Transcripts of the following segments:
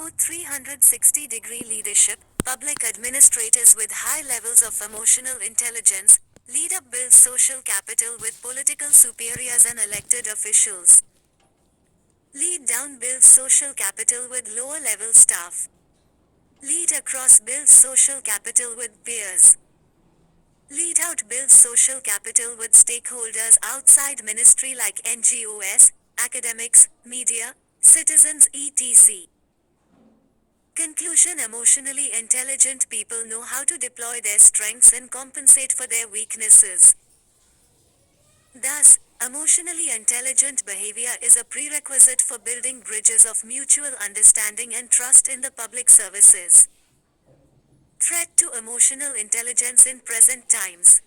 O 360-degree leadership, public administrators with high levels of emotional intelligence, lead up builds social capital with political superiors and elected officials. Lead down builds social capital with lower level staff. Lead across builds social capital with peers. Lead out builds social capital with stakeholders outside ministry like NGOs, academics, media, citizens etc. Conclusion: emotionally intelligent people know how to deploy their strengths and compensate for their weaknesses. Thus, emotionally intelligent behavior is a prerequisite for building bridges of mutual understanding and trust in the public services. Threat to emotional intelligence in present times.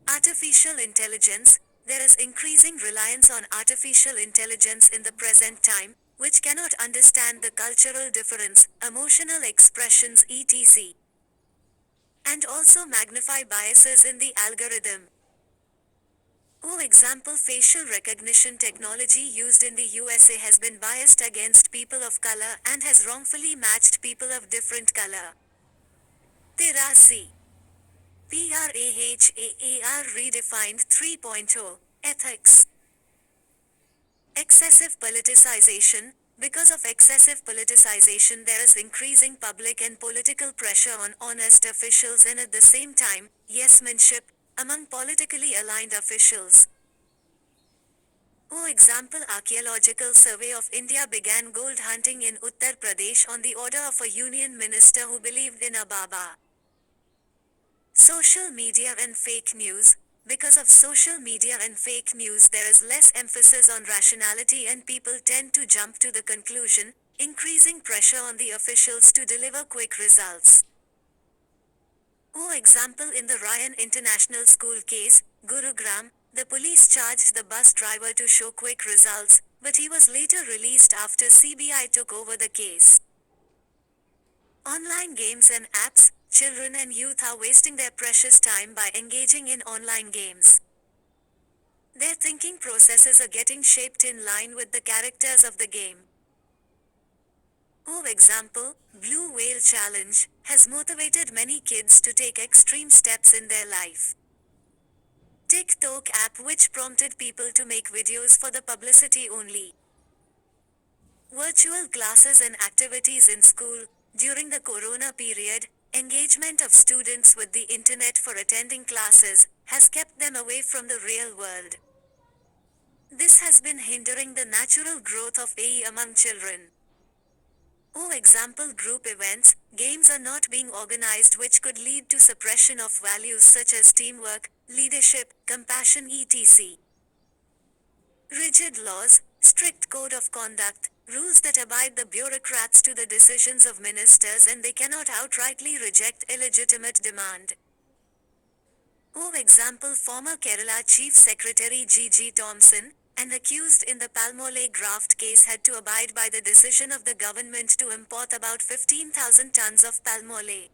Artificial intelligence. There is increasing reliance on artificial intelligence in the present time, which cannot understand the cultural difference, emotional expressions etc. and also magnify biases in the algorithm. For example, facial recognition technology used in the USA has been biased against people of color and has wrongfully matched people of different color. Terasi. PRAHAAR redefined 3.0 Ethics. Excessive politicization. Because of excessive politicization, there is increasing public and political pressure on honest officials and at the same time, yes-manship among politically aligned officials. For example, Archaeological Survey of India began gold hunting in Uttar Pradesh on the order of a union minister who believed in a Baba. Social media and fake news. Because of social media and fake news, there is less emphasis on rationality and people tend to jump to the conclusion, increasing pressure on the officials to deliver quick results. For example, in the Ryan International School case, Gurugram, the police charged the bus driver to show quick results, but he was later released after CBI took over the case. Online games and apps. Children and youth are wasting their precious time by engaging in online games. Their thinking processes are getting shaped in line with the characters of the game. For example, Blue Whale Challenge has motivated many kids to take extreme steps in their life. TikTok app, which prompted people to make videos for the publicity only. Virtual classes and activities in school. During the corona period, engagement of students with the internet for attending classes has kept them away from the real world. This has been hindering the natural growth of AI among children. For example, group events, games are not being organized, which could lead to suppression of values such as teamwork, leadership, compassion etc. Rigid laws, strict code of conduct, rules that abide the bureaucrats to the decisions of ministers and they cannot outrightly reject illegitimate demand. For example, former Kerala Chief Secretary G.G. Thompson, an accused in the Palmole graft case, had to abide by the decision of the government to import about 15,000 tons of palmole.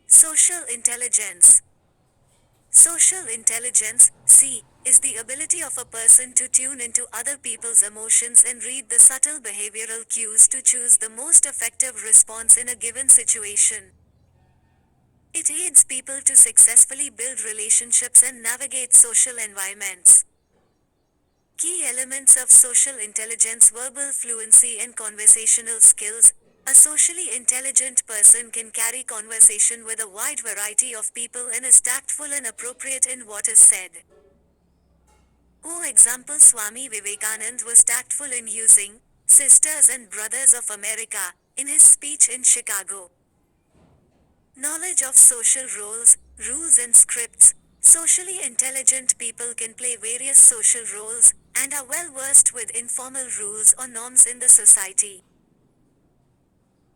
Social intelligence. Social intelligence, C, is the ability of a person to tune into other people's emotions and read the subtle behavioral cues to choose the most effective response in a given situation. It aids people to successfully build relationships and navigate social environments. Key elements of social intelligence: verbal fluency and conversational skills. A socially intelligent person can carry conversation with a wide variety of people and is tactful and appropriate in what is said. For example, Swami Vivekanand was tactful in using Sisters and Brothers of America in his speech in Chicago. Knowledge of social roles, rules and scripts. Socially intelligent people can play various social roles and are well versed with informal rules or norms in the society.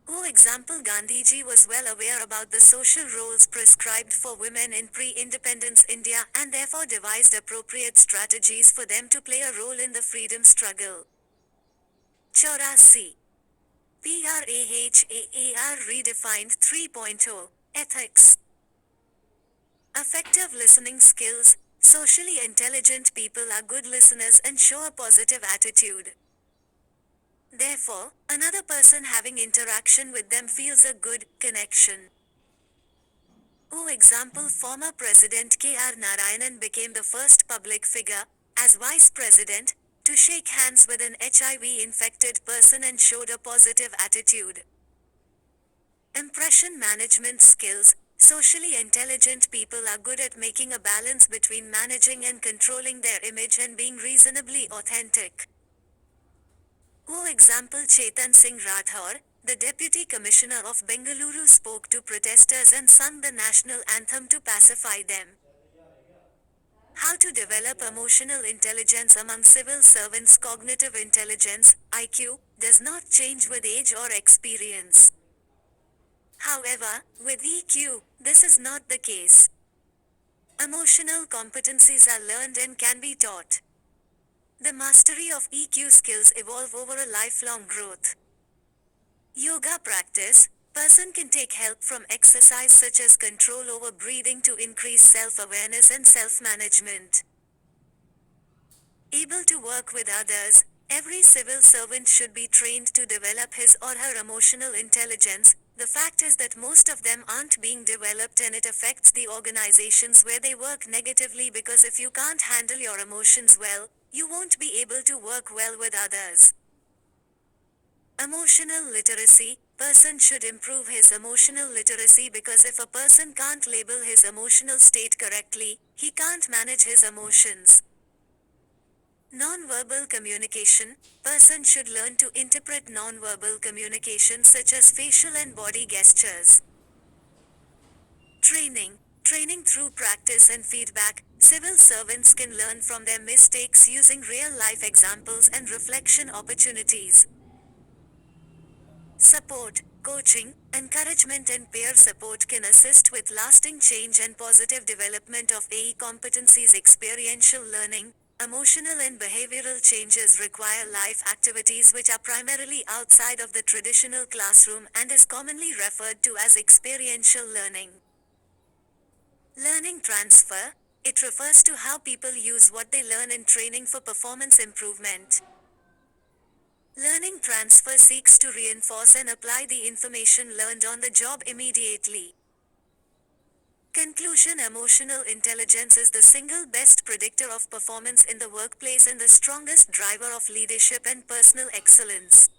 For example, Gandhiji was well aware about the social roles prescribed for women in pre-independence India and therefore devised appropriate strategies for them to play a role in the freedom struggle. Chaurasi. PRAHAAR redefined 3.0 Ethics. Effective listening skills. Socially intelligent people are good listeners and show a positive attitude. Therefore, another person having interaction with them feels a good connection. For example, former President K.R. Narayanan became the first public figure, as Vice President, to shake hands with an HIV-infected person and showed a positive attitude. Impression management skills. Socially intelligent people are good at making a balance between managing and controlling their image and being reasonably authentic. For example, Chetan Singh Rathore, the Deputy Commissioner of Bengaluru, spoke to protesters and sung the national anthem to pacify them. How to develop emotional intelligence among civil servants. Cognitive intelligence, IQ, does not change with age or experience. However, with EQ, this is not the case. Emotional competencies are learned and can be taught. The mastery of EQ skills evolve over a lifelong growth. Yoga practice. Person can take help from exercise such as control over breathing to increase self-awareness and self-management. Able to work with others. Every civil servant should be trained to develop his or her emotional intelligence. The fact is that most of them aren't being developed, and it affects the organizations where they work negatively, because if you can't handle your emotions well, you won't be able to work well with others. Emotional literacy. Person should improve his emotional literacy, because if a person can't label his emotional state correctly, he can't manage his emotions. Non-verbal communication. Person should learn to interpret non-verbal communication such as facial and body gestures. Training. Training through practice and feedback. Civil servants can learn from their mistakes using real-life examples and reflection opportunities. Support, coaching, encouragement and peer support can assist with lasting change and positive development of AE competencies. Experiential learning. Emotional and behavioral changes require life activities which are primarily outside of the traditional classroom and is commonly referred to as experiential learning. Learning transfer. It refers to how people use what they learn in training for performance improvement. Learning transfer seeks to reinforce and apply the information learned on the job immediately. Conclusion. Emotional intelligence is the single best predictor of performance in the workplace and the strongest driver of leadership and personal excellence.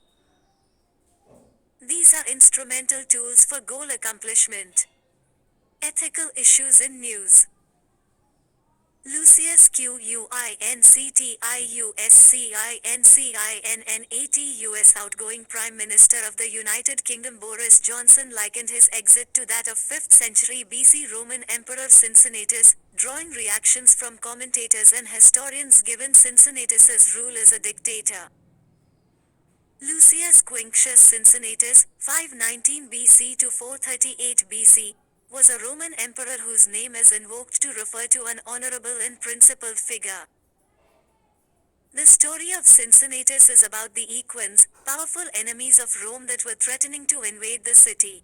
These are instrumental tools for goal accomplishment. Ethical issues in news. Lucius Quinctiuscincinat, outgoing Prime Minister of the United Kingdom Boris Johnson, likened his exit to that of 5th century BC Roman Emperor Cincinnatus, drawing reactions from commentators and historians given Cincinnatus's rule as a dictator. Lucius Quinctius Cincinnatus, 519 BC to 438 BC, was a Roman emperor whose name is invoked to refer to an honorable and principled figure. The story of Cincinnatus is about the equins, powerful enemies of Rome that were threatening to invade the city.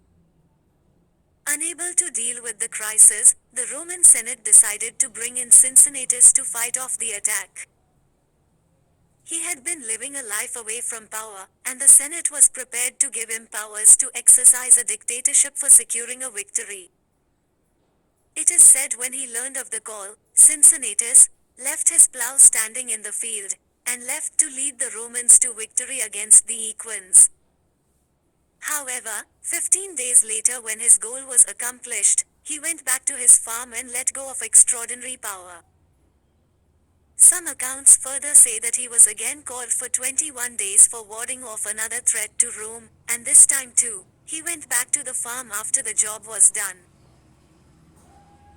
Unable to deal with the crisis, the Roman Senate decided to bring in Cincinnatus to fight off the attack. He had been living a life away from power, and the Senate was prepared to give him powers to exercise a dictatorship for securing a victory. It is said when he learned of the call, Cincinnatus left his plough standing in the field, and left to lead the Romans to victory against the equins. However, 15 days later, when his goal was accomplished, he went back to his farm and let go of extraordinary power. Some accounts further say that he was again called for 21 days for warding off another threat to Rome, and this time too, he went back to the farm after the job was done.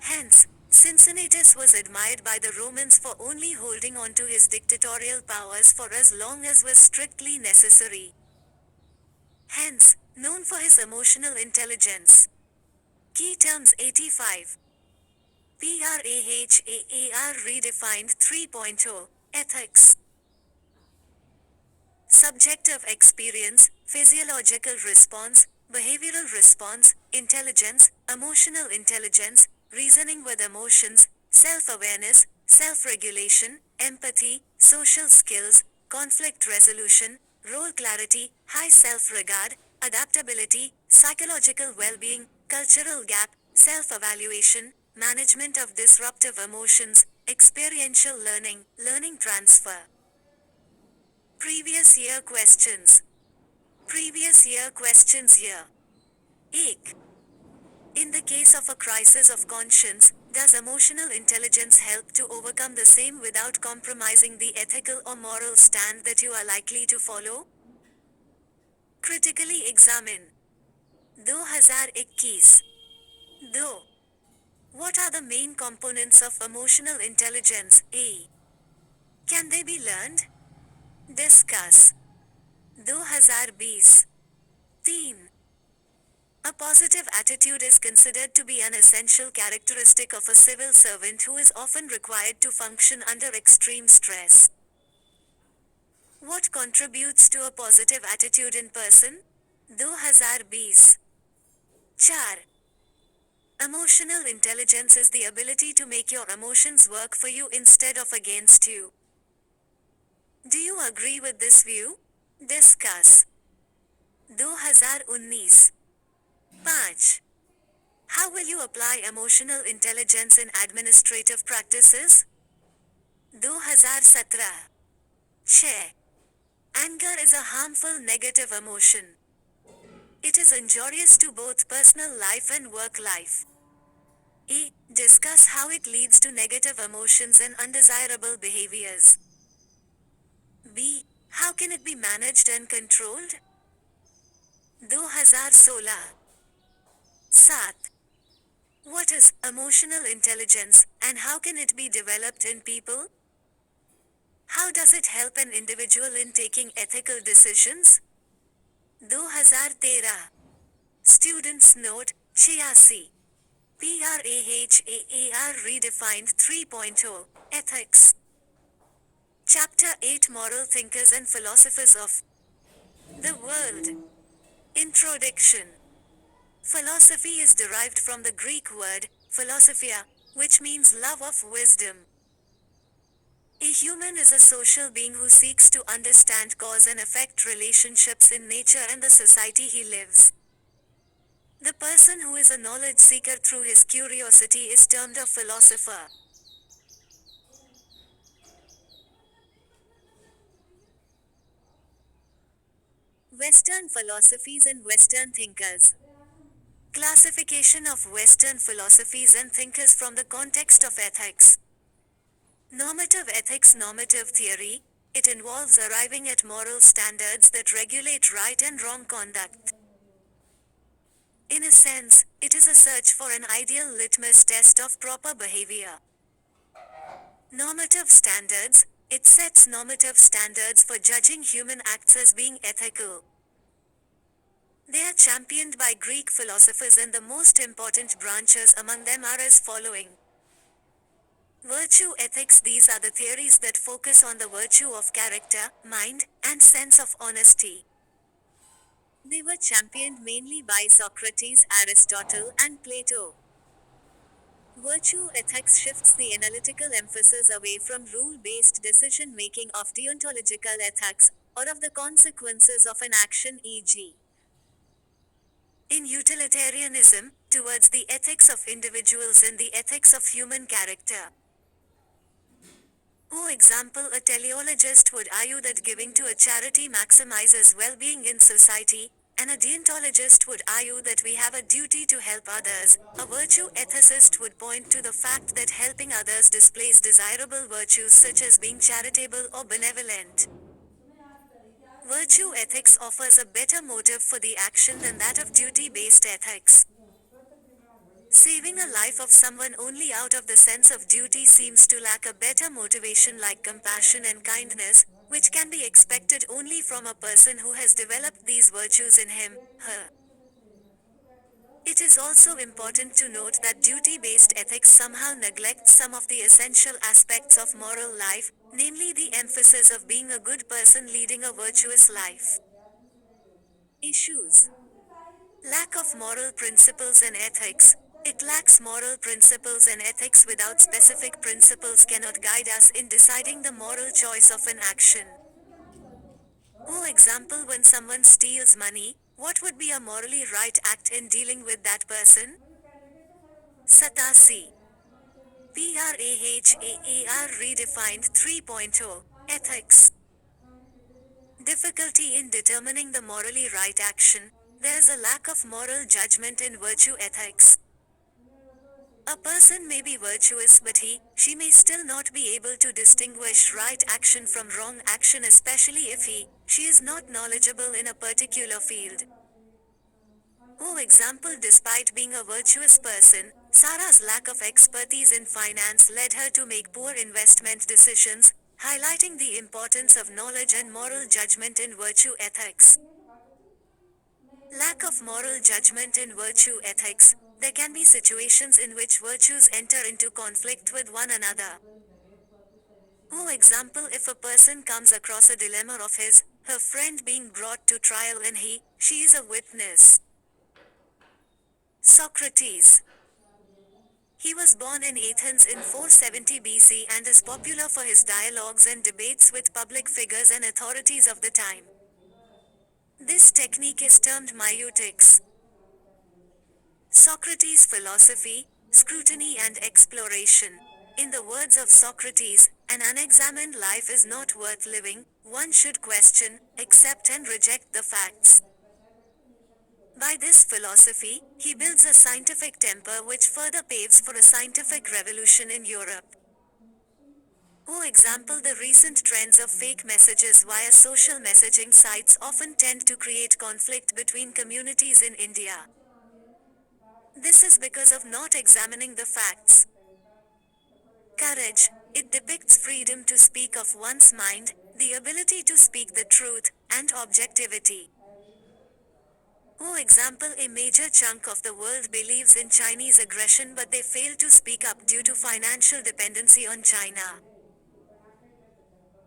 Hence, Cincinnatus was admired by the Romans for only holding on to his dictatorial powers for as long as was strictly necessary. Hence, known for his emotional intelligence. Key terms 85. PRAHAAR redefined 3.0. Ethics. Subjective experience, physiological response, behavioral response, intelligence, emotional intelligence, reasoning with emotions, self-awareness, self-regulation, empathy, social skills, conflict resolution, role clarity, high self-regard, adaptability, psychological well-being, cultural gap, self-evaluation, management of disruptive emotions, experiential learning, learning transfer. Previous year questions. Previous year questions here. 1. In the case of a crisis of conscience, does emotional intelligence help to overcome the same without compromising the ethical or moral stand that you are likely to follow? Critically examine. 2021. 2. What are the main components of emotional intelligence? A. Can they be learned? Discuss. 2020. Theme. A positive attitude is considered to be an essential characteristic of a civil servant who is often required to function under extreme stress. What contributes to a positive attitude in person? 2020. 4. Emotional intelligence is the ability to make your emotions work for you instead of against you. Do you agree with this view? Discuss. 2019. 5. How will you apply emotional intelligence in administrative practices? 2017. 6. Anger is a harmful negative emotion. It is injurious to both personal life and work life. A. Discuss how it leads to negative emotions and undesirable behaviors. B. How can it be managed and controlled? 2016. 7. What is emotional intelligence, and how can it be developed in people? How does it help an individual in taking ethical decisions? 2013. Students note, 86. PRAHAAR redefined 3.0, Ethics. Chapter 8 Moral Thinkers and Philosophers of the World. Introduction. Philosophy is derived from the Greek word, philosophia, which means love of wisdom. A human is a social being who seeks to understand cause and effect relationships in nature and the society he lives. The person who is a knowledge seeker through his curiosity is termed a philosopher. Western philosophies and Western thinkers. Classification of Western philosophies and thinkers from the context of ethics. Normative ethics. Normative theory. It involves arriving at moral standards that regulate right and wrong conduct. In a sense, it is a search for an ideal litmus test of proper behavior. Normative standards. It sets normative standards for judging human acts as being ethical. They are championed by Greek philosophers, and the most important branches among them are as following. Virtue ethics. These are the theories that focus on the virtue of character, mind, and sense of honesty. They were championed mainly by Socrates, Aristotle, and Plato. Virtue ethics shifts the analytical emphasis away from rule-based decision-making of deontological ethics, or of the consequences of an action, e.g. in utilitarianism, towards the ethics of individuals and the ethics of human character. For example, a teleologist would argue that giving to a charity maximizes well-being in society, and a deontologist would argue that we have a duty to help others. A virtue ethicist would point to the fact that helping others displays desirable virtues such as being charitable or benevolent. Virtue ethics offers a better motive for the action than that of duty-based ethics. Saving a life of someone only out of the sense of duty seems to lack a better motivation like compassion and kindness, which can be expected only from a person who has developed these virtues in him, her. It is also important to note that duty-based ethics somehow neglects some of the essential aspects of moral life, namely the emphasis of being a good person leading a virtuous life. Issues. Lack of moral principles and ethics. It lacks moral principles and ethics. Without specific principles cannot guide us in deciding the moral choice of an action. For example, when someone steals money, what would be a morally right act in dealing with that person? Satasi. PRAHAAR redefined 3.0. Ethics. Difficulty in determining the morally right action. There is a lack of moral judgment in virtue ethics. A person may be virtuous but she may still not be able to distinguish right action from wrong action, especially if she is not knowledgeable in a particular field. For example, despite being a virtuous person, Sarah's lack of expertise in finance led her to make poor investment decisions, highlighting the importance of knowledge and moral judgment in virtue ethics. Lack of moral judgment in virtue ethics. There can be situations in which virtues enter into conflict with one another. For example, if a person comes across a dilemma of her friend being brought to trial and she is a witness. Socrates. He was born in Athens in 470 BC and is popular for his dialogues and debates with public figures and authorities of the time. This technique is termed maieutic. Socrates' philosophy, scrutiny and exploration. In the words of Socrates, an unexamined life is not worth living. One should question, accept and reject the facts. By this philosophy, he builds a scientific temper which further paves for a scientific revolution in Europe. For example, the recent trends of fake messages via social messaging sites often tend to create conflict between communities in India. This is because of not examining the facts. Courage. It depicts freedom to speak of one's mind, the ability to speak the truth, and objectivity. For example, a major chunk of the world believes in Chinese aggression but they fail to speak up due to financial dependency on China.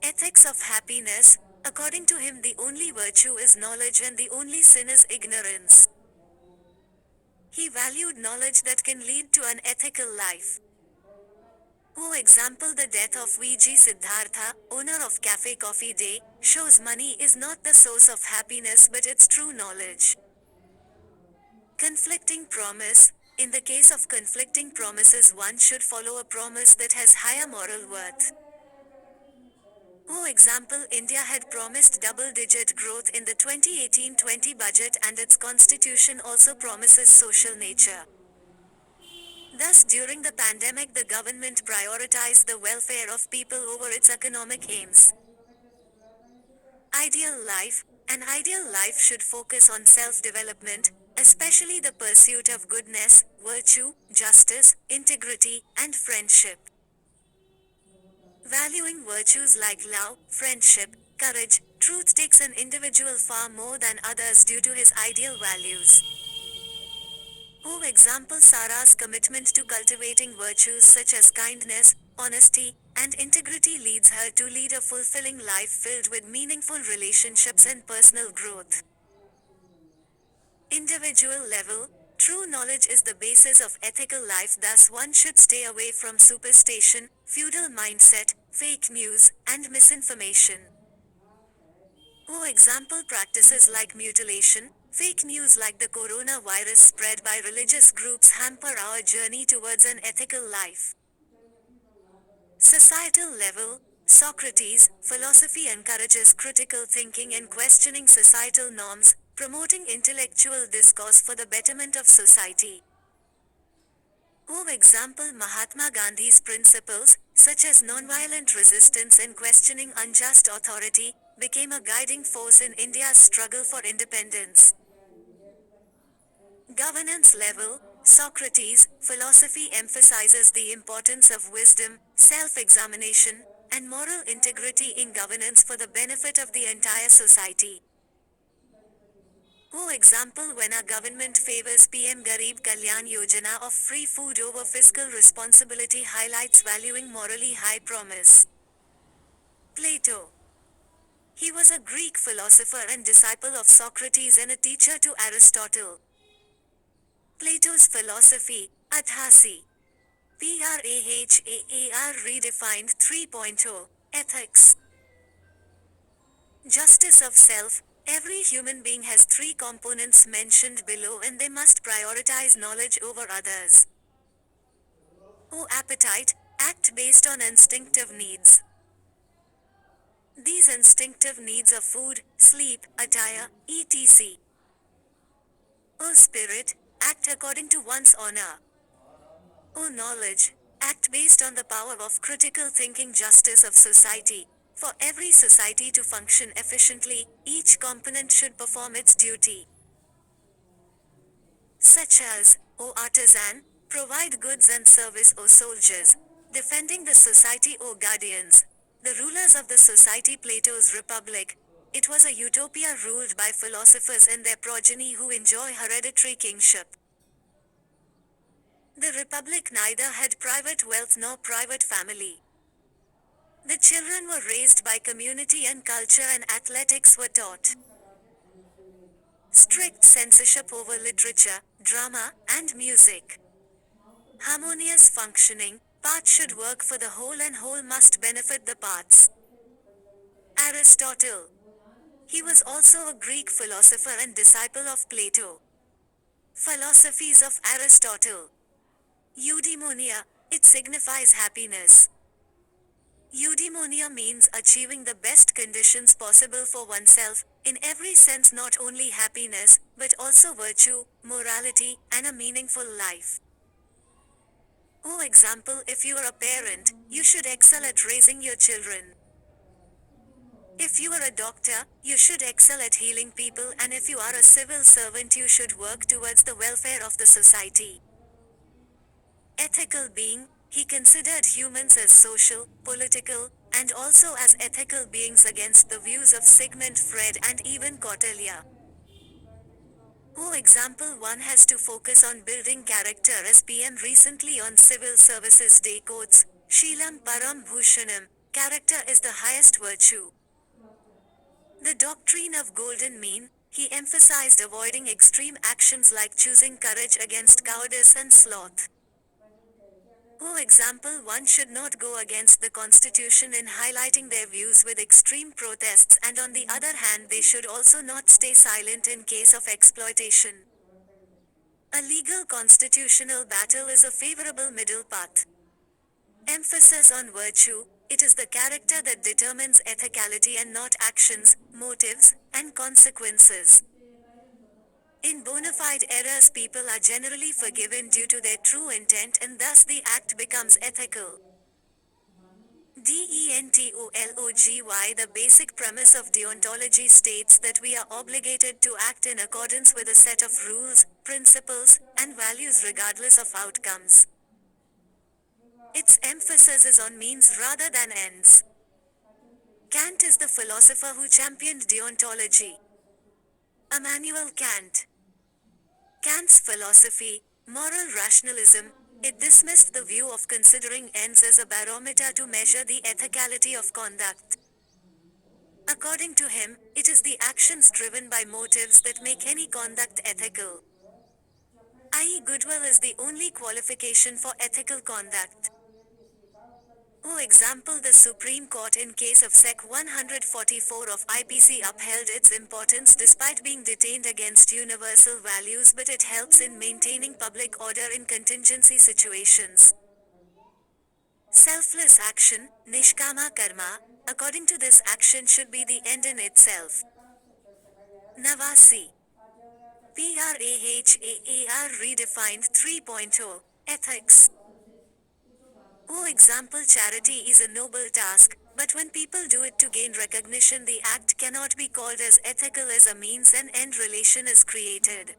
Ethics of happiness. According to him, the only virtue is knowledge and the only sin is ignorance. He valued knowledge that can lead to an ethical life. For example, the death of V.G. Siddhartha, owner of Cafe Coffee Day, shows money is not the source of happiness but its true knowledge. Conflicting promise. In the case of conflicting promises, one should follow a promise that has higher moral worth. For example, India had promised double-digit growth in the 2018-20 budget and its constitution also promises social nature. Thus, during the pandemic, the government prioritized the welfare of people over its economic aims. Ideal life. An ideal life should focus on self-development, especially the pursuit of goodness, virtue, justice, integrity, and friendship. Valuing virtues like love, friendship, courage, truth takes an individual far more than others due to his ideal values. For example, Sarah's commitment to cultivating virtues such as kindness, honesty, and integrity leads her to lead a fulfilling life filled with meaningful relationships and personal growth. Individual level. True knowledge is the basis of ethical life, thus one should stay away from superstition, feudal mindset, fake news, and misinformation. For example, practices like mutilation, fake news like the coronavirus spread by religious groups hamper our journey towards an ethical life. Societal level. Socrates' philosophy encourages critical thinking and questioning societal norms, promoting intellectual discourse for the betterment of society. For example, Mahatma Gandhi's principles, such as nonviolent resistance and questioning unjust authority, became a guiding force in India's struggle for independence. Governance level. Socrates' philosophy emphasizes the importance of wisdom, self-examination, and moral integrity in governance for the benefit of the entire society. For example, when a government favors PM Garib Kalyan Yojana of free food over fiscal responsibility highlights valuing morally high promise. Plato. He was a Greek philosopher and disciple of Socrates and a teacher to Aristotle. Plato's philosophy, Athasi. PRAHAAR redefined 3.0. Ethics. Justice of self. Every human being has three components mentioned below and they must prioritize knowledge over others. O appetite. Act based on instinctive needs. These instinctive needs are food, sleep, attire, etc. O spirit. Act according to one's honor. O knowledge. Act based on the power of critical thinking. Justice of society. For every society to function efficiently, each component should perform its duty. Such as, O artisan, provide goods and service. O soldiers, defending the society. O guardians, the rulers of the society. Plato's Republic. It was a utopia ruled by philosophers and their progeny who enjoy hereditary kingship. The republic neither had private wealth nor private family. The children were raised by community and culture and athletics were taught. Strict censorship over literature, drama, and music. Harmonious functioning. Part should work for the whole and whole must benefit the parts. Aristotle. He was also a Greek philosopher and disciple of Plato. Philosophies of Aristotle. Eudaimonia. It signifies happiness. Eudaimonia means achieving the best conditions possible for oneself, in every sense, not only happiness, but also virtue, morality, and a meaningful life. For example, if you are a parent, you should excel at raising your children. If you are a doctor, you should excel at healing people, and if you are a civil servant, you should work towards the welfare of the society. Ethical being. He considered humans as social, political, and also as ethical beings against the views of Sigmund Freud and even Cortelyar. For example, one has to focus on building character as PM recently on Civil Services Day quotes, Sheelam Param Bhushanam, character is the highest virtue. The doctrine of golden mean. He emphasized avoiding extreme actions like choosing courage against cowardice and sloth. For example, one should not go against the constitution in highlighting their views with extreme protests, and on the other hand they should also not stay silent in case of exploitation. A legal constitutional battle is a favorable middle path. Emphasis on virtue. It is the character that determines ethicality and not actions, motives, and consequences. In bona fide errors, people are generally forgiven due to their true intent and thus the act becomes ethical. Deontology. The basic premise of deontology states that we are obligated to act in accordance with a set of rules, principles, and values regardless of outcomes. Its emphasis is on means rather than ends. Kant is the philosopher who championed deontology. Immanuel Kant. Kant's philosophy, moral rationalism, it dismissed the view of considering ends as a barometer to measure the ethicality of conduct. According to him, it is the actions driven by motives that make any conduct ethical. I.e., goodwill is the only qualification for ethical conduct. For example, the Supreme Court in case of Sec 144 of IPC upheld its importance despite being detained against universal values, but it helps in maintaining public order in contingency situations. Selfless action, nishkama karma, according to this action should be the end in itself. Navasi. PRAHAAR redefined 3.0, ethics. For example, charity is a noble task, but when people do it to gain recognition, the act cannot be called as ethical as a means and end relation is created.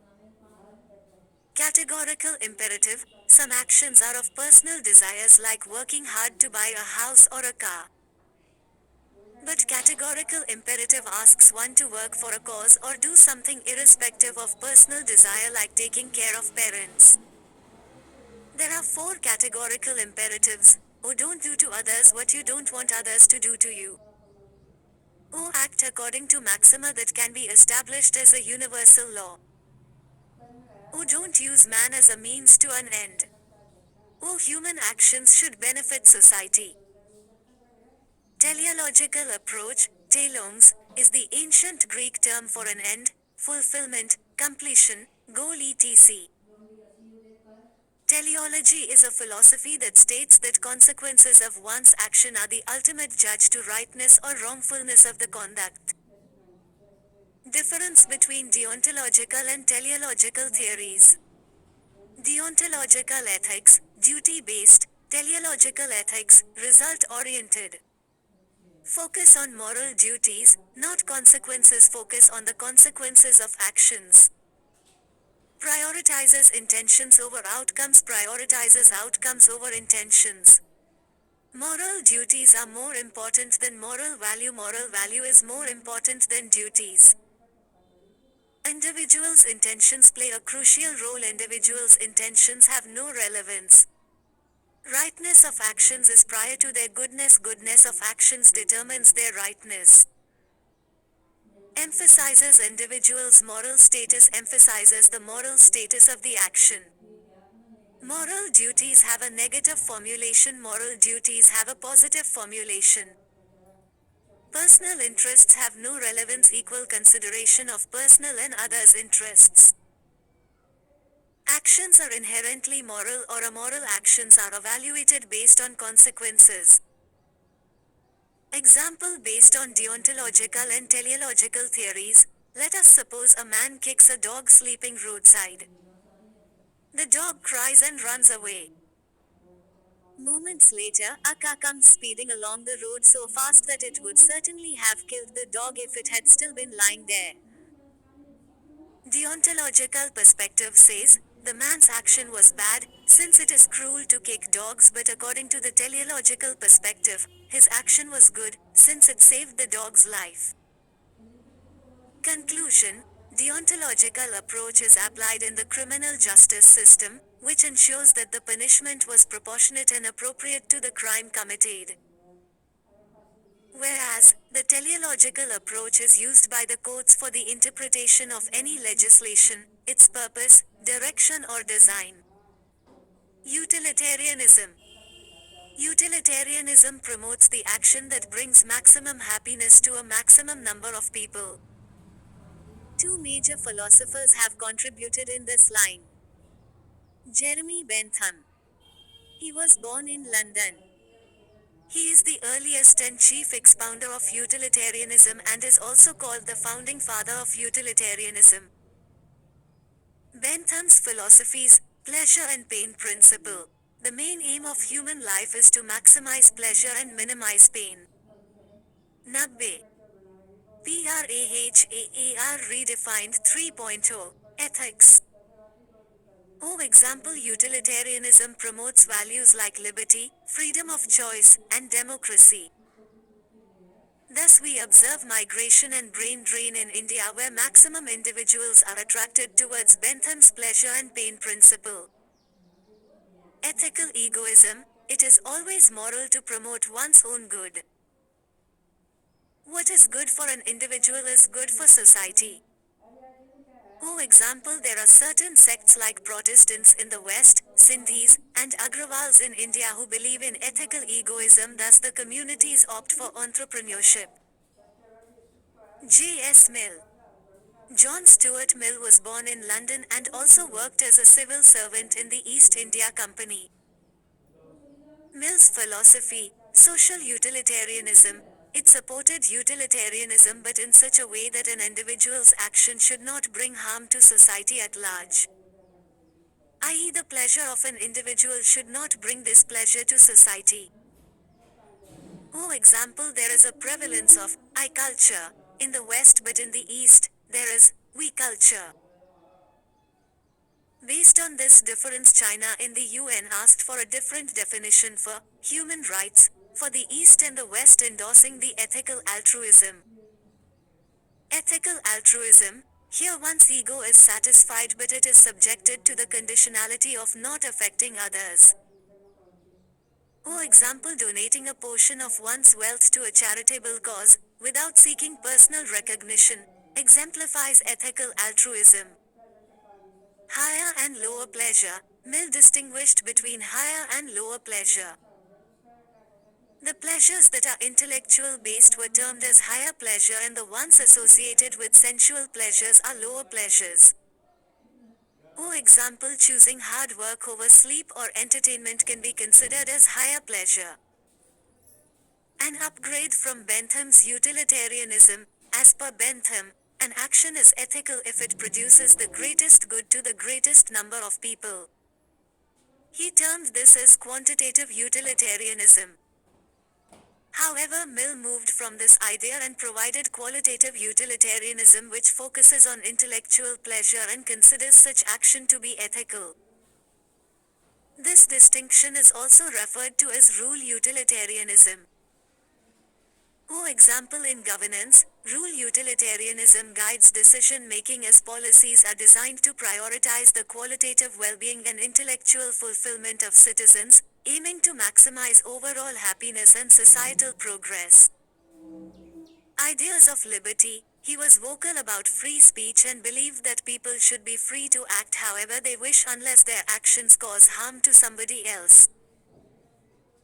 Categorical imperative. Some actions are of personal desires like working hard to buy a house or a car. But categorical imperative asks one to work for a cause or do something irrespective of personal desire like taking care of parents. There are 4 categorical imperatives. O don't do to others what you don't want others to do to you. O act according to maxima that can be established as a universal law. O don't use man as a means to an end. O human actions should benefit society. Teleological approach, telongs, is the ancient Greek term for an end, fulfillment, completion, goal etc. Teleology is a philosophy that states that consequences of one's action are the ultimate judge to rightness or wrongfulness of the conduct. Difference between deontological and teleological theories. Deontological ethics, duty-based; teleological ethics, result-oriented. Focus on moral duties, not consequences. Focus on the consequences of actions. Prioritizes intentions over outcomes. Prioritizes outcomes over intentions. Moral duties are more important than moral value. Moral value is more important than duties. Individuals' intentions play a crucial role. Individuals' intentions have no relevance. Rightness of actions is prior to their goodness. Goodness of actions determines their rightness. Emphasizes individuals' moral status. Emphasizes the moral status of the action. Moral duties have a negative formulation. Moral duties have a positive formulation. Personal interests have no relevance. Equal consideration of personal and others' interests. Actions are inherently moral or immoral. Actions are evaluated based on consequences. Example based on deontological and teleological theories. Let us suppose a man kicks a dog sleeping roadside. The dog cries and runs away. Moments later, a car comes speeding along the road so fast that it would certainly have killed the dog if it had still been lying there. Deontological perspective says, the man's action was bad, since it is cruel to kick dogs, but according to the teleological perspective, his action was good, since it saved the dog's life. Conclusion: deontological approach is applied in the criminal justice system, which ensures that the punishment was proportionate and appropriate to the crime committed. Whereas, the teleological approach is used by the courts for the interpretation of any legislation, its purpose, direction or design. Utilitarianism. Utilitarianism promotes the action that brings maximum happiness to a maximum number of people. Two major philosophers have contributed in this line. Jeremy Bentham. He was born in London. He is the earliest and chief expounder of utilitarianism and is also called the founding father of utilitarianism. Bentham's philosophies, pleasure and pain principle. The main aim of human life is to maximize pleasure and minimize pain. Nabbe. PRAHAAR redefined 3.0. Ethics. Example: utilitarianism promotes values like liberty, freedom of choice, and democracy. Thus we observe migration and brain drain in India, where maximum individuals are attracted towards Bentham's pleasure and pain principle. Ethical egoism. It is always moral to promote one's own good. What is good for an individual is good for society. Example: there are certain sects like Protestants in the West, Sindhis, and Agrawals in India who believe in ethical egoism, thus the communities opt for entrepreneurship. J.S. Mill. John Stuart Mill was born in London and also worked as a civil servant in the East India Company. Mill's philosophy, social utilitarianism. It supported utilitarianism but in such a way that an individual's action should not bring harm to society at large. I.e., the pleasure of an individual should not bring displeasure to society. Example: there is a prevalence of I culture in the West, but in the East, there is we culture. Based on this difference, China in the UN asked for a different definition for human rights for the East and the West, endorsing the ethical altruism. Ethical altruism: here one's ego is satisfied but it is subjected to the conditionality of not affecting others. Example: donating a portion of one's wealth to a charitable cause, without seeking personal recognition, exemplifies ethical altruism. Higher and lower pleasure. Mill distinguished between higher and lower pleasure. The pleasures that are intellectual based were termed as higher pleasure, and the ones associated with sensual pleasures are lower pleasures. For example, choosing hard work over sleep or entertainment can be considered as higher pleasure. An upgrade from Bentham's utilitarianism: as per Bentham, an action is ethical if it produces the greatest good to the greatest number of people. He termed this as quantitative utilitarianism. However, Mill moved from this idea and provided qualitative utilitarianism, which focuses on intellectual pleasure and considers such action to be ethical. This distinction is also referred to as rule utilitarianism. For example, in governance, rule utilitarianism guides decision making as policies are designed to prioritize the qualitative well-being and intellectual fulfillment of citizens, aiming to maximize overall happiness and societal progress. Ideas of liberty: he was vocal about free speech and believed that people should be free to act however they wish unless their actions cause harm to somebody else.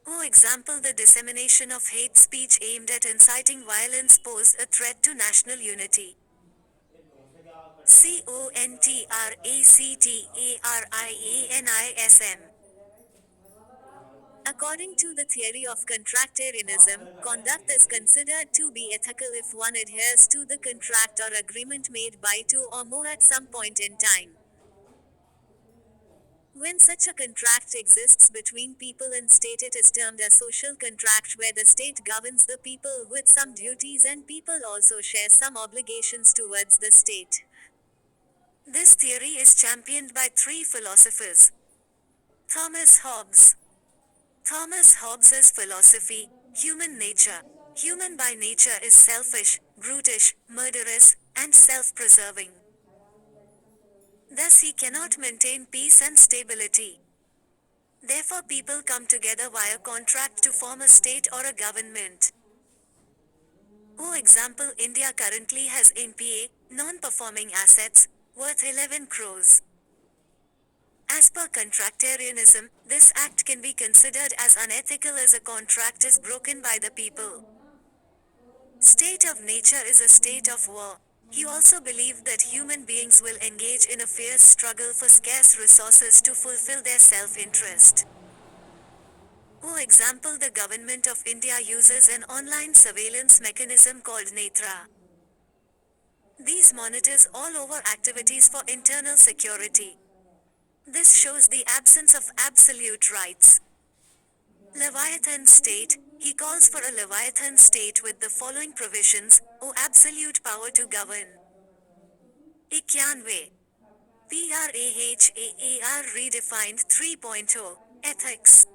For example, the dissemination of hate speech aimed at inciting violence posed a threat to national unity. Contractarianism. According to the theory of contractarianism, conduct is considered to be ethical if one adheres to the contract or agreement made by two or more at some point in time. When such a contract exists between people and state, it is termed a social contract, where the state governs the people with some duties and people also share some obligations towards the state. This theory is championed by three philosophers. Thomas Hobbes. Thomas Hobbes's philosophy: human nature. Human by nature is selfish, brutish, murderous, and self-preserving. Thus he cannot maintain peace and stability. Therefore people come together via contract to form a state or a government. For example, India currently has NPA, non-performing assets, worth 11 crores. As per contractarianism, this act can be considered as unethical as a contract is broken by the people. State of nature is a state of war. He also believed that human beings will engage in a fierce struggle for scarce resources to fulfill their self-interest. For example, the government of India uses an online surveillance mechanism called Netra. These monitors all over activities for internal security. This shows the absence of absolute rights. Leviathan state: he calls for a Leviathan state with the following provisions: O absolute power to govern. 91. PRAHAAR redefined 3.0. Ethics.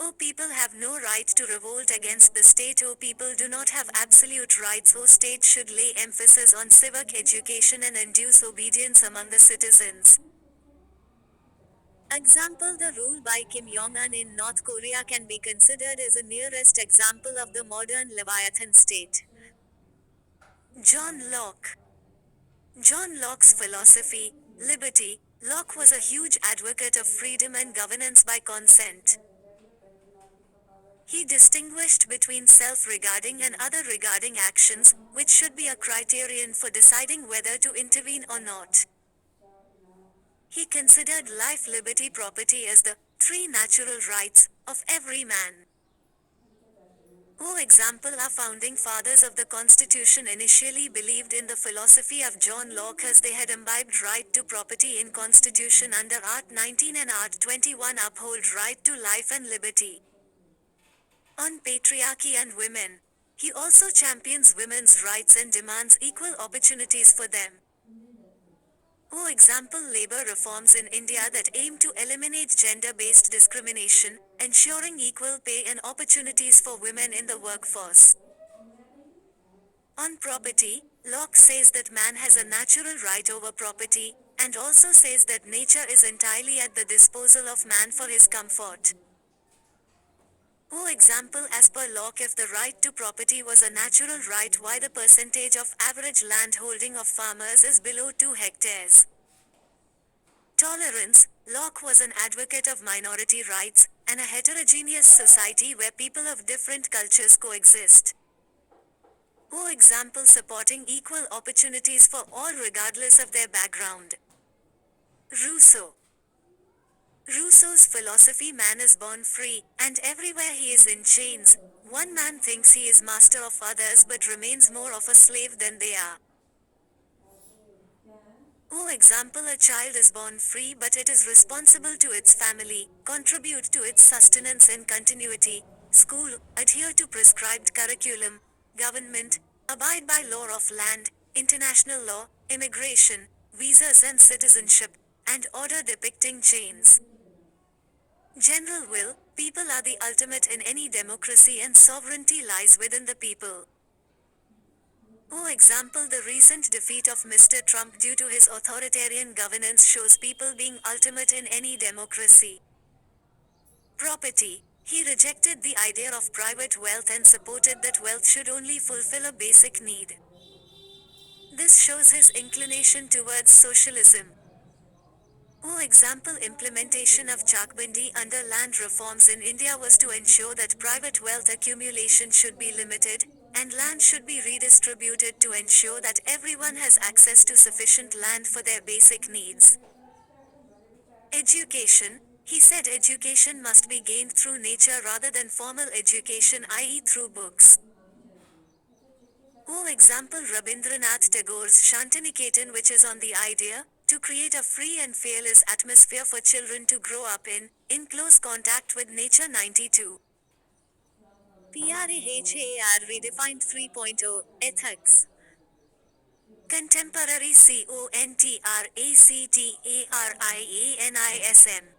O people have no right to revolt against the state. O people do not have absolute rights. O state should lay emphasis on civic education and induce obedience among the citizens. Example: the rule by Kim Jong-un in North Korea can be considered as a nearest example of the modern Leviathan state. John Locke. John Locke's philosophy: liberty. Locke was a huge advocate of freedom and governance by consent. He distinguished between self-regarding and other-regarding actions, which should be a criterion for deciding whether to intervene or not. He considered life, liberty, property as the three natural rights of every man. For example, our founding fathers of the Constitution initially believed in the philosophy of John Locke, as they had imbibed right to property in Constitution under Art 19 and Art 21 uphold right to life and liberty. On patriarchy and women, he also champions women's rights and demands equal opportunities for them. For example, labor reforms in India that aim to eliminate gender-based discrimination, ensuring equal pay and opportunities for women in the workforce. On property, Locke says that man has a natural right over property, and also says that nature is entirely at the disposal of man for his comfort. For example, as per Locke, if the right to property was a natural right, why the percentage of average land holding of farmers is below 2 hectares? Tolerance: Locke was an advocate of minority rights, and a heterogeneous society where people of different cultures coexist. For example, supporting equal opportunities for all regardless of their background. Rousseau. Rousseau's philosophy: man is born free, and everywhere he is in chains. One man thinks he is master of others but remains more of a slave than they are. For example, a child is born free but it is responsible to its family, contribute to its sustenance and continuity, school, adhere to prescribed curriculum, government, abide by law of land, international law, immigration, visas and citizenship, and order depicting chains. General will: people are the ultimate in any democracy and sovereignty lies within the people. For example, the recent defeat of Mr. Trump due to his authoritarian governance shows people being ultimate in any democracy. Property. He rejected the idea of private wealth and supported that wealth should only fulfill a basic need. This shows his inclination towards socialism. For example, implementation of Chakbandi under land reforms in India was to ensure that private wealth accumulation should be limited, and land should be redistributed to ensure that everyone has access to sufficient land for their basic needs. Education. He said education must be gained through nature rather than formal education, i.e., through books. For example, Rabindranath Tagore's Shantiniketan, which is on the idea to create a free and fearless atmosphere for children to grow up in close contact with nature. 92. PRAHAR redefined 3.0 Ethics. Contemporary CONTRACTARIANISM.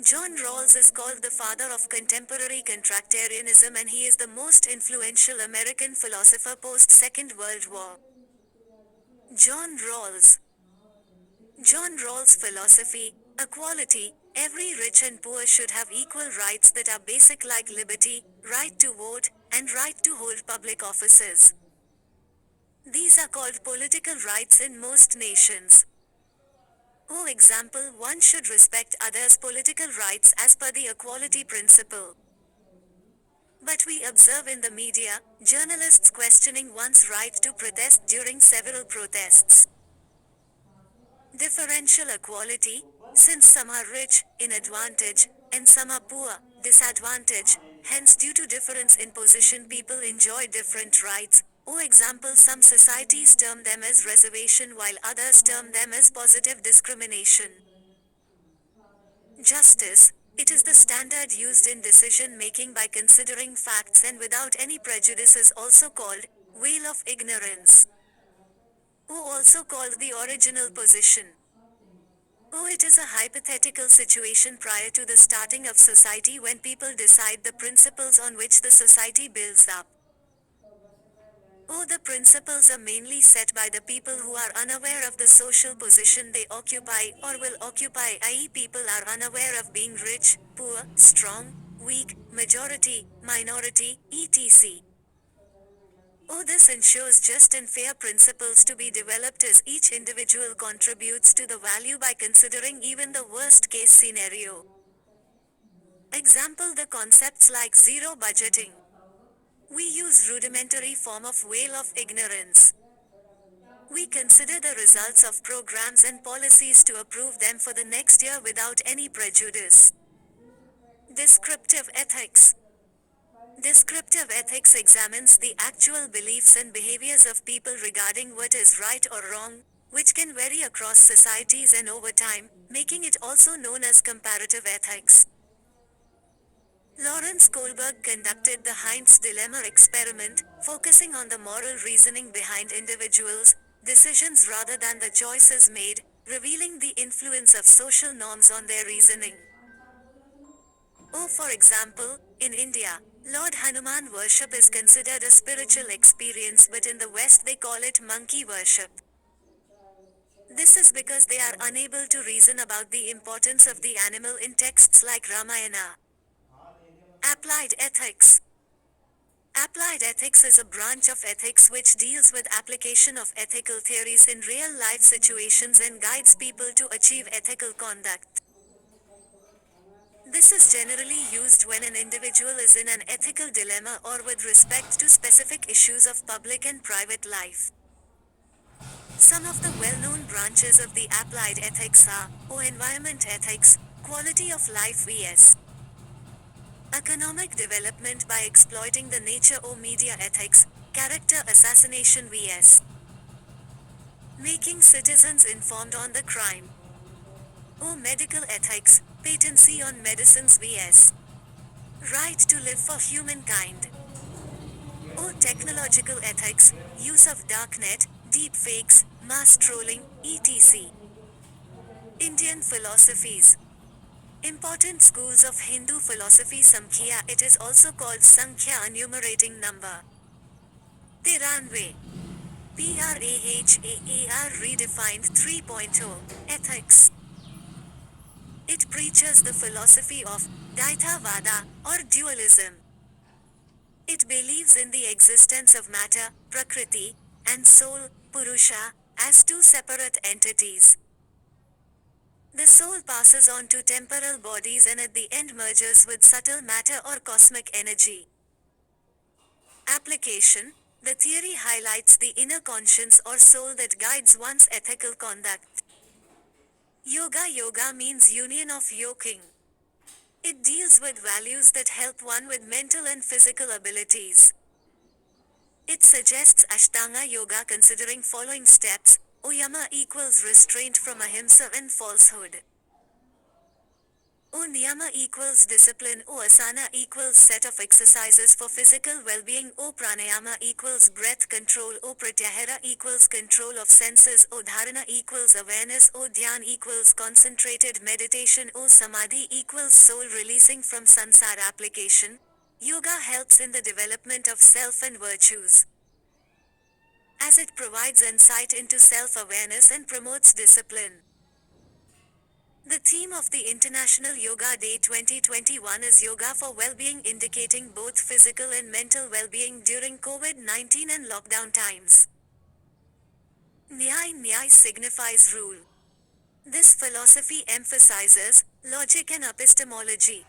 John Rawls is called the father of contemporary contractarianism and he is the most influential American philosopher post-Second World War. John Rawls. John Rawls' philosophy: equality. Every rich and poor should have equal rights that are basic, like liberty, right to vote, and right to hold public offices. These are called political rights in most nations. For example, one should respect others' political rights as per the equality principle. But we observe in the media, journalists questioning one's right to protest during several protests. Differential equality: since some are rich, in advantage, and some are poor, disadvantage, hence due to difference in position people enjoy different rights. For example, some societies term them as reservation while others term them as positive discrimination. Justice: it is the standard used in decision making by considering facts and without any prejudice, is also called veil of ignorance, or also called the original position. Oh, it is a hypothetical situation prior to the starting of society when people decide the principles on which the society builds up. Oh, the principles are mainly set by the people who are unaware of the social position they occupy or will occupy, i.e., people are unaware of being rich, poor, strong, weak, majority, minority, etc. Oh, this ensures just and fair principles to be developed as each individual contributes to the value by considering even the worst case scenario. Example: the concepts like zero budgeting. We use rudimentary form of veil of ignorance. We consider the results of programs and policies to approve them for the next year without any prejudice. Descriptive ethics. Descriptive ethics examines the actual beliefs and behaviors of people regarding what is right or wrong, which can vary across societies and over time, making it also known as comparative ethics. Lawrence Kohlberg conducted the Heinz dilemma experiment, focusing on the moral reasoning behind individuals' decisions rather than the choices made, revealing the influence of social norms on their reasoning. Oh, for example, in India, Lord Hanuman worship is considered a spiritual experience, but in the West they call it monkey worship. This is because they are unable to reason about the importance of the animal in texts like Ramayana. Applied ethics. Applied ethics is a branch of ethics which deals with application of ethical theories in real life situations and guides people to achieve ethical conduct. This is generally used when an individual is in an ethical dilemma or with respect to specific issues of public and private life. Some of the well-known branches of the applied ethics are environment ethics, quality of life vs. economic development by exploiting the nature media ethics, character assassination vs. making citizens informed on the crime. Medical ethics, patency on medicines vs. right to live for humankind. Technological ethics, use of darknet, deepfakes, mass trolling, etc. Indian philosophies. Important schools of Hindu philosophy. Samkhya, it is also called Sankhya, enumerating number. Tiranve. PRAHAAR redefined 3.0 ethics. It preaches the philosophy of Dvaitavada or dualism. It believes in the existence of matter, Prakriti, and soul, Purusha, as two separate entities. The soul passes on to temporal bodies and at the end merges with subtle matter or cosmic energy. Application. The theory highlights the inner conscience or soul that guides one's ethical conduct. Yoga means union of yoking. It deals with values that help one with mental and physical abilities. It suggests Ashtanga Yoga considering following steps. Yama equals restraint from ahimsa and falsehood. Niyama equals discipline. Asana equals set of exercises for physical well-being. Pranayama equals breath control. Pratyahara equals control of senses. Dharana equals awareness. Dhyan equals concentrated meditation. Samadhi equals soul releasing from sansara. Application. Yoga helps in the development of self and virtues, as it provides insight into self-awareness and promotes discipline. The theme of the International Yoga Day 2021 is Yoga for Well-being, indicating both physical and mental well-being during COVID-19 and lockdown times. Nyay signifies rule. This philosophy emphasizes logic and epistemology.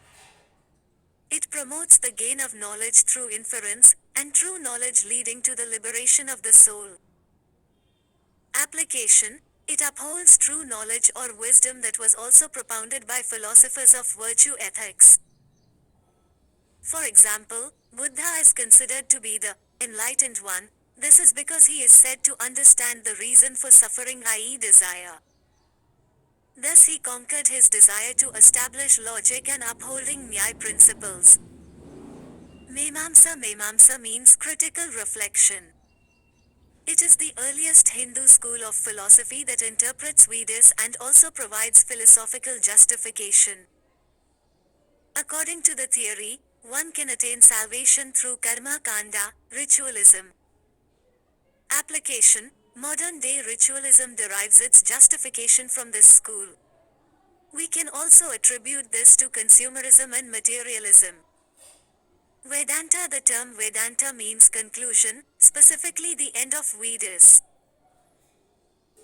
It promotes the gain of knowledge through inference, and true knowledge leading to the liberation of the soul. Application. It upholds true knowledge or wisdom that was also propounded by philosophers of virtue ethics. For example, Buddha is considered to be the enlightened one. This is because he is said to understand the reason for suffering, i.e. desire. Thus he conquered his desire to establish logic and upholding Nyaya principles. Memamsa means critical reflection. It is the earliest Hindu school of philosophy that interprets Vedas and also provides philosophical justification. According to the theory, one can attain salvation through karma kanda, ritualism. Application. Modern day ritualism derives its justification from this school. We can also attribute this to consumerism and materialism. Vedanta. The term Vedanta means conclusion, specifically the end of Vedas.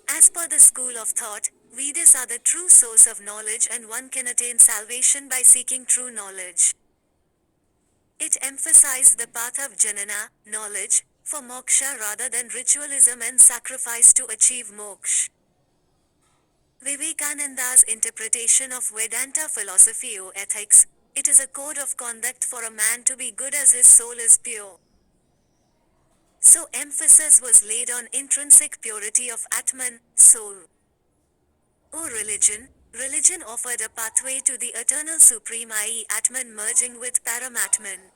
As per the school of thought, Vedas are the true source of knowledge and one can attain salvation by seeking true knowledge. It emphasized the path of jnana, knowledge, for moksha rather than ritualism and sacrifice to achieve moksha. Vivekananda's interpretation of Vedanta philosophy or ethics. It is a code of conduct for a man to be good as his soul is pure. So emphasis was laid on intrinsic purity of Atman, soul. Religion. Religion offered a pathway to the eternal supreme, i.e. Atman merging with Paramatman.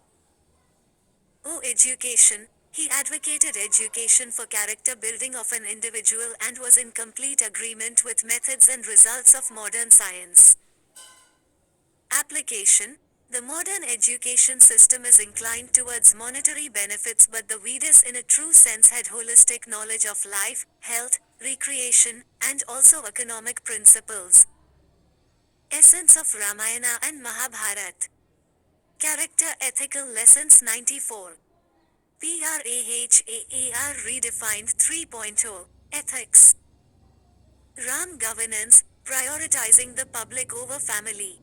Education. He advocated education for character building of an individual and was in complete agreement with methods and results of modern science. Application. The modern education system is inclined towards monetary benefits, but the Vedas in a true sense had holistic knowledge of life, health, recreation, and also economic principles. Essence of Ramayana and Mahabharata. Character Ethical Lessons 94. PRAHAAR redefined 3.0 ethics. Ram governance, prioritizing the public over family.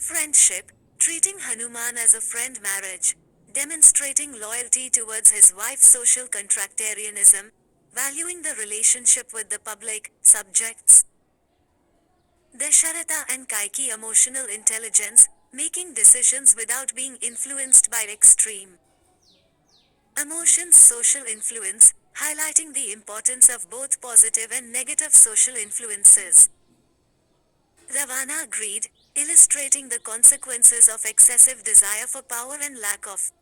Friendship, treating Hanuman as a friend. Marriage, demonstrating loyalty towards his wife. Social contractarianism, valuing the relationship with the public. Subjects, Dasharatha and Kaikeyi. Emotional intelligence, making decisions without being influenced by extreme emotions. Social influence, highlighting the importance of both positive and negative social influences. Ravana. Greed, illustrating the consequences of excessive desire for power and lack of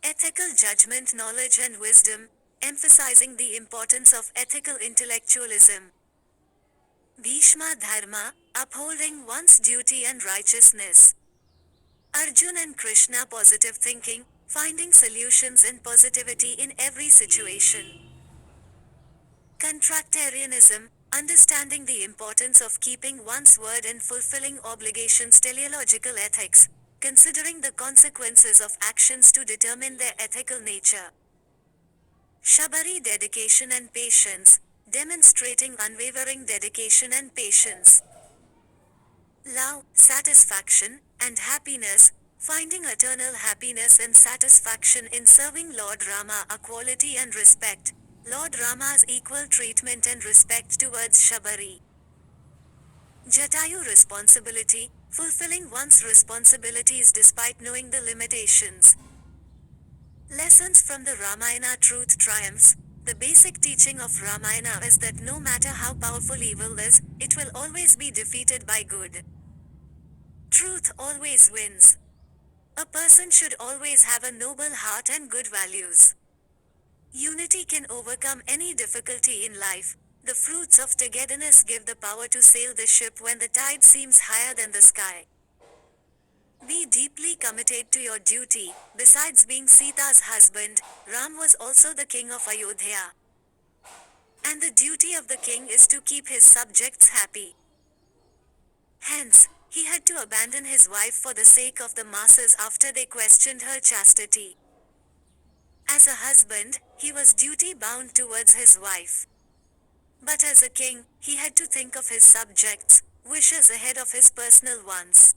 ethical judgment. Knowledge and wisdom, emphasizing the importance of ethical intellectualism. Bhishma. Dharma, upholding one's duty and righteousness. Arjun and Krishna. Positive thinking, finding solutions and positivity in every situation. Contractarianism, understanding the importance of keeping one's word and fulfilling obligations. Teleological ethics, considering the consequences of actions to determine their ethical nature. Shabari. Dedication and patience, demonstrating unwavering dedication and patience. Love, satisfaction, and happiness, finding eternal happiness and satisfaction in serving Lord Rama. Equality and respect, Lord Rama's equal treatment and respect towards Shabari. Jatayu. Responsibility, fulfilling one's responsibilities despite knowing the limitations. Lessons from the Ramayana. Truth triumphs. The basic teaching of Ramayana is that no matter how powerful evil is, it will always be defeated by good. Truth always wins. A person should always have a noble heart and good values. Unity can overcome any difficulty in life. The fruits of togetherness give the power to sail the ship when the tide seems higher than the sky. Be deeply committed to your duty. Besides being Sita's husband, Ram was also the king of Ayodhya. And the duty of the king is to keep his subjects happy. Hence, he had to abandon his wife for the sake of the masses after they questioned her chastity. As a husband, he was duty bound towards his wife. But as a king, he had to think of his subjects' wishes ahead of his personal ones.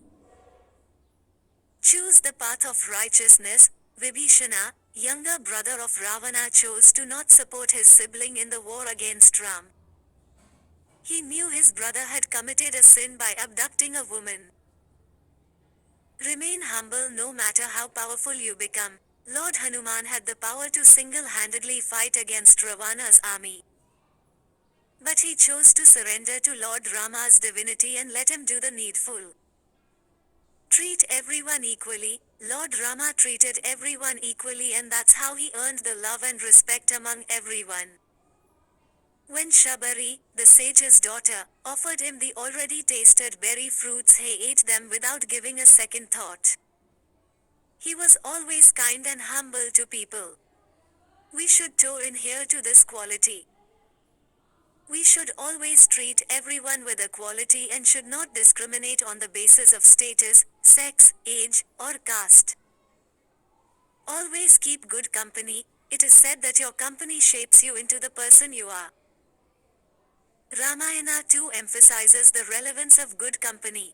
Choose the path of righteousness. Vibhishana, younger brother of Ravana, chose to not support his sibling in the war against Ram. He knew his brother had committed a sin by abducting a woman. Remain humble no matter how powerful you become. Lord Hanuman had the power to single-handedly fight against Ravana's army. But he chose to surrender to Lord Rama's divinity and let him do the needful. Treat everyone equally. Lord Rama treated everyone equally, and that's how he earned the love and respect among everyone. When Shabari, the sage's daughter, offered him the already tasted berry fruits, he ate them without giving a second thought. He was always kind and humble to people. We should too adhere to this quality. We should always treat everyone with equality and should not discriminate on the basis of status, sex, age, or caste. Always keep good company. It is said that your company shapes you into the person you are. Ramayana too emphasizes the relevance of good company.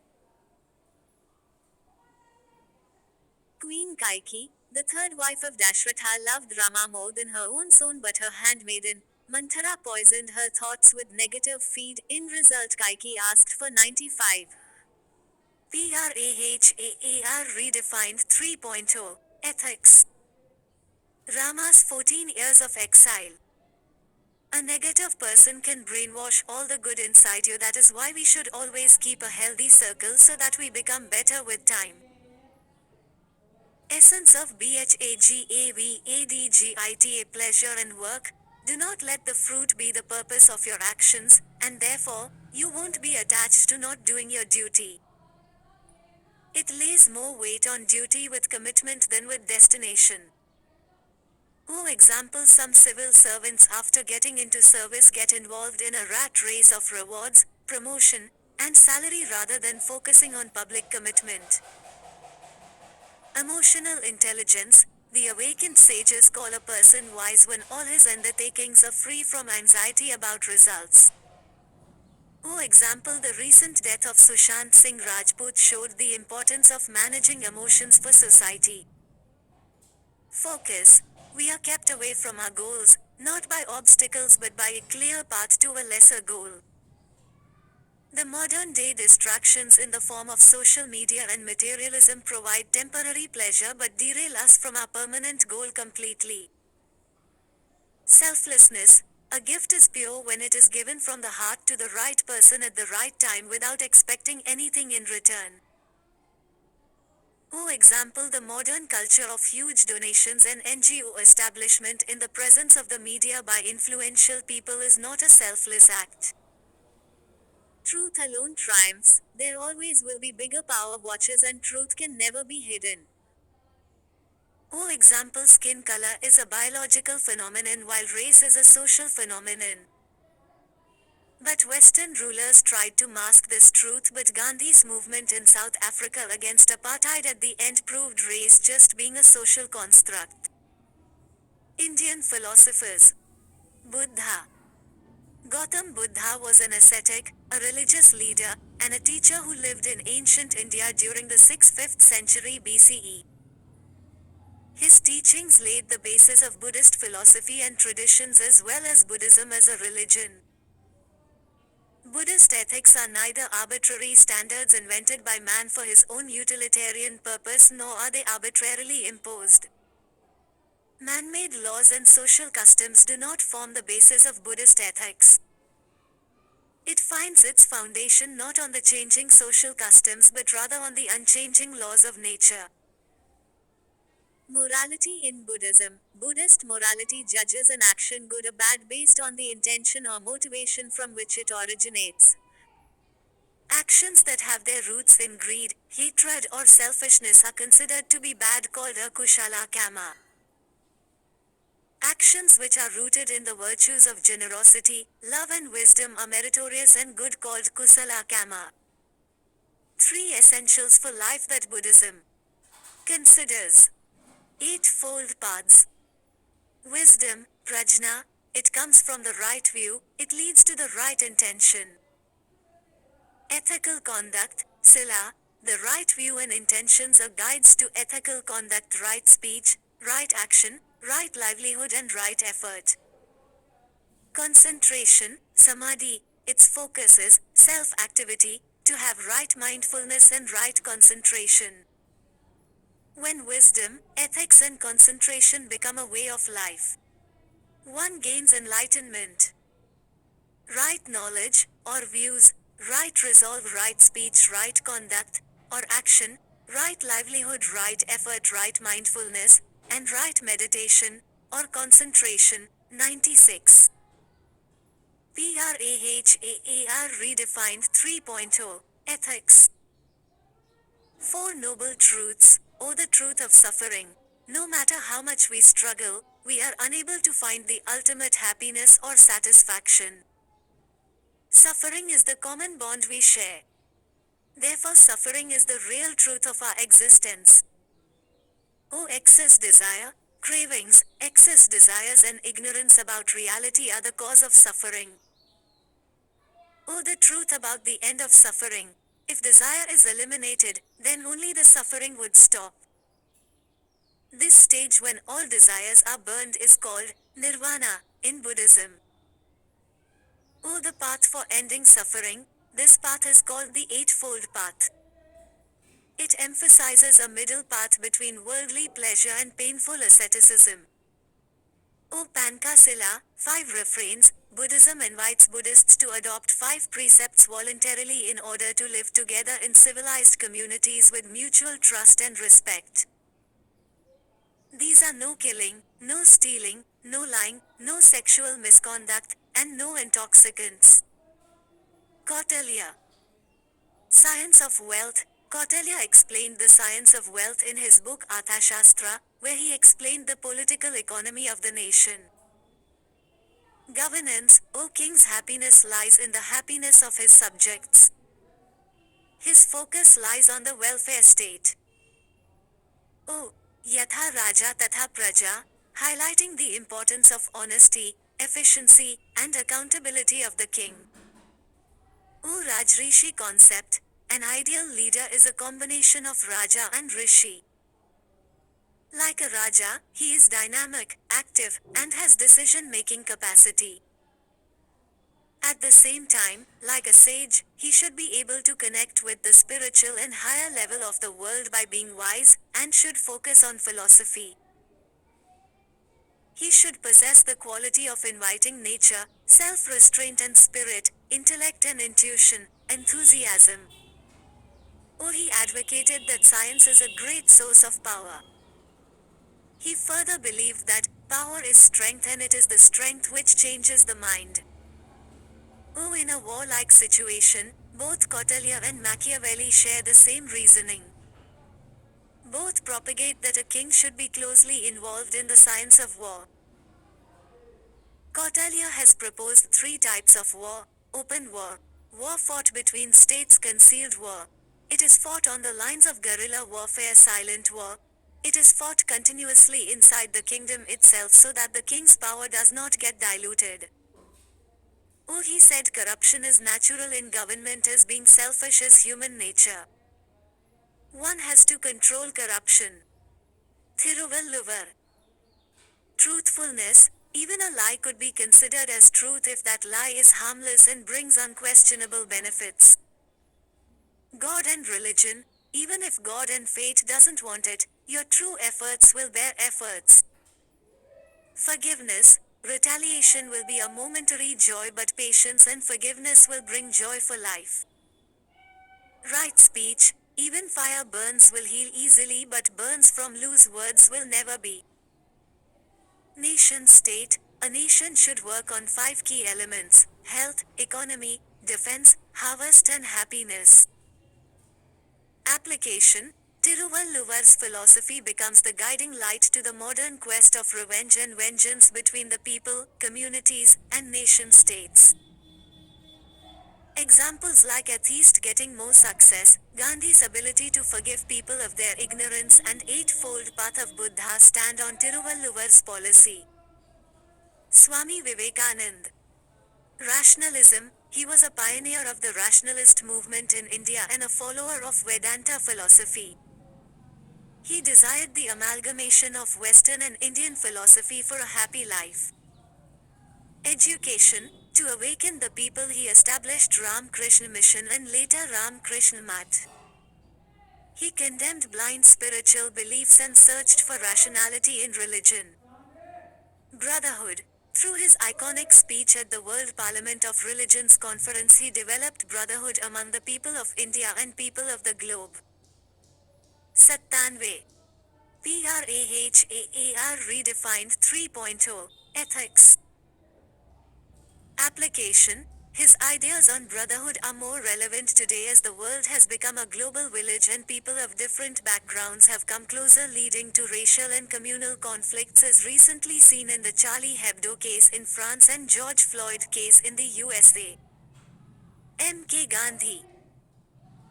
Queen Kaikeyi, the third wife of Dashratha, loved Rama more than her own son, but her handmaiden, Manthara, poisoned her thoughts with negative feed. In result, Kaikeyi asked for 95. PRAHAAR redefined 3.0 Ethics. Rama's 14 years of exile. A negative person can brainwash all the good inside you. That is why we should always keep a healthy circle so that we become better with time. Essence of BHAGAVADGITA. Pleasure and work. Do not let the fruit be the purpose of your actions, and therefore, you won't be attached to not doing your duty. It lays more weight on duty with commitment than with destination. For example, some civil servants after getting into service get involved in a rat race of rewards, promotion, and salary rather than focusing on public commitment. Emotional intelligence. The awakened sages call a person wise when all his undertakings are free from anxiety about results. For example, the recent death of Sushant Singh Rajput showed the importance of managing emotions for society. Focus. We are kept away from our goals, not by obstacles but by a clear path to a lesser goal. The modern day distractions in the form of social media and materialism provide temporary pleasure but derail us from our permanent goal completely. Selflessness. A gift is pure when it is given from the heart to the right person at the right time without expecting anything in return. For example, the modern culture of huge donations and NGO establishment in the presence of the media by influential people is not a selfless act. Truth alone triumphs. There always will be bigger power watchers and truth can never be hidden. For example, skin color is a biological phenomenon while race is a social phenomenon. But Western rulers tried to mask this truth, but Gandhi's movement in South Africa against apartheid at the end proved race just being a social construct. Indian philosophers. Buddha. Gautam Buddha was an ascetic, a religious leader, and a teacher who lived in ancient India during the 6th-5th century BCE. His teachings laid the basis of Buddhist philosophy and traditions as well as Buddhism as a religion. Buddhist ethics are neither arbitrary standards invented by man for his own utilitarian purpose nor are they arbitrarily imposed. Man-made laws and social customs do not form the basis of Buddhist ethics. It finds its foundation not on the changing social customs but rather on the unchanging laws of nature. Morality in Buddhism. Buddhist morality judges an action good or bad based on the intention or motivation from which it originates. Actions that have their roots in greed, hatred or selfishness are considered to be bad, called a kushala kama. Actions which are rooted in the virtues of generosity, love and wisdom are meritorious and good, called kusala kama. 3 essentials for life that Buddhism considers. 8-fold paths. Wisdom, prajna, it comes from the right view, it leads to the right intention. Ethical conduct, sila, the right view and intentions are guides to ethical conduct, right speech, right action, right livelihood and right effort. Concentration, samadhi, its focus is self-activity, to have right mindfulness and right concentration. When wisdom, ethics and concentration become a way of life, one gains enlightenment. Right knowledge, or views, right resolve, right speech, right conduct, or action, right livelihood, right effort, right mindfulness, and right meditation, or concentration. 96. PRAHAAR Redefined 3.0 Ethics. 4 Noble Truths, or the truth of suffering. No matter how much we struggle, we are unable to find the ultimate happiness or satisfaction. Suffering is the common bond we share. Therefore, suffering is the real truth of our existence. Oh, excess desire, cravings, excess desires, and ignorance about reality are the cause of suffering. Oh, the truth about the end of suffering. If desire is eliminated, then only the suffering would stop. This stage when all desires are burned is called nirvana in Buddhism. Oh, the path for ending suffering. This path is called the Eightfold Path. It emphasizes a middle path between worldly pleasure and painful asceticism. O Pankasila, 5 refrains. Buddhism invites Buddhists to adopt 5 precepts voluntarily in order to live together in civilized communities with mutual trust and respect. These are no killing, no stealing, no lying, no sexual misconduct, and no intoxicants. Kautilya. Science of Wealth. Kautilya explained the science of wealth in his book Arthashastra, where he explained the political economy of the nation. Governance. O king's happiness lies in the happiness of his subjects. His focus lies on the welfare state. O Yatha Raja Tatha Praja, highlighting the importance of honesty, efficiency, and accountability of the king. O Rajrishi concept, an ideal leader is a combination of Raja and Rishi. Like a Raja, he is dynamic, active, and has decision-making capacity. At the same time, like a sage, he should be able to connect with the spiritual and higher level of the world by being wise, and should focus on philosophy. He should possess the quality of inviting nature, self-restraint and spirit, intellect and intuition, enthusiasm. Or he advocated that science is a great source of power. He further believed that power is strength and it is the strength which changes the mind. Oh, in a warlike situation, both Kautilya and Machiavelli share the same reasoning. Both propagate that a king should be closely involved in the science of war. Kautilya has proposed three types of war: open war, war fought between states, concealed war. It is fought on the lines of guerrilla warfare, silent war. It is fought continuously inside the kingdom itself so that the king's power does not get diluted. Oh, he said corruption is natural in government as being selfish is human nature. One has to control corruption. Thiruvalluvar. Truthfulness, even a lie could be considered as truth if that lie is harmless and brings unquestionable benefits. God and religion, even if God and fate doesn't want it, your true efforts will bear efforts. Forgiveness, retaliation will be a momentary joy, but patience and forgiveness will bring joy for life. Right speech, even fire burns will heal easily, but burns from loose words will never be. Nation state, a nation should work on five key elements: health, economy, defense, harvest and happiness. Application, Tiruvalluvar's philosophy becomes the guiding light to the modern quest of revenge and vengeance between the people, communities, and nation states. Examples like atheist getting more success, Gandhi's ability to forgive people of their ignorance, and Eightfold Path of Buddha stand on Tiruvalluvar's policy. Swami Vivekanand. Rationalism, he was a pioneer of the rationalist movement in India and a follower of Vedanta philosophy. He desired the amalgamation of Western and Indian philosophy for a happy life. Education, to awaken the people he established Ram Krishna Mission and later Ram Krishna Math. He condemned blind spiritual beliefs and searched for rationality in religion. Brotherhood, through his iconic speech at the World Parliament of Religions Conference, he developed brotherhood among the people of India and people of the globe. Sattanve. PRAHAAR redefined 3.0 ethics. Application, his ideas on brotherhood are more relevant today as the world has become a global village and people of different backgrounds have come closer, leading to racial and communal conflicts as recently seen in the Charlie Hebdo case in France and George Floyd case in the USA. M.K. Gandhi.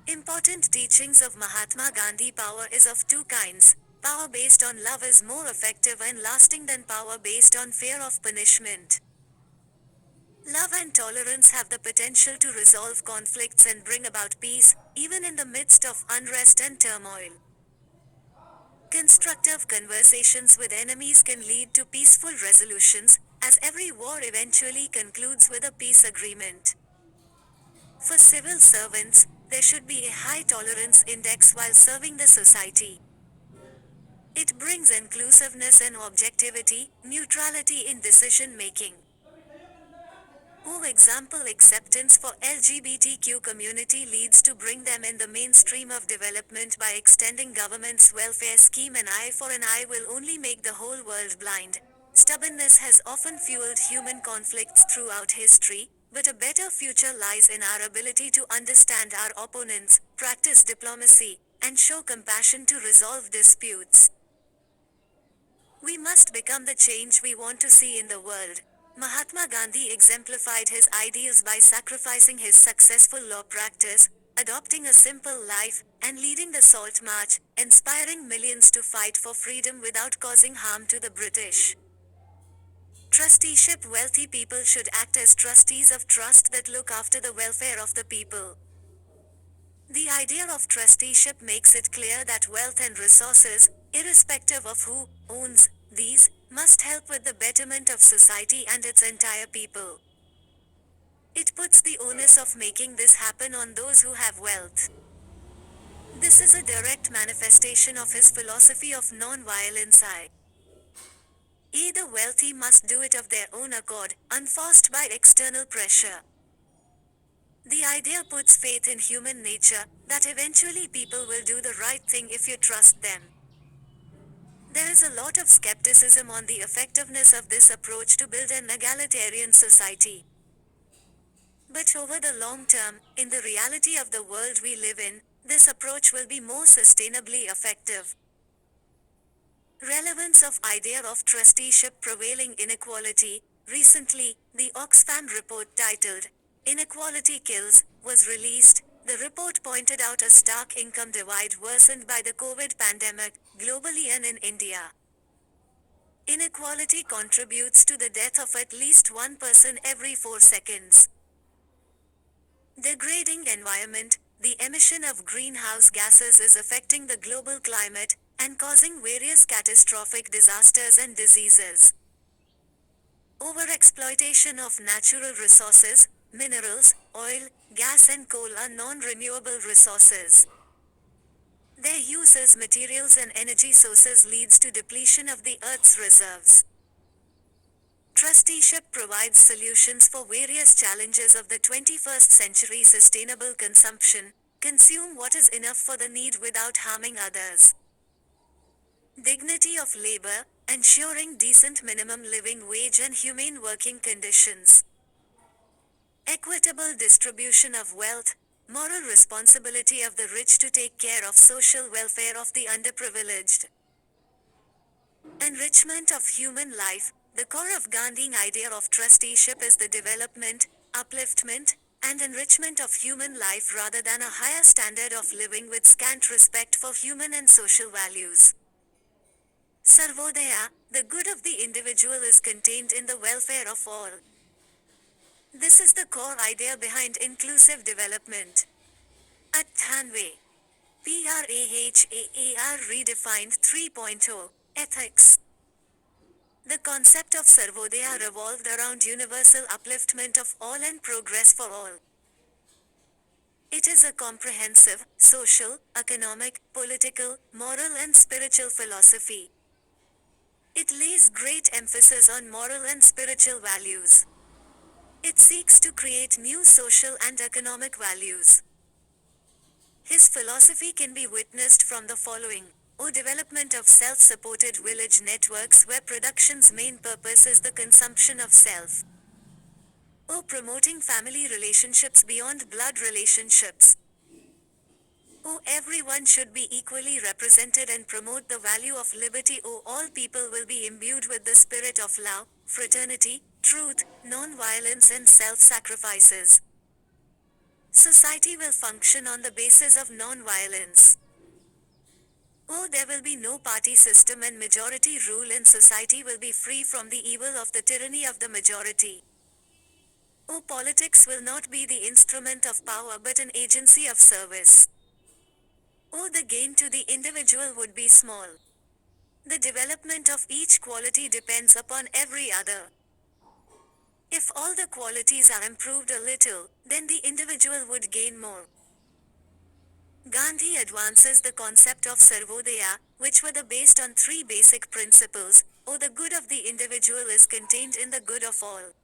Important teachings of Mahatma Gandhi: power is of two kinds. Power based on love is more effective and lasting than power based on fear of punishment. Love and tolerance have the potential to resolve conflicts and bring about peace, even in the midst of unrest and turmoil. Constructive conversations with enemies can lead to peaceful resolutions, as every war eventually concludes with a peace agreement. For civil servants, there should be a high tolerance index while serving the society. It brings inclusiveness and objectivity, neutrality in decision making. For example, acceptance for LGBTQ community leads to bring them in the mainstream of development by extending government's welfare scheme. An eye for an eye will only make the whole world blind. Stubbornness has often fueled human conflicts throughout history, but a better future lies in our ability to understand our opponents, practice diplomacy, and show compassion to resolve disputes. We must become the change we want to see in the world. Mahatma Gandhi exemplified his ideals by sacrificing his successful law practice, adopting a simple life, and leading the Salt March, inspiring millions to fight for freedom without causing harm to the British. Trusteeship. Wealthy people should act as trustees of trust that look after the welfare of the people. The idea of trusteeship makes it clear that wealth and resources, irrespective of who owns these, must help with the betterment of society and its entire people. It puts the onus of making this happen on those who have wealth. This is a direct manifestation of his philosophy of non-violence. The wealthy must do it of their own accord, unforced by external pressure. The idea puts faith in human nature, that eventually people will do the right thing if you trust them. There is a lot of skepticism on the effectiveness of this approach to build an egalitarian society. But over the long term, in the reality of the world we live in, this approach will be more sustainably effective. Relevance of idea of trusteeship. Prevailing inequality. Recently, the Oxfam report titled, "Inequality Kills," was released. The report pointed out a stark income divide worsened by the COVID pandemic, globally and in India. Inequality contributes to the death of at least one person every 4 seconds. Degrading environment. The emission of greenhouse gases is affecting the global climate and causing various catastrophic disasters and diseases. Overexploitation of natural resources. Minerals, oil, gas and coal are non-renewable resources. Their use as materials and energy sources leads to depletion of the Earth's reserves. Trusteeship provides solutions for various challenges of the 21st century. Sustainable consumption. Consume what is enough for the need without harming others. Dignity of labor. Ensuring decent minimum living wage and humane working conditions. Equitable distribution of wealth. Moral responsibility of the rich to take care of social welfare of the underprivileged. Enrichment of human life. The core of Gandhian idea of trusteeship is the development, upliftment, and enrichment of human life rather than a higher standard of living with scant respect for human and social values. Sarvodaya, the good of the individual is contained in the welfare of all. This is the core idea behind inclusive development. At Thanwe, PRAHAAR redefined 3.0, ethics. The concept of Sarvodaya revolved around universal upliftment of all and progress for all. It is a comprehensive, social, economic, political, moral and spiritual philosophy. It lays great emphasis on moral and spiritual values. It seeks to create new social and economic values. His philosophy can be witnessed from the following. Development of self-supported village networks where production's main purpose is the consumption of self. Promoting family relationships beyond blood relationships. Everyone should be equally represented and promote the value of liberty. All people will be imbued with the spirit of love, fraternity, truth, non-violence and self-sacrifices. Society will function on the basis of non-violence. There will be no party system and majority rule, and society will be free from the evil of the tyranny of the majority. Politics will not be the instrument of power but an agency of service. The gain to the individual would be small. The development of each quality depends upon every other. If all the qualities are improved a little, then the individual would gain more. Gandhi advances the concept of Sarvodaya, which were based on 3 basic principles. The good of the individual is contained in the good of all.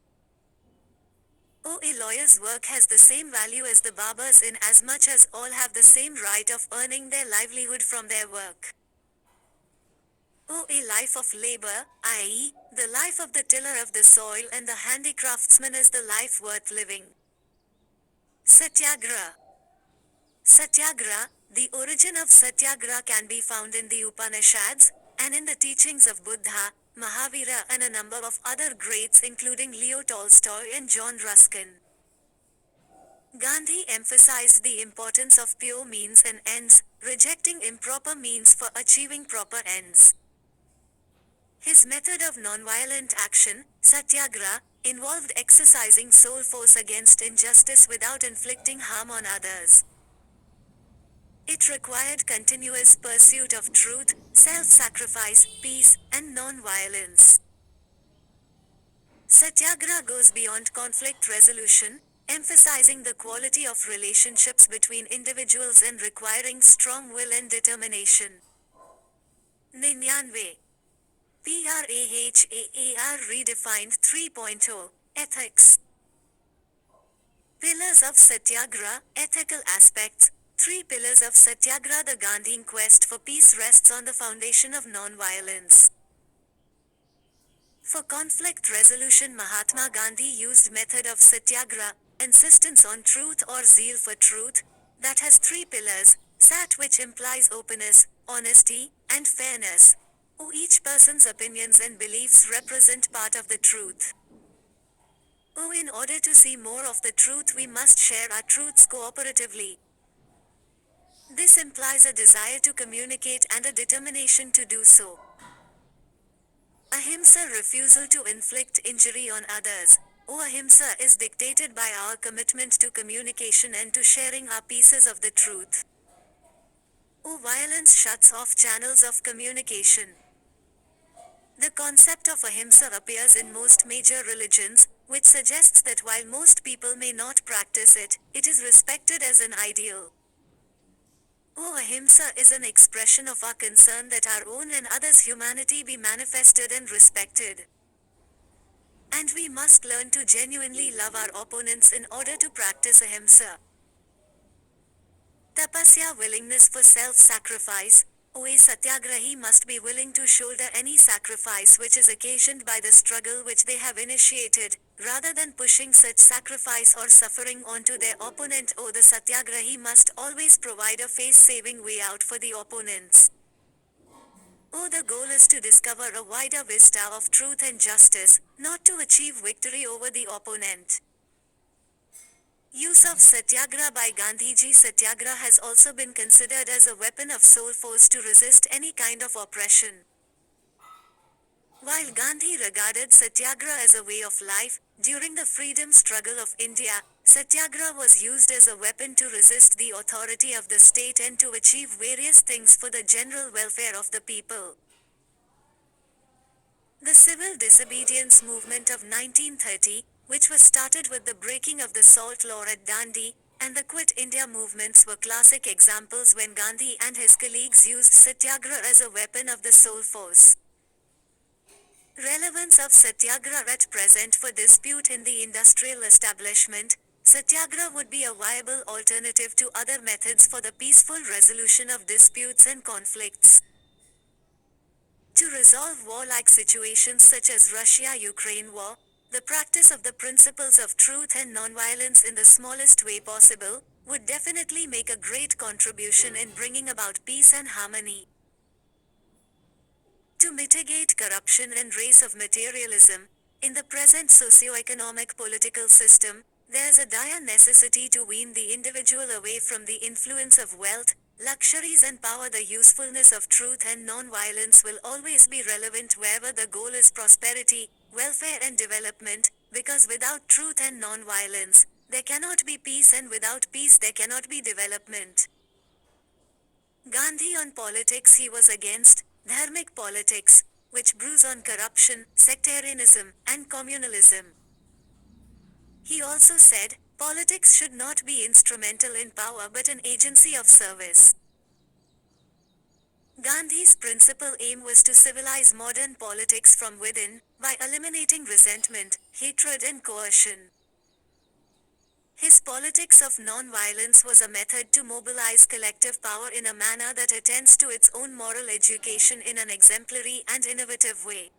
A lawyer's work has the same value as the barber's in as much as all have the same right of earning their livelihood from their work. A life of labor, i.e., the life of the tiller of the soil and the handicraftsman is the life worth living. Satyagraha. Satyagraha, the origin of Satyagraha can be found in the Upanishads, and in the teachings of Buddha, Mahavira and a number of other greats including Leo Tolstoy and John Ruskin. Gandhi emphasized the importance of pure means and ends, rejecting improper means for achieving proper ends. His method of nonviolent action, Satyagraha involved exercising soul force against injustice without inflicting harm on others. It required continuous pursuit of truth, self-sacrifice, peace, and non-violence. Satyagraha goes beyond conflict resolution, emphasizing the quality of relationships between individuals and requiring strong will and determination. 99. PRAHAAR redefined 3.0 Ethics. Pillars of Satyagraha, ethical aspects. 3 pillars of Satyagraha. The Gandhian quest for peace rests on the foundation of non-violence. For conflict resolution, Mahatma Gandhi used method of Satyagraha, insistence on truth or zeal for truth, that has 3 pillars, Sat, which implies openness, honesty, and fairness. Each person's opinions and beliefs represent part of the truth. In order to see more of the truth, we must share our truths cooperatively. This implies a desire to communicate and a determination to do so. Ahimsa, refusal to inflict injury on others. Ahimsa is dictated by our commitment to communication and to sharing our pieces of the truth. Violence shuts off channels of communication. The concept of ahimsa appears in most major religions, which suggests that while most people may not practice it, it is respected as an ideal. Ahimsa is an expression of our concern that our own and others' humanity be manifested and respected. And we must learn to genuinely love our opponents in order to practice ahimsa. Tapasya, willingness for self-sacrifice. A satyagrahi must be willing to shoulder any sacrifice which is occasioned by the struggle which they have initiated, rather than pushing such sacrifice or suffering onto their opponent. The satyagrahi must always provide a face-saving way out for the opponents. The goal is to discover a wider vista of truth and justice, not to achieve victory over the opponent. Use of Satyagraha by Gandhiji. Satyagraha has also been considered as a weapon of soul force to resist any kind of oppression. While Gandhi regarded Satyagraha as a way of life, during the freedom struggle of India, Satyagraha was used as a weapon to resist the authority of the state and to achieve various things for the general welfare of the people. The civil disobedience movement of 1930, which was started with the breaking of the salt law at Dandi, and the Quit India movements were classic examples when Gandhi and his colleagues used Satyagraha as a weapon of the soul force. Relevance of Satyagraha at present. For dispute in the industrial establishment, Satyagraha would be a viable alternative to other methods for the peaceful resolution of disputes and conflicts. To resolve warlike situations such as Russia-Ukraine war, the practice of the principles of truth and nonviolence in the smallest way possible, would definitely make a great contribution in bringing about peace and harmony. To mitigate corruption and race of materialism, in the present socio-economic political system, there is a dire necessity to wean the individual away from the influence of wealth, luxuries and power. The usefulness of truth and non-violence will always be relevant wherever the goal is prosperity, welfare and development, because without truth and non-violence, there cannot be peace, and without peace there cannot be development. Gandhi on politics. He was against dharmic politics, which brews on corruption, sectarianism, and communalism. He also said, politics should not be instrumental in power but an agency of service. Gandhi's principal aim was to civilize modern politics from within, by eliminating resentment, hatred and coercion. His politics of non-violence was a method to mobilize collective power in a manner that attends to its own moral education in an exemplary and innovative way.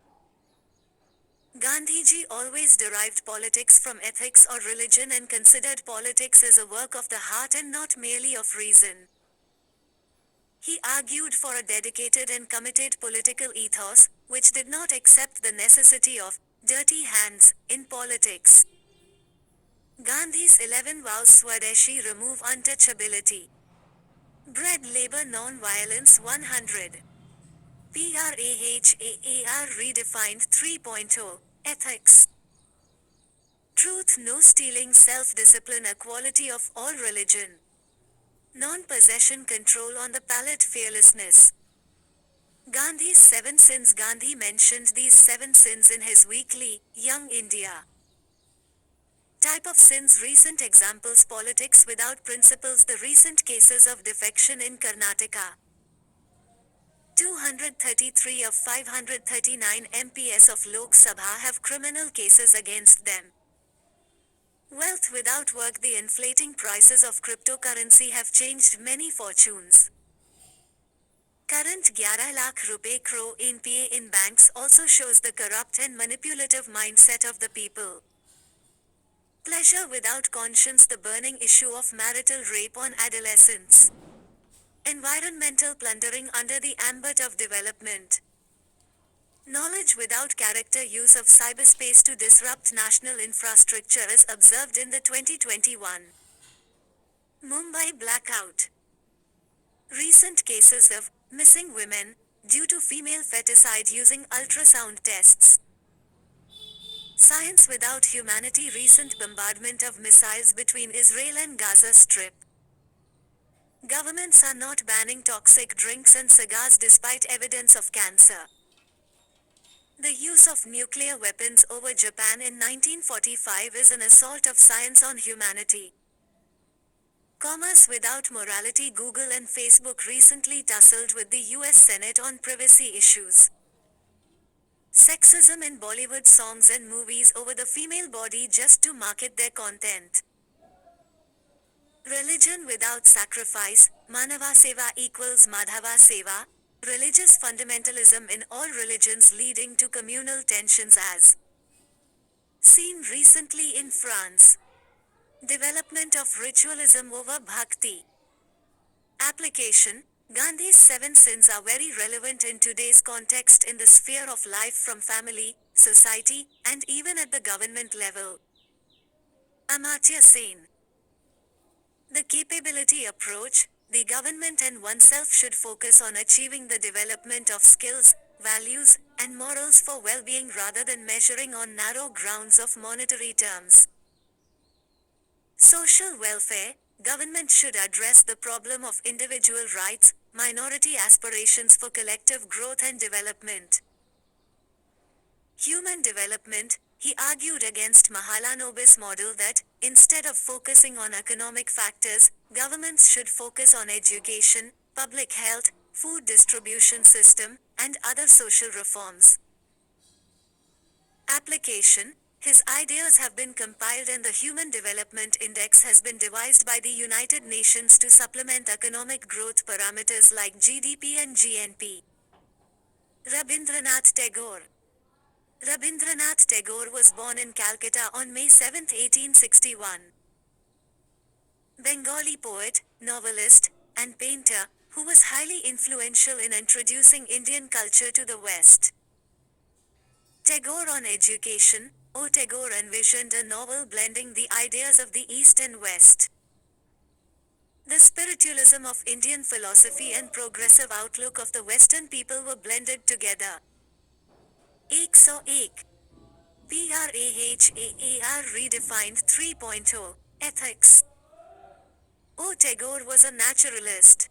Gandhiji always derived politics from ethics or religion and considered politics as a work of the heart and not merely of reason. He argued for a dedicated and committed political ethos, which did not accept the necessity of dirty hands in politics. Gandhi's 11 vows. Swadeshi, remove untouchability. Bread, labor, non-violence. 100. PRAHAAR redefined 3.0 Ethics. Truth, no stealing, self-discipline, equality of all religion. Non-possession, control on the palate, fearlessness. Gandhi's 7 sins. Gandhi mentioned these 7 sins in his weekly, Young India. Type of sins. Recent examples. Politics without principles. The recent cases of defection in Karnataka. 233 of 539 MPs of Lok Sabha have criminal cases against them. Wealth without work. The inflating prices of cryptocurrency have changed many fortunes. Current 11 lakh rupee crore NPA in banks also shows the corrupt and manipulative mindset of the people. Pleasure without conscience. The burning issue of marital rape on adolescents. Environmental plundering under the ambit of development. Knowledge without character. Use of cyberspace to disrupt national infrastructure is observed in the 2021 Mumbai blackout. Recent cases of missing women due to female feticide using ultrasound tests. Science without humanity. Recent bombardment of missiles between Israel and Gaza Strip. Governments are not banning toxic drinks and cigars despite evidence of cancer. The use of nuclear weapons over Japan in 1945 is an assault of science on humanity. Commerce without morality. Google and Facebook recently tussled with the US Senate on privacy issues. Sexism in Bollywood songs and movies over the female body just to market their content. Religion without sacrifice. Manava Seva equals Madhava Seva. Religious fundamentalism in all religions leading to communal tensions as seen recently in France. Development of ritualism over bhakti. Application. Gandhi's 7 sins are very relevant in today's context in the sphere of life, from family, society, and even at the government level. Amartya Sen. The capability approach. The government and oneself should focus on achieving the development of skills, values, and morals for well-being rather than measuring on narrow grounds of monetary terms. Social welfare. Government should address the problem of individual rights, minority aspirations for collective growth and development. Human development. He argued against Mahalanobis' model that, instead of focusing on economic factors, governments should focus on education, public health, food distribution system, and other social reforms. Application. His ideas have been compiled and the Human Development Index has been devised by the United Nations to supplement economic growth parameters like GDP and GNP. Rabindranath Tagore. Rabindranath Tagore was born in Calcutta on May 7, 1861. Bengali poet, novelist, and painter, who was highly influential in introducing Indian culture to the West. Tagore on education. Tagore envisioned a novel blending the ideas of the East and West. The spiritualism of Indian philosophy and progressive outlook of the Western people were blended together. Ek so ek. PRAHAAR redefined 3.0 Ethics. Tagore was a naturalist.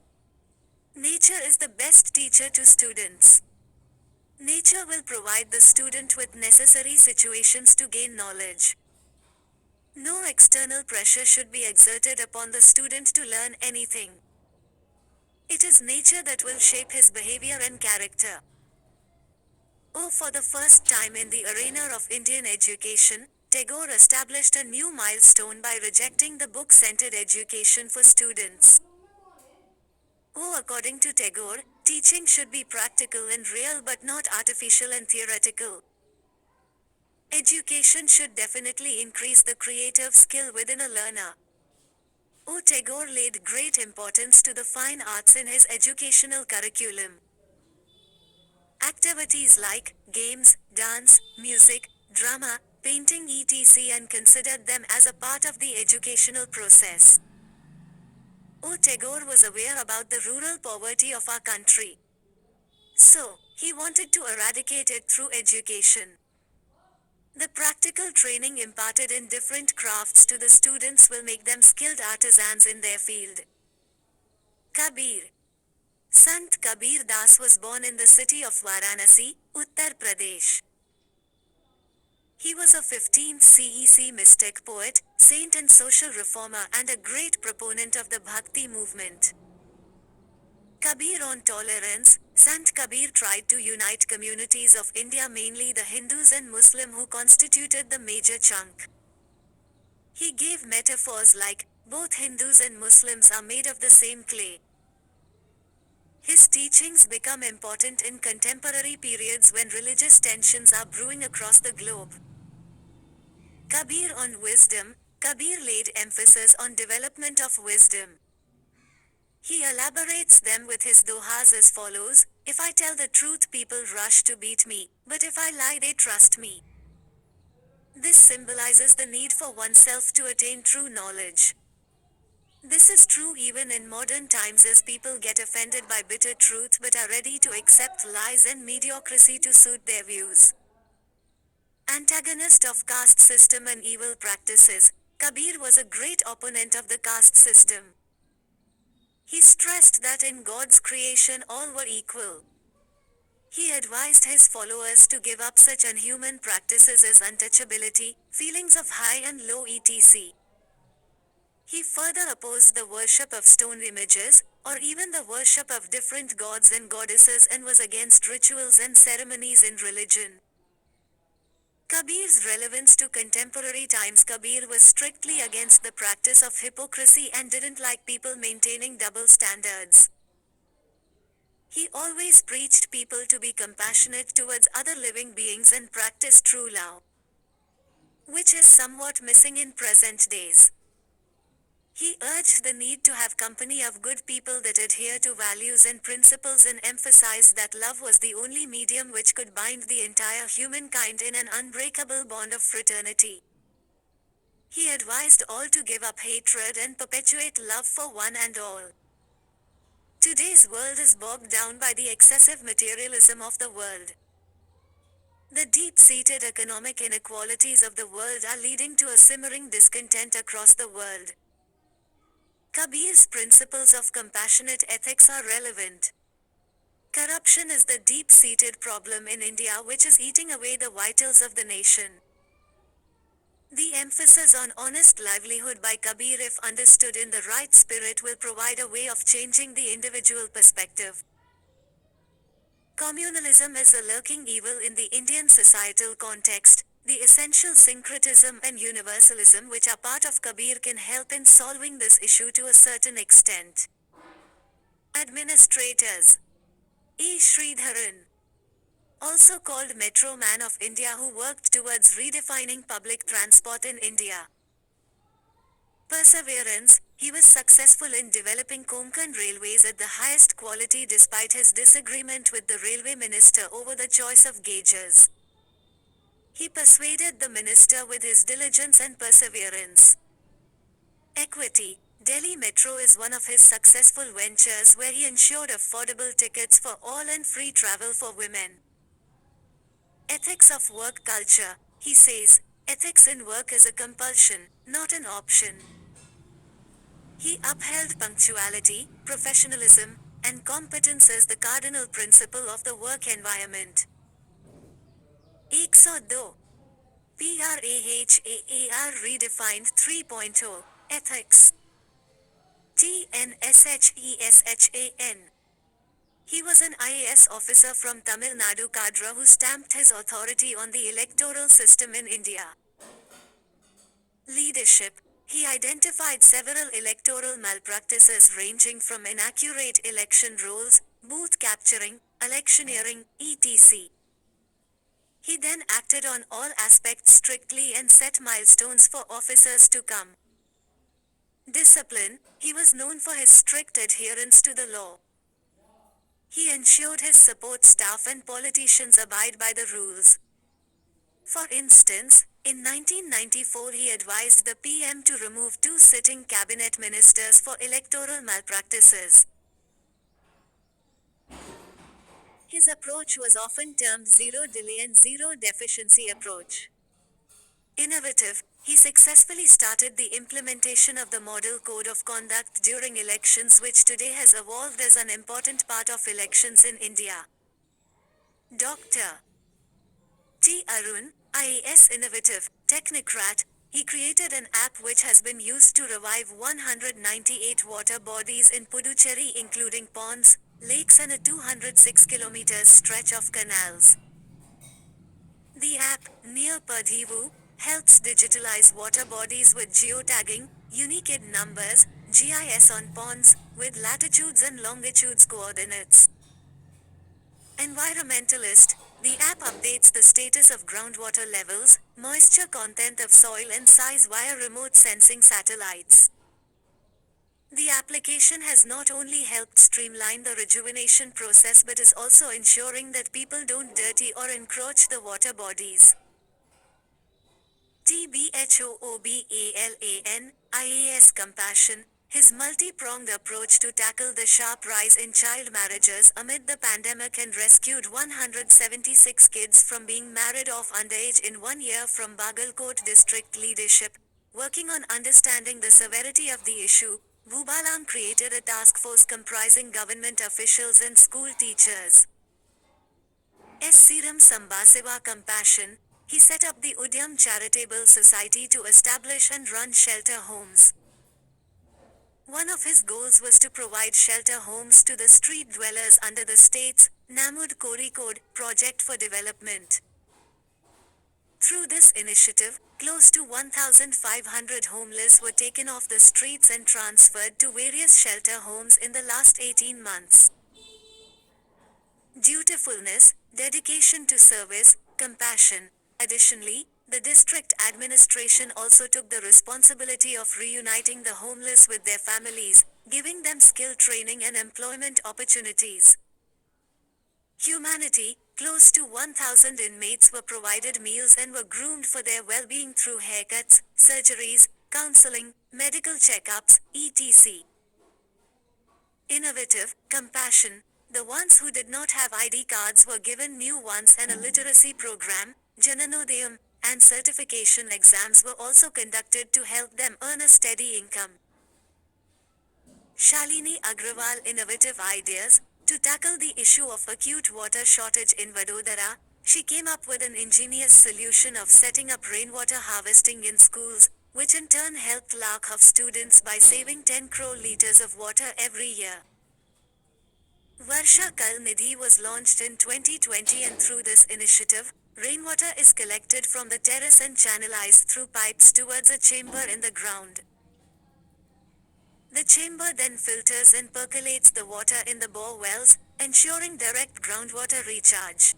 Nature is the best teacher to students. Nature will provide the student with necessary situations to gain knowledge. No external pressure should be exerted upon the student to learn anything. It is nature that will shape his behavior and character. For the first time in the arena of Indian education, Tagore established a new milestone by rejecting the book-centered education for students. According to Tagore, teaching should be practical and real but not artificial and theoretical. Education should definitely increase the creative skill within a learner. Tagore laid great importance to the fine arts in his educational curriculum. Activities like games, dance, music, drama, painting etc. and considered them as a part of the educational process. Tagore was aware about the rural poverty of our country. So, he wanted to eradicate it through education. The practical training imparted in different crafts to the students will make them skilled artisans in their field. Kabir. Sant Kabir Das was born in the city of Varanasi, Uttar Pradesh. He was a 15th CEC mystic poet, saint and social reformer and a great proponent of the Bhakti movement. Kabir on tolerance, Sant Kabir tried to unite communities of India, mainly the Hindus and Muslim, who constituted the major chunk. He gave metaphors like, both Hindus and Muslims are made of the same clay. His teachings become important in contemporary periods when religious tensions are brewing across the globe. Kabir on wisdom, Kabir laid emphasis on development of wisdom. He elaborates them with his dohas as follows: if I tell the truth, people rush to beat me, but if I lie, they trust me. This symbolizes the need for oneself to attain true knowledge. This is true even in modern times, as people get offended by bitter truth but are ready to accept lies and mediocrity to suit their views. Antagonist of caste system and evil practices, Kabir was a great opponent of the caste system. He stressed that in God's creation all were equal. He advised his followers to give up such unhuman practices as untouchability, feelings of high and low etc. He further opposed the worship of stone images, or even the worship of different gods and goddesses, and was against rituals and ceremonies in religion. Kabir's relevance to contemporary times: Kabir was strictly against the practice of hypocrisy and didn't like people maintaining double standards. He always preached people to be compassionate towards other living beings and practice true love, which is somewhat missing in present days. He urged the need to have company of good people that adhere to values and principles, and emphasized that love was the only medium which could bind the entire humankind in an unbreakable bond of fraternity. He advised all to give up hatred and perpetuate love for one and all. Today's world is bogged down by the excessive materialism of the world. The deep-seated economic inequalities of the world are leading to a simmering discontent across the world. Kabir's principles of compassionate ethics are relevant. Corruption is the deep-seated problem in India which is eating away the vitals of the nation. The emphasis on honest livelihood by Kabir, if understood in the right spirit, will provide a way of changing the individual perspective. Communalism is a lurking evil in the Indian societal context. The essential syncretism and universalism which are part of Kabir can help in solving this issue to a certain extent. Administrators. E. Sridharan, also called Metro Man of India, who worked towards redefining public transport in India. Perseverance. He was successful in developing Konkan railways at the highest quality despite his disagreement with the railway minister over the choice of gauges. He persuaded the minister with his diligence and perseverance. Equity. Delhi Metro is one of his successful ventures, where he ensured affordable tickets for all and free travel for women. Ethics of work culture. He says, ethics in work is a compulsion, not an option. He upheld punctuality, professionalism, and competence as the cardinal principle of the work environment. 102. PRAHAAR redefined 3.0 ethics. TNSHESHAN. He was an IAS officer from Tamil Nadu cadre who stamped his authority on the electoral system in India. Leadership. He identified several electoral malpractices ranging from inaccurate election rolls, booth capturing, electioneering, etc. He then acted on all aspects strictly and set milestones for officers to come. Discipline. He was known for his strict adherence to the law. He ensured his support staff and politicians abide by the rules. For instance, in 1994 he advised the PM to remove 2 sitting cabinet ministers for electoral malpractices. His approach was often termed zero delay and zero deficiency approach. Innovative, he successfully started the implementation of the Model Code of Conduct during elections, which today has evolved as an important part of elections in India. Dr. T. Arun, IAS innovative, technocrat, he created an app which has been used to revive 198 water bodies in Puducherry, including ponds, lakes and a 206 kilometers stretch of canals. The app, near part3, helps digitalize water bodies with geotagging, unique ID numbers, GIS on ponds, with latitudes and longitudes coordinates. Environmentalist, the app updates the status of groundwater levels, moisture content of soil and size via remote sensing satellites. The application has not only helped streamline the rejuvenation process but is also ensuring that people don't dirty or encroach the water bodies. TBHOOBALAN, IAS Compassion, his multi-pronged approach to tackle the sharp rise in child marriages amid the pandemic and rescued 176 kids from being married off underage in 1 year from Bagalkot district leadership. Working on understanding the severity of the issue, Bhubalam created a task force comprising government officials and school teachers. S. Seeram Sambasiva Compassion, he set up the Udyam Charitable Society to establish and run shelter homes. One of his goals was to provide shelter homes to the street dwellers under the state's Namud Koricode project for development. Through this initiative, close to 1,500 homeless were taken off the streets and transferred to various shelter homes in the last 18 months. Dutifulness, dedication to service, compassion. Additionally, the district administration also took the responsibility of reuniting the homeless with their families, giving them skill training and employment opportunities. Humanity, close to 1,000 inmates were provided meals and were groomed for their well-being through haircuts, surgeries, counseling, medical checkups, etc. Innovative, compassion. The ones who did not have ID cards were given new ones and a literacy program, Jananodayam, and certification exams were also conducted to help them earn a steady income. Shalini Agrawal innovative ideas. To tackle the issue of acute water shortage in Vadodara, she came up with an ingenious solution of setting up rainwater harvesting in schools, which in turn helped lakhs of students by saving 10 crore liters of water every year. Varsha Kal Nidhi was launched in 2020, and through this initiative, rainwater is collected from the terrace and channelized through pipes towards a chamber in the ground. The chamber then filters and percolates the water in the bore wells, ensuring direct groundwater recharge.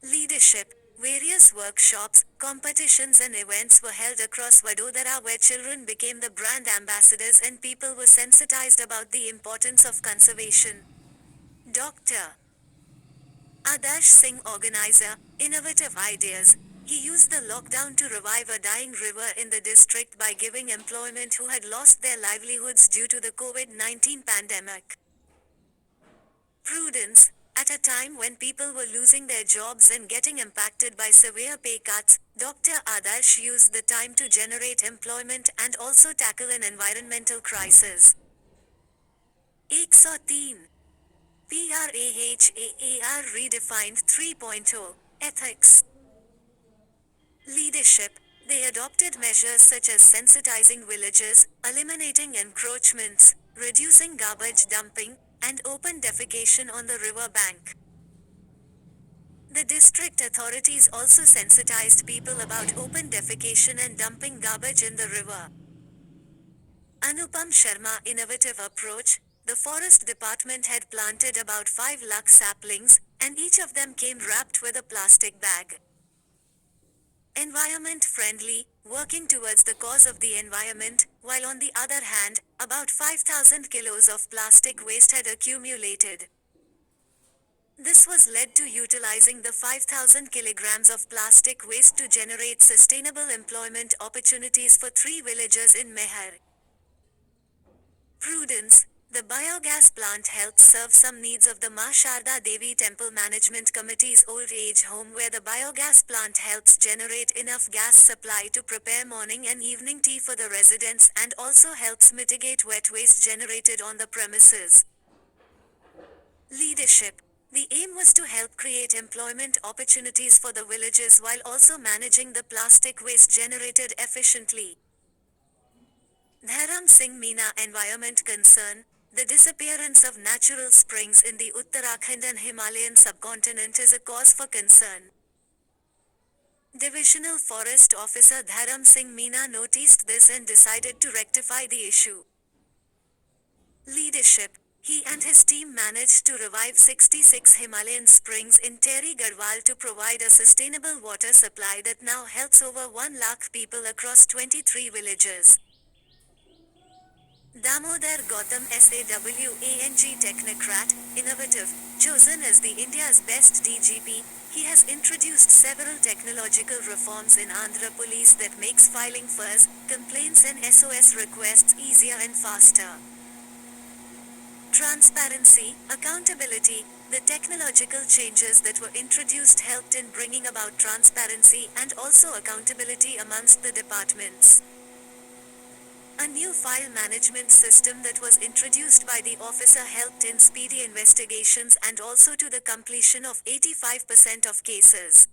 Leadership. Various workshops, competitions and events were held across Vadodara where children became the brand ambassadors and people were sensitized about the importance of conservation. Dr. Adarsh Singh organizer, innovative ideas. He used the lockdown to revive a dying river in the district by giving employment who had lost their livelihoods due to the COVID-19 pandemic. Prudence. At a time when people were losing their jobs and getting impacted by severe pay cuts, Dr. Adarsh used the time to generate employment and also tackle an environmental crisis. 103. PRAHAAR redefined 3.0 ethics. Leadership. They adopted measures such as sensitizing villages, eliminating encroachments, reducing garbage dumping, and open defecation on the river bank. The district authorities also sensitized people about open defecation and dumping garbage in the river. Anupam Sharma innovative approach. The forest department had planted about 5 lakh saplings, and each of them came wrapped with a plastic bag. Environment friendly, working towards the cause of the environment, while on the other hand, about 5,000 kilos of plastic waste had accumulated. This was led to utilizing the 5,000 kilograms of plastic waste to generate sustainable employment opportunities for 3 villagers in Mehar. Prudence. The biogas plant helped serve some needs of the Ma Sharda Devi Temple Management Committee's old age home, where the biogas plant helps generate enough gas supply to prepare morning and evening tea for the residents and also helps mitigate wet waste generated on the premises. Leadership. The aim was to help create employment opportunities for the villagers while also managing the plastic waste generated efficiently. Dharam Singh Meena Environment Concern. The disappearance of natural springs in the Uttarakhand and Himalayan subcontinent is a cause for concern. Divisional Forest Officer Dharam Singh Meena noticed this and decided to rectify the issue. Leadership. He and his team managed to revive 66 Himalayan springs in Tehri Garhwal to provide a sustainable water supply that now helps over 1 lakh people across 23 villages. Damodar Gautam SAWANG Technocrat, Innovative, chosen as the India's best DGP, he has introduced several technological reforms in Andhra Police that makes filing FIRs, complaints and SOS requests easier and faster. Transparency, accountability. The technological changes that were introduced helped in bringing about transparency and also accountability amongst the departments. A new file management system that was introduced by the officer helped in speedy investigations and also to the completion of 85% of cases.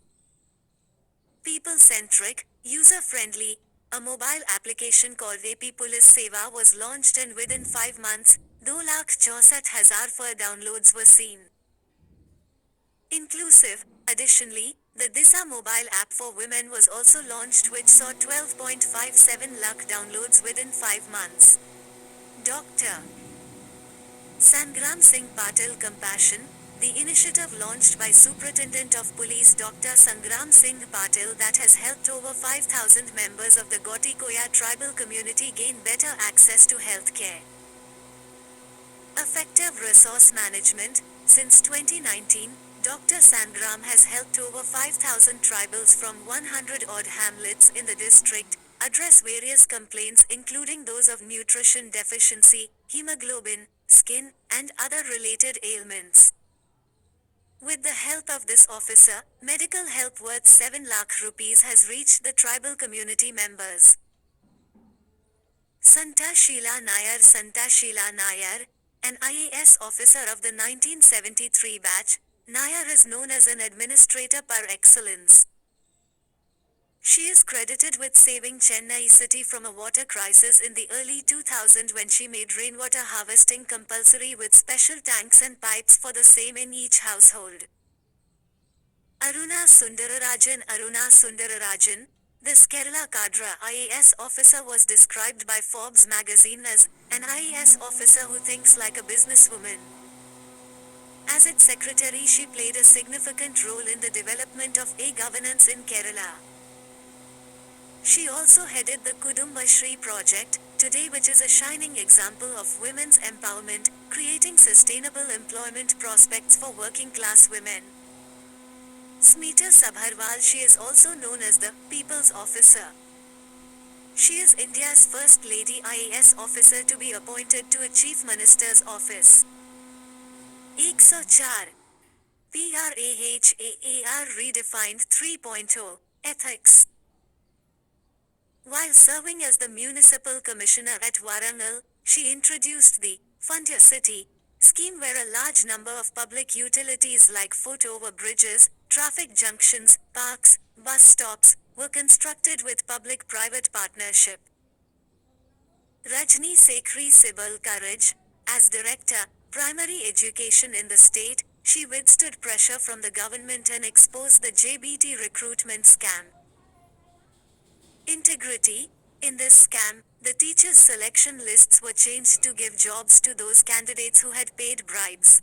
People-centric, user-friendly, a mobile application called AP Police Seva was launched and within 5 months, 2,64,000 downloads were seen. Inclusive. Additionally, the Disa mobile app for women was also launched, which saw 12.57 lakh downloads within 5 months. Dr. Sangram Singh Patil Compassion. The initiative launched by Superintendent of Police Dr. Sangram Singh Patil that has helped over 5,000 members of the Gotikoya tribal community gain better access to healthcare. Effective resource management. Since 2019, Dr. Sangram has helped over 5,000 tribals from 100-odd hamlets in the district address various complaints including those of nutrition deficiency, hemoglobin, skin, and other related ailments. With the help of this officer, medical help worth 7 lakh rupees has reached the tribal community members. Santa Sheila Nair, an IAS officer of the 1973 batch, Nair is known as an administrator par excellence. She is credited with saving Chennai city from a water crisis in the early 2000s when she made rainwater harvesting compulsory with special tanks and pipes for the same in each household. Aruna Sundararajan, this Kerala Cadre IAS officer was described by Forbes magazine as an IAS officer who thinks like a businesswoman. As its secretary, she played a significant role in the development of governance in Kerala. She also headed the Kudumbashri project, today which is a shining example of women's empowerment, creating sustainable employment prospects for working class women. Smita Sabharwal, she is also known as the People's Officer. She is India's first lady IAS officer to be appointed to a Chief Minister's office. 104. PRAHAAR redefined 3.0 Ethics. While serving as the Municipal Commissioner at Warangal, she introduced the Fund Your City scheme, where a large number of public utilities like foot-over bridges, traffic junctions, parks, bus stops, were constructed with public-private partnership. Rajni Sekhri Sibal Courage, as Director, Primary Education in the state, she withstood pressure from the government and exposed the JBT recruitment scam. Integrity. In this scam, the teachers' selection lists were changed to give jobs to those candidates who had paid bribes.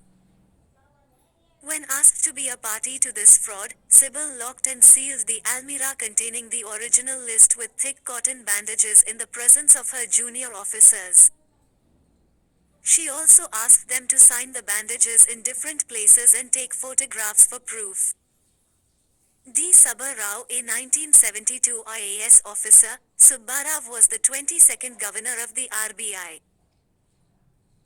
When asked to be a party to this fraud, Sybil locked and sealed the almirah containing the original list with thick cotton bandages in the presence of her junior officers. She also asked them to sign the bandages in different places and take photographs for proof. D. Subba Rao, a 1972 IAS officer, Subbarao was the 22nd governor of the RBI.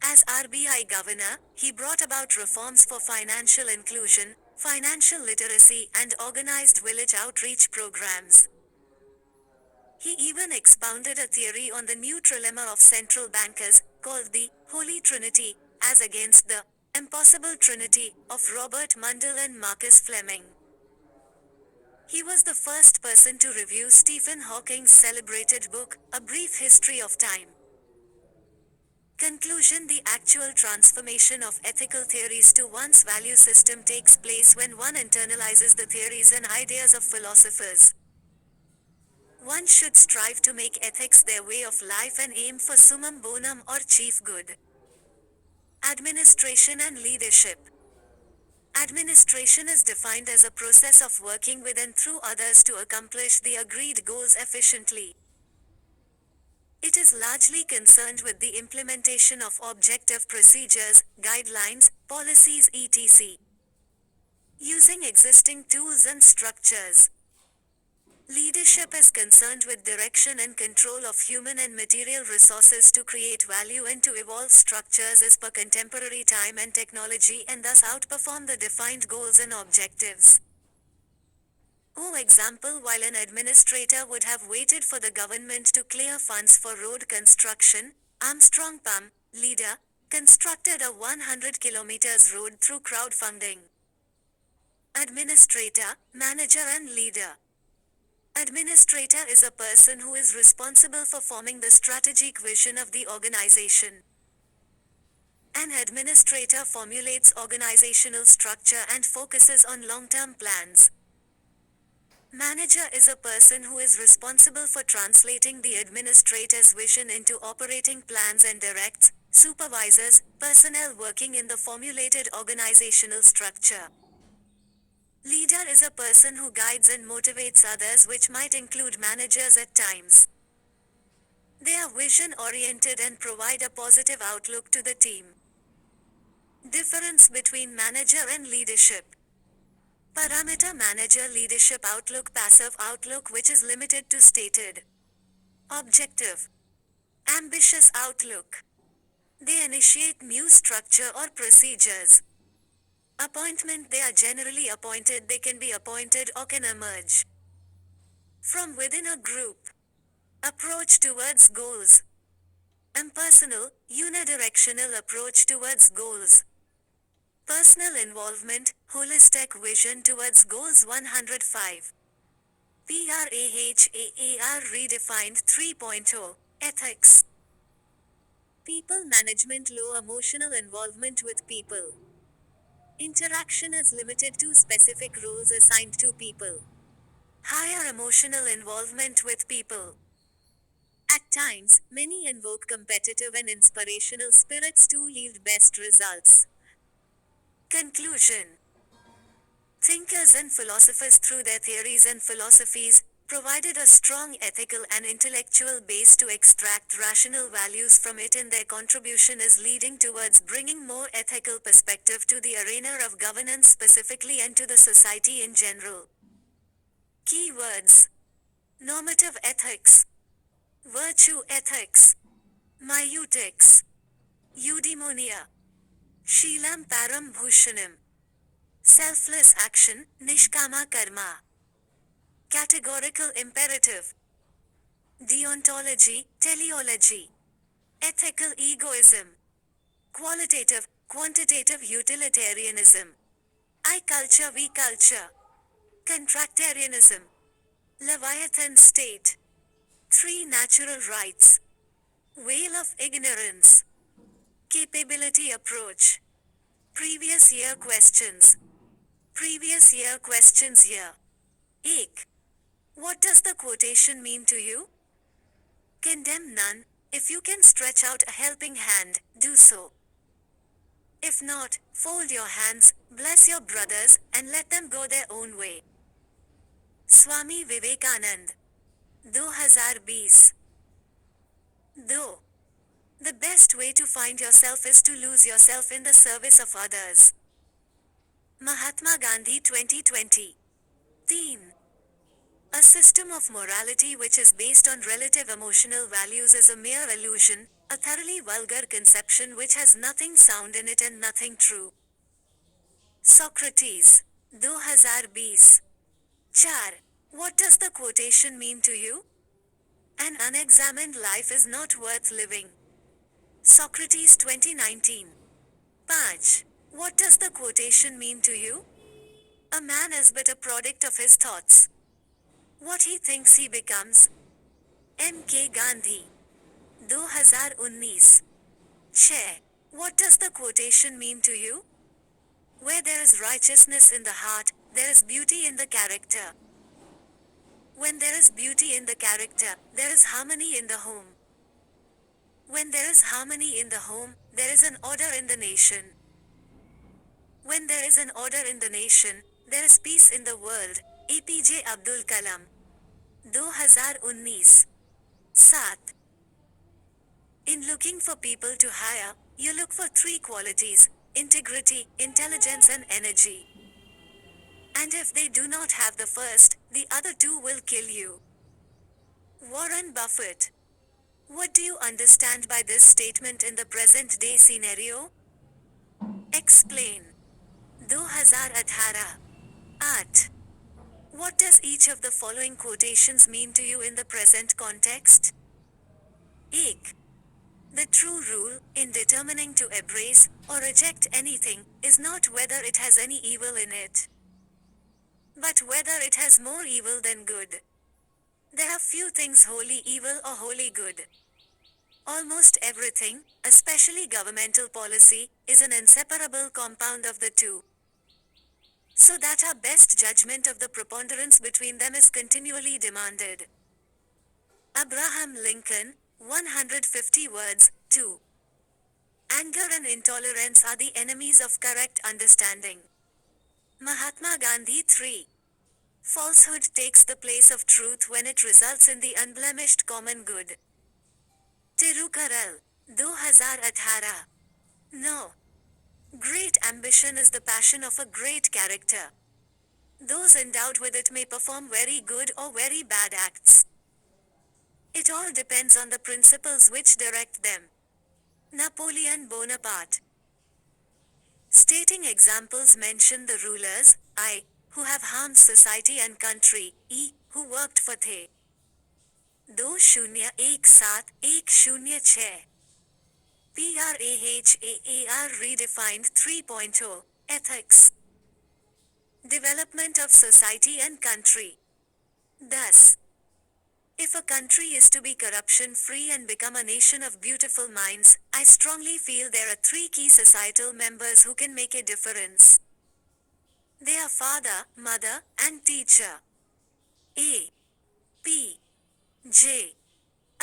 As RBI governor, he brought about reforms for financial inclusion, financial literacy, and organized village outreach programs. He even expounded a theory on the new trilemma of central bankers, called the Holy Trinity, as against the impossible Trinity of Robert Mundell and Marcus Fleming. He was the first person to review Stephen Hawking's celebrated book, A Brief History of Time. Conclusion: the actual transformation of ethical theories to one's value system takes place when one internalizes the theories and ideas of philosophers. One should strive to make ethics their way of life and aim for summum bonum or chief good. Administration and leadership. Administration is defined as a process of working with and through others to accomplish the agreed goals efficiently. It is largely concerned with the implementation of objective procedures, guidelines, policies etc. using existing tools and structures. Leadership is concerned with direction and control of human and material resources to create value and to evolve structures as per contemporary time and technology and thus outperform the defined goals and objectives. For example, while an administrator would have waited for the government to clear funds for road construction, Armstrong Pum, leader, constructed a 100 kilometers road through crowdfunding. Administrator, manager and leader. Administrator is a person who is responsible for forming the strategic vision of the organization. An administrator formulates organizational structure and focuses on long-term plans. Manager is a person who is responsible for translating the administrator's vision into operating plans and directs, supervisors, personnel working in the formulated organizational structure. Leader is a person who guides and motivates others, which might include managers at times. They are vision-oriented and provide a positive outlook to the team. Difference between manager and leadership. Parameter manager leadership outlook passive outlook which is limited to stated objective. Ambitious outlook. They initiate new structure or procedures. Appointment they are generally appointed they can be appointed or can emerge from within a group. Approach towards goals. Impersonal, unidirectional approach towards goals. Personal involvement, holistic vision towards goals 105. PRAHAAR redefined 3.0. Ethics. People management low emotional involvement with people. Interaction is limited to specific roles assigned to people. Higher emotional involvement with people. At times, many invoke competitive and inspirational spirits to yield best results. Conclusion. Thinkers and philosophers through their theories and philosophies, provided a strong ethical and intellectual base to extract rational values from it, and their contribution is leading towards bringing more ethical perspective to the arena of governance specifically and to the society in general. Keywords. Normative ethics. Virtue ethics. Myoetics. Eudaimonia. Sheelam Param Bhushanam. Selfless action, Nishkama Karma. Categorical imperative. Deontology, teleology. Ethical egoism. Qualitative, quantitative utilitarianism. I culture, we culture. Contractarianism. Leviathan state. 3 natural rights. Veil of ignorance. Capability approach. Previous year questions. Previous year questions here. 1. What does the quotation mean to you? Condemn none. If you can stretch out a helping hand, do so. If not, fold your hands, bless your brothers, and let them go their own way. Swami Vivekanand. 2020. Though. The best way to find yourself is to lose yourself in the service of others. Mahatma Gandhi 2020. Theme. A system of morality which is based on relative emotional values is a mere illusion, A thoroughly vulgar conception which has nothing sound in it and nothing true. Socrates. 2020. 4. What does the quotation mean to you? An unexamined life is not worth living. Socrates 2019. 5. What does the quotation mean to you? A man is but a product of his thoughts. What he thinks he becomes. M.K. Gandhi. 2019. 6. What does the quotation mean to you? Where there is righteousness in the heart, there is beauty in the character. When there is beauty in the character, there is harmony in the home. When there is harmony in the home, there is an order in the nation. When there is an order in the nation, there is peace in the world. APJ Abdul Kalam. 2019. 7. In looking for people to hire, you look for three qualities: integrity, intelligence and energy. And if they do not have the first, the other two will kill you. Warren Buffett. What do you understand by this statement in the present day scenario? Explain. 2018. 8. What does each of the following quotations mean to you in the present context? 1. The true rule, in determining to embrace, or reject anything, is not whether it has any evil in it, but whether it has more evil than good. There are few things wholly evil or wholly good. Almost everything, especially governmental policy, is an inseparable compound of the two. So that our best judgment of the preponderance between them is continually demanded. Abraham Lincoln, 150 words, 2. Anger and intolerance are the enemies of correct understanding. Mahatma Gandhi 3. Falsehood takes the place of truth when it results in the unblemished common good. Tirukaral. 2018. No. Great ambition is the passion of a great character. Those endowed with it may perform very good or very bad acts. It all depends on the principles which direct them. Napoleon Bonaparte. Stating examples mention the rulers, I, who have harmed society and country, E, who worked for the. 2017-106. PRAHAAR redefined 3.0, ethics. Development of society and country. Thus, if a country is to be corruption-free and become a nation of beautiful minds, I strongly feel there are three key societal members who can make a difference. They are father, mother, and teacher. A. P. J.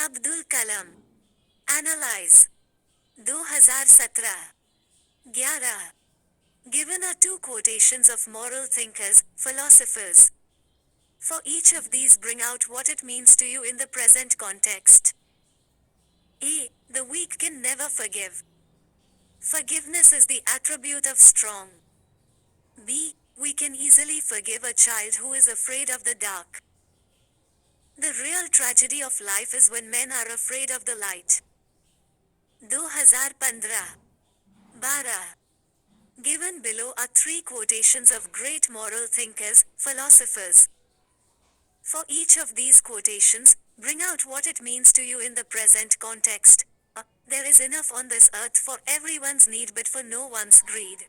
Abdul Kalam. Analyze. 2017. 11. Given are two quotations of moral thinkers, philosophers. For each of these bring out what it means to you in the present context. A. The weak can never forgive. Forgiveness is the attribute of strong. B. We can easily forgive a child who is afraid of the dark. The real tragedy of life is when men are afraid of the light. 2015. 12. Given below are three quotations of great moral thinkers, philosophers. For each of these quotations, bring out what it means to you in the present context. There is enough on this earth for everyone's need but for no one's greed.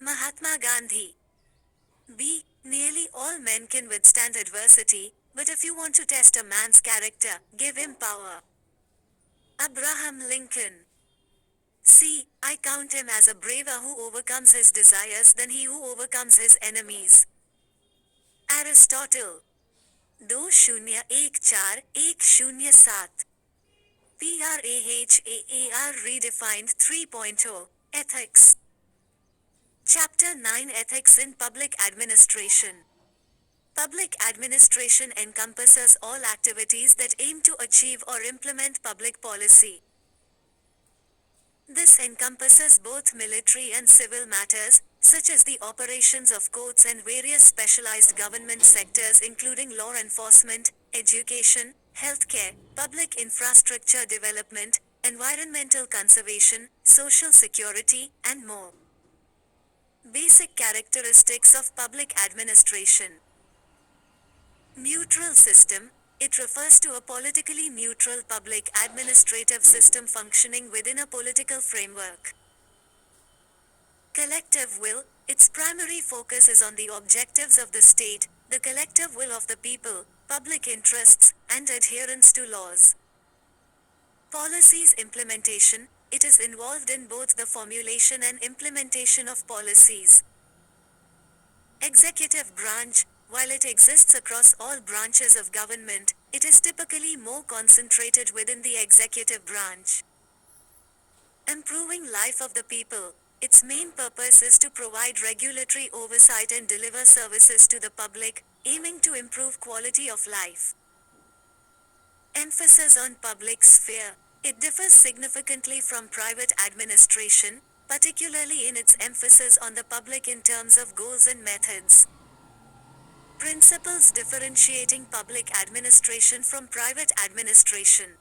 Mahatma Gandhi. B. Nearly all men can withstand adversity, but if you want to test a man's character, give him power. Abraham Lincoln. C. I count him as a braver who overcomes his desires than he who overcomes his enemies. Aristotle. 2014-107. PRAHAAR redefined 3.0, ethics. Chapter 9 Ethics in Public Administration. Public administration encompasses all activities that aim to achieve or implement public policy. This encompasses both military and civil matters, such as the operations of courts and various specialized government sectors including law enforcement, education, healthcare, public infrastructure development, environmental conservation, social security, and more. Basic characteristics of public administration. Neutral system. It refers to a politically neutral public administrative system functioning within a political framework. Collective will. Its primary focus is on the objectives of the state, the collective will of the people, public interests, and adherence to laws. Policies implementation. It is involved in both the formulation and implementation of policies. Executive branch. While it exists across all branches of government, it is typically more concentrated within the executive branch. Improving life of the people. Its main purpose is to provide regulatory oversight and deliver services to the public, aiming to improve quality of life. Emphasis on public sphere. It differs significantly from private administration, particularly in its emphasis on the public in terms of goals and methods. Principles differentiating public administration from private administration.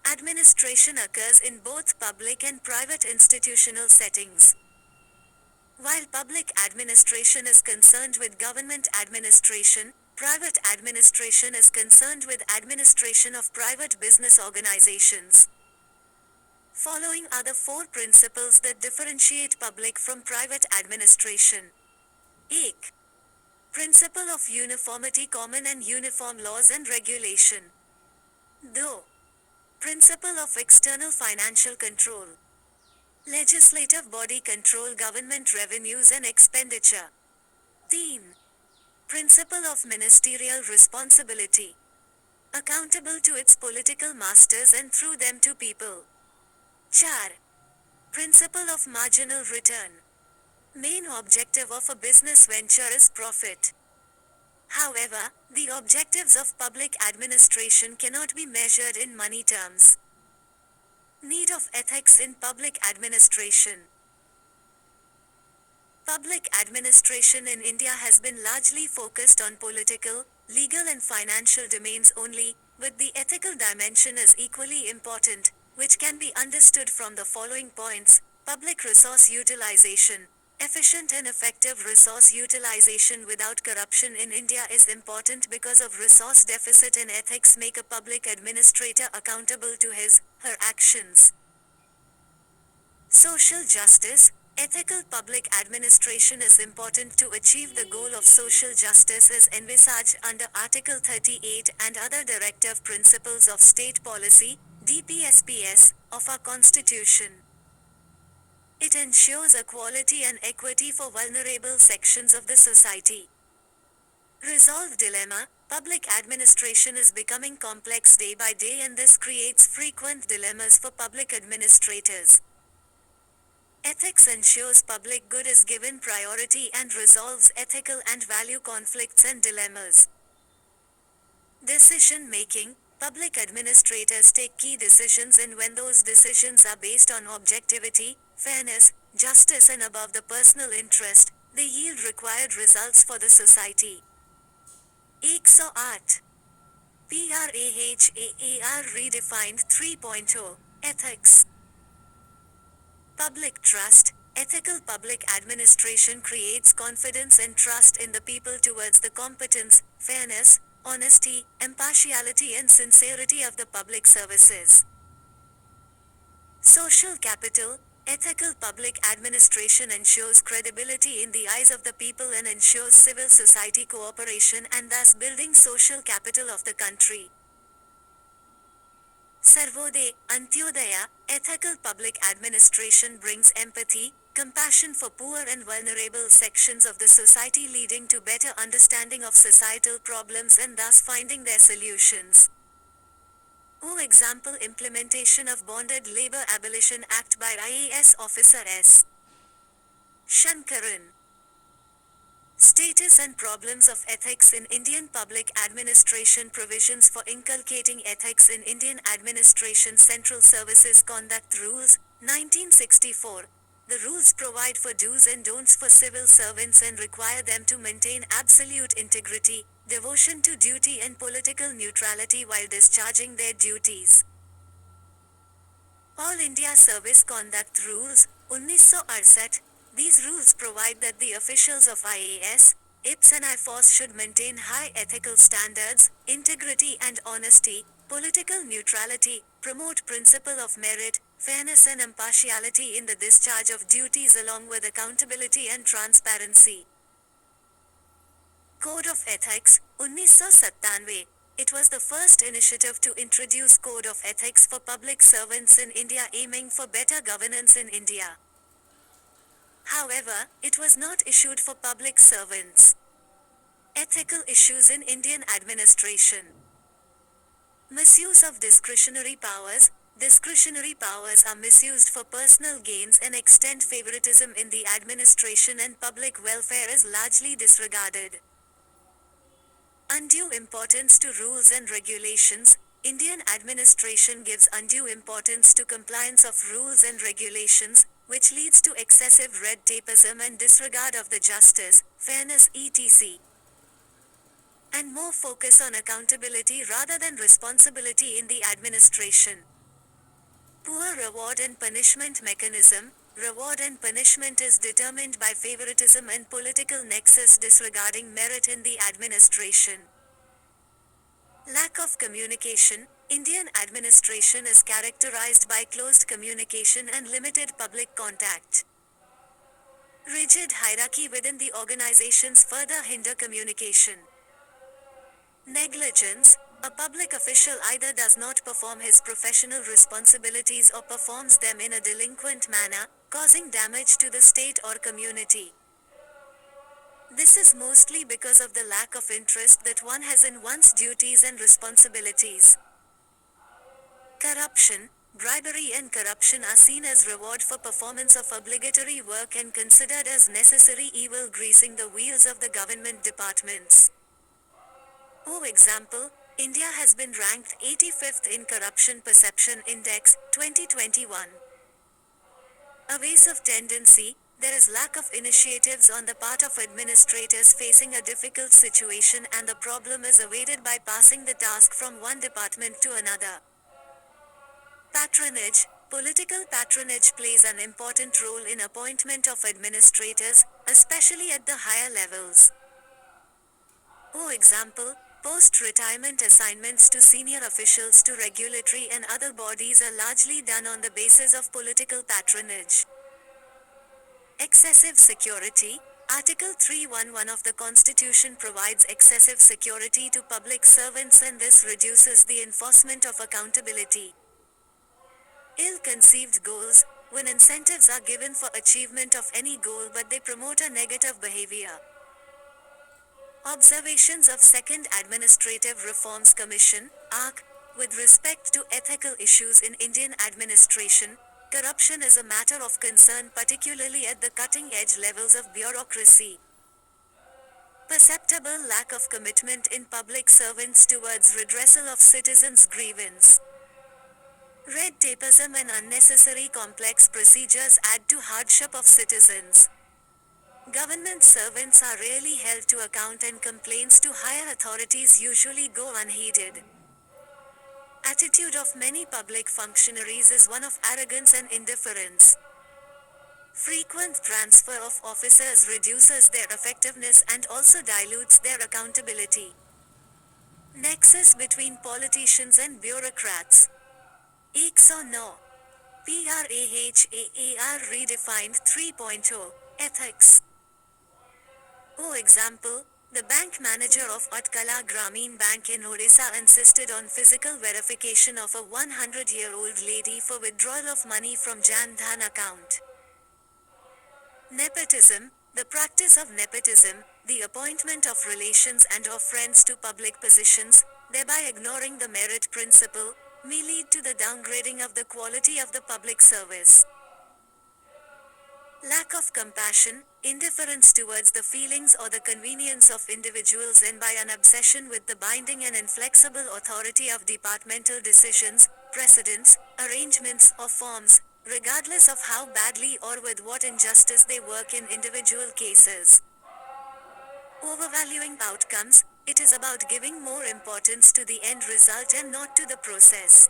Administration occurs in both public and private institutional settings. While public administration is concerned with government administration, private administration is concerned with administration of private business organizations. Following are the 4 principles that differentiate public from private administration. 1. Principle of uniformity, common and uniform laws and regulation. 2. Principle of external financial control. Legislative body control government revenues and expenditure. 3. Principle of ministerial responsibility. Accountable to its political masters and through them to people. 4. Principle of marginal return. Main objective of a business venture is profit. However, the objectives of public administration cannot be measured in money terms. Need of ethics in public administration. Public administration in India has been largely focused on political, legal and financial domains only, but the ethical dimension is equally important, which can be understood from the following points. Public resource utilization. Efficient and effective resource utilization without corruption in India is important because of resource deficit, and ethics make a public administrator accountable to her actions. Social justice. Ethical public administration is important to achieve the goal of social justice as envisaged under Article 38 and other directive principles of state policy, DPSPS, of our Constitution. It ensures equality and equity for vulnerable sections of the society. Resolve dilemma. Public administration is becoming complex day by day, and this creates frequent dilemmas for public administrators. Ethics ensures public good is given priority and resolves ethical and value conflicts and dilemmas. Decision making. Public administrators take key decisions, and when those decisions are based on objectivity, fairness, justice and above the personal interest, they yield required results for the society. 108. PRAHAAR redefined 3.0. Ethics. Public trust. Ethical public administration creates confidence and trust in the people towards the competence, fairness, honesty, impartiality and sincerity of the public services. Social capital. Ethical public administration ensures credibility in the eyes of the people and ensures civil society cooperation, and thus building social capital of the country. Sarvodaya, Antyodaya. Ethical public administration brings empathy, compassion for poor and vulnerable sections of the society, leading to better understanding of societal problems and thus finding their solutions. Example: implementation of Bonded Labor Abolition Act by IAS Officer S. Shankaran. Status and problems of ethics in Indian public administration. Provisions for inculcating ethics in Indian administration. Central Services Conduct Rules, 1964. The rules provide for do's and don'ts for civil servants and require them to maintain absolute integrity, devotion to duty and political neutrality while discharging their duties. All India Service Conduct Rules, 1968. These rules provide that the officials of IAS, IPS and IFOS should maintain high ethical standards, integrity and honesty, political neutrality, promote principle of merit, fairness and impartiality in the discharge of duties along with accountability and transparency. Code of Ethics, 1997. It was the first initiative to introduce Code of Ethics for public servants in India aiming for better governance in India. However, it was not issued for public servants. Ethical issues in Indian administration. Misuse of discretionary powers. Discretionary powers are misused for personal gains and extent favoritism in the administration and public welfare is largely disregarded. Undue importance to rules and regulations. Indian administration gives undue importance to compliance of rules and regulations, which leads to excessive red tapeism and disregard of the justice, fairness etc. and more focus on accountability rather than responsibility in the administration. Poor reward and punishment mechanism. Reward and punishment is determined by favoritism and political nexus disregarding merit in the administration. Lack of communication. Indian administration is characterized by closed communication and limited public contact. Rigid hierarchy within the organizations further hinder communication. Negligence. A public official either does not perform his professional responsibilities or performs them in a delinquent manner, causing damage to the state or community. This is mostly because of the lack of interest that one has in one's duties and responsibilities. Corruption. Bribery and corruption are seen as reward for performance of obligatory work and considered as necessary evil greasing the wheels of the government departments. For example, India has been ranked 85th in Corruption Perception Index, 2021. Evasive tendency. There is lack of initiatives on the part of administrators facing a difficult situation and the problem is evaded by passing the task from one department to another. Patronage. Political patronage plays an important role in appointment of administrators, especially at the higher levels. For example, post-retirement assignments to senior officials to regulatory and other bodies are largely done on the basis of political patronage. Excessive security. Article 311 of the Constitution provides excessive security to public servants and this reduces the enforcement of accountability. Ill-conceived goals. When incentives are given for achievement of any goal but they promote a negative behavior. Observations of Second Administrative Reforms Commission, ARC, with respect to ethical issues in Indian administration, corruption is a matter of concern particularly at the cutting-edge levels of bureaucracy. Perceptible lack of commitment in public servants towards redressal of citizens' grievance. Red tapeism and unnecessary complex procedures add to hardship of citizens. Government servants are rarely held to account and complaints to higher authorities usually go unheeded. Attitude of many public functionaries is one of arrogance and indifference. Frequent transfer of officers reduces their effectiveness and also dilutes their accountability. Nexus between politicians and bureaucrats. X or no? PRAHAAR redefined 3.0 Ethics. For example, the bank manager of Utkala Grameen Bank in Odisha insisted on physical verification of a 100-year-old lady for withdrawal of money from Jan Dhan account. Nepotism. The practice of nepotism, the appointment of relations and of friends to public positions, thereby ignoring the merit principle, may lead to the downgrading of the quality of the public service. Lack of compassion, indifference towards the feelings or the convenience of individuals and by an obsession with the binding and inflexible authority of departmental decisions, precedents, arrangements or forms, regardless of how badly or with what injustice they work in individual cases. Overvaluing outcomes, it is about giving more importance to the end result and not to the process.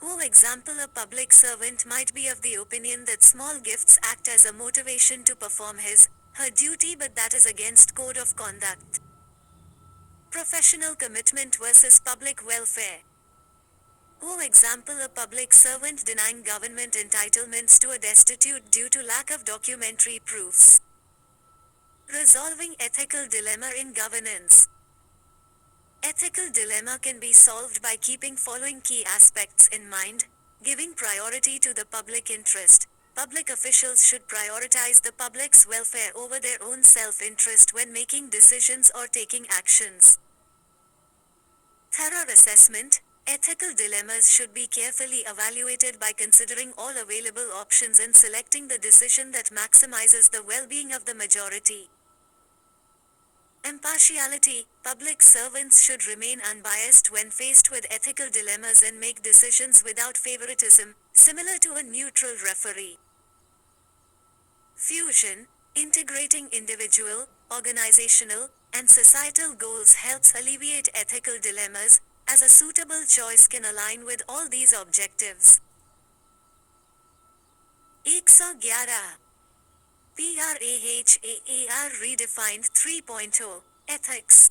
For example, a public servant might be of the opinion that small gifts act as a motivation to perform her duty, but that is against code of conduct. Professional commitment versus public welfare. For example, a public servant denying government entitlements to a destitute due to lack of documentary proofs. Resolving ethical dilemma in governance. Ethical dilemma can be solved by keeping following key aspects in mind. Giving priority to the public interest. Public officials should prioritize the public's welfare over their own self-interest when making decisions or taking actions. Thorough assessment. Ethical dilemmas should be carefully evaluated by considering all available options and selecting the decision that maximizes the well-being of the majority. Impartiality. Public servants should remain unbiased when faced with ethical dilemmas and make decisions without favoritism, similar to a neutral referee. Fusion. Integrating individual, organizational, and societal goals helps alleviate ethical dilemmas, as a suitable choice can align with all these objectives. 111. PRAHAAR Redefined 3.0 Ethics.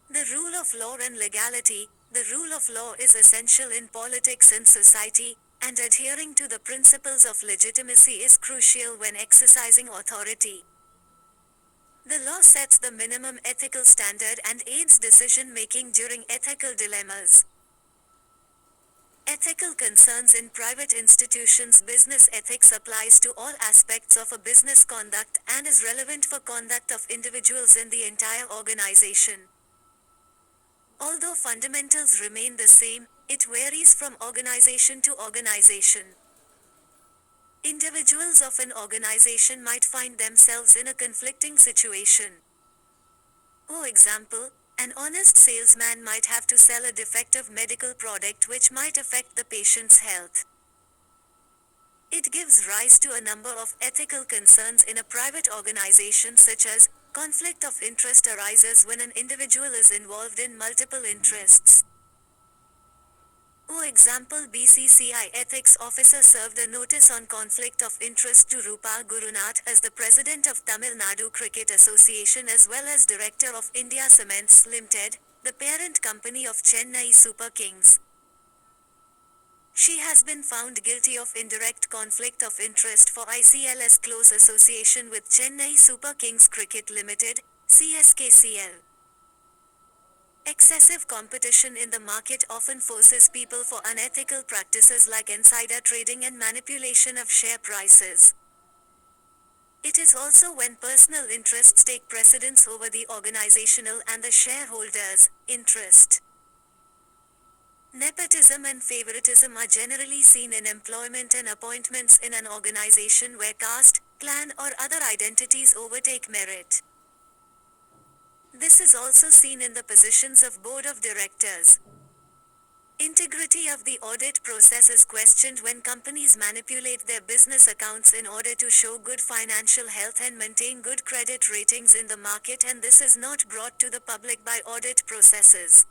The rule of law and legality. The rule of law is essential in politics and society, and adhering to the principles of legitimacy is crucial when exercising authority. The law sets the minimum ethical standard and aids decision-making during ethical dilemmas. Ethical concerns in private institutions. Business ethics applies to all aspects of a business conduct and is relevant for conduct of individuals in the entire organization. Although fundamentals remain the same, it varies from organization to organization. Individuals of an organization might find themselves in a conflicting situation. For example, an honest salesman might have to sell a defective medical product which might affect the patient's health. It gives rise to a number of ethical concerns in a private organization, such as conflict of interest arises when an individual is involved in multiple interests. For example, BCCI ethics officer served a notice on conflict of interest to Rupal Gurunath as the president of Tamil Nadu Cricket Association as well as director of India Cements Limited, the parent company of Chennai Super Kings. She has been found guilty of indirect conflict of interest for ICL's close association with Chennai Super Kings Cricket Limited, CSKCL. Excessive competition in the market often forces people for unethical practices like insider trading and manipulation of share prices. It is also when personal interests take precedence over the organizational and the shareholders' interest. Nepotism and favoritism are generally seen in employment and appointments in an organization where caste, clan, or other identities overtake merit. This is also seen in the positions of board of directors. Integrity of the audit process is questioned when companies manipulate their business accounts in order to show good financial health and maintain good credit ratings in the market, and this is not brought to the public by audit processes.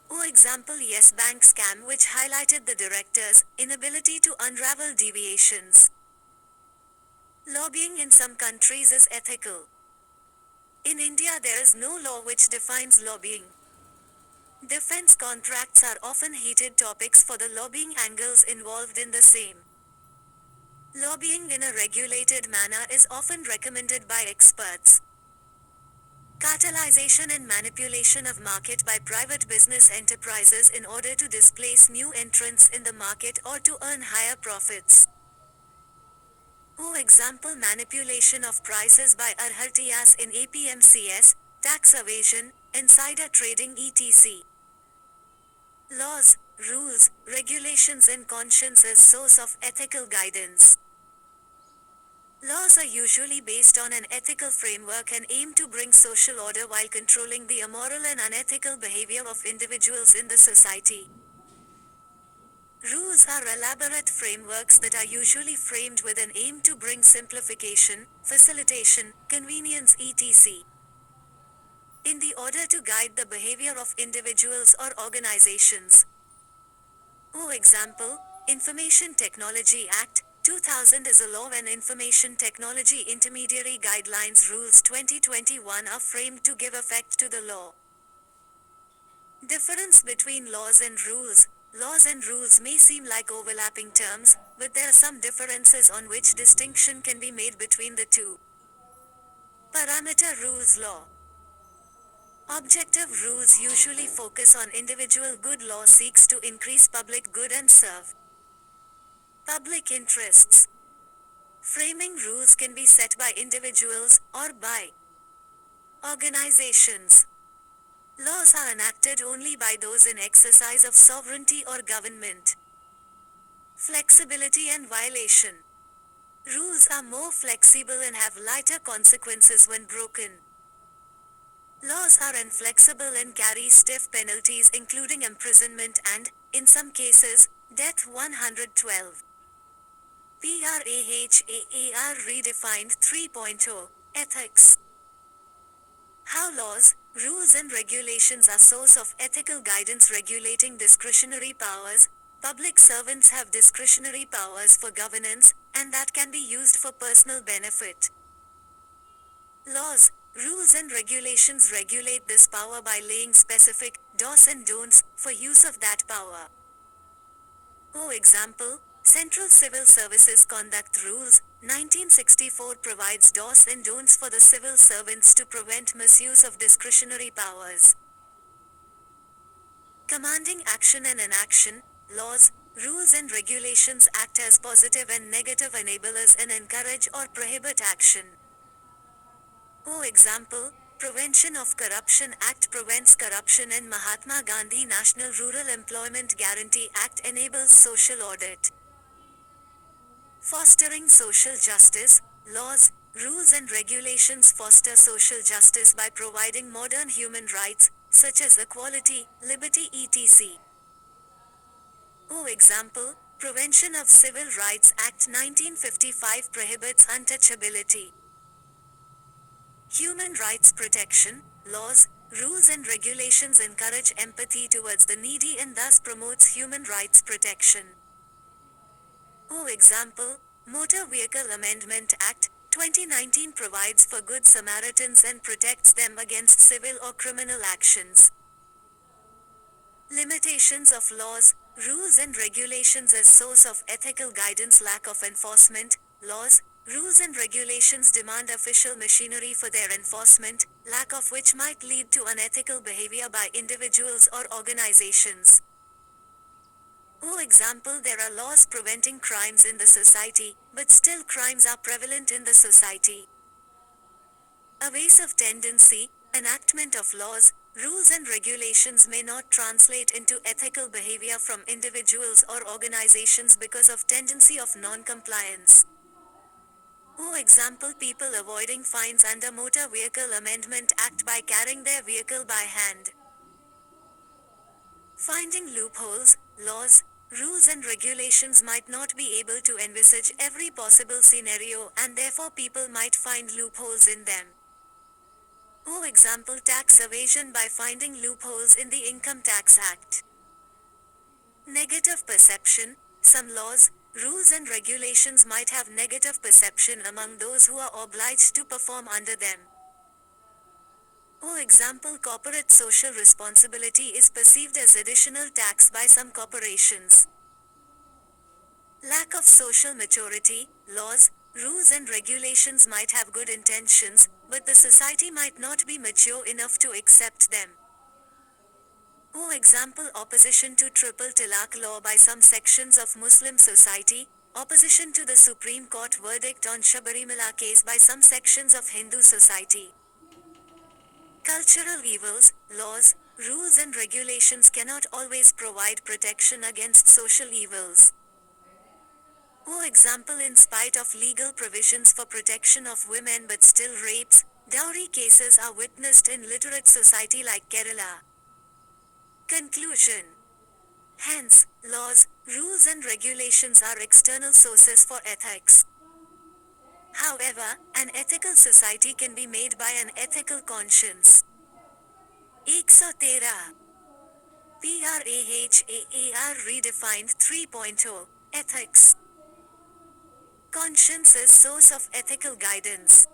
For example, Yes Bank scam, which highlighted the directors' inability to unravel deviations. Lobbying in some countries is ethical. In India, there is no law which defines lobbying. Defense contracts are often heated topics for the lobbying angles involved in the same. Lobbying in a regulated manner is often recommended by experts. Cartelization and manipulation of market by private business enterprises in order to displace new entrants in the market or to earn higher profits. For example, manipulation of prices by Arhartias in APMCs, tax evasion, insider trading etc. Laws, rules, regulations and conscience as source of ethical guidance. Laws are usually based on an ethical framework and aim to bring social order while controlling the immoral and unethical behavior of individuals in the society. Rules are elaborate frameworks that are usually framed with an aim to bring simplification, facilitation, convenience etc. in the order to guide the behavior of individuals or organizations. Example, Information Technology Act, 2000 is a law when Information Technology Intermediary Guidelines Rules 2021 are framed to give effect to the law. Difference between laws and rules. Laws and rules may seem like overlapping terms, but there are some differences on which distinction can be made between the two. Parameter rules law. Objective rules usually focus on individual good. Law seeks to increase public good and serve public interests. Framing rules can be set by individuals or by organizations. Laws are enacted only by those in exercise of sovereignty or government. Flexibility and violation. Rules are more flexible and have lighter consequences when broken. Laws are inflexible and carry stiff penalties including imprisonment and, in some cases, death. 112. PRAHAAR Redefined 3.0 Ethics. How laws, rules and regulations are source of ethical guidance regulating discretionary powers. Public servants have discretionary powers for governance, and that can be used for personal benefit. Laws, rules and regulations regulate this power by laying specific do's and don'ts for use of that power. Example, Central Civil Services Conduct Rules, 1964 provides do's and don'ts for the civil servants to prevent misuse of discretionary powers. Commanding action and inaction. Laws, rules and regulations act as positive and negative enablers and encourage or prohibit action. Example, Prevention of Corruption Act prevents corruption and Mahatma Gandhi National Rural Employment Guarantee Act enables social audit. Fostering social justice. Laws, rules and regulations foster social justice by providing modern human rights, such as equality, liberty etc. Example, Prevention of Civil Rights Act 1955 prohibits untouchability. Human rights protection. Laws, rules and regulations encourage empathy towards the needy and thus promotes human rights protection. Example, Motor Vehicle Amendment Act, 2019 provides for good Samaritans and protects them against civil or criminal actions. Limitations of laws, rules and regulations as source of ethical guidance. Lack of enforcement. Laws, rules and regulations demand official machinery for their enforcement, lack of which might lead to unethical behavior by individuals or organizations. Example, there are laws preventing crimes in the society, but still crimes are prevalent in the society. Evasive tendency. Enactment of laws, rules and regulations may not translate into ethical behavior from individuals or organizations because of tendency of non-compliance. Example, people avoiding fines under Motor Vehicle Amendment Act by carrying their vehicle by hand. Finding loopholes. Laws, rules and regulations might not be able to envisage every possible scenario and therefore people might find loopholes in them. Example, tax evasion by finding loopholes in the Income Tax Act. Negative perception. Some laws, rules and regulations might have negative perception among those who are obliged to perform under them. Example, corporate social responsibility is perceived as additional tax by some corporations. Lack of social maturity. Laws, rules and regulations might have good intentions, but the society might not be mature enough to accept them. Example, opposition to triple talaq law by some sections of Muslim society, opposition to the Supreme Court verdict on Shabarimala case by some sections of Hindu society. Cultural evils. Laws, rules and regulations cannot always provide protection against social evils. Example, in spite of legal provisions for protection of women but still rapes, dowry cases are witnessed in literate society like Kerala. Conclusion. Hence, laws, rules and regulations are external sources for ethics. However, an ethical society can be made by an ethical conscience. 113. PRAHAAR redefined 3.0 Ethics. Conscience is source of ethical guidance.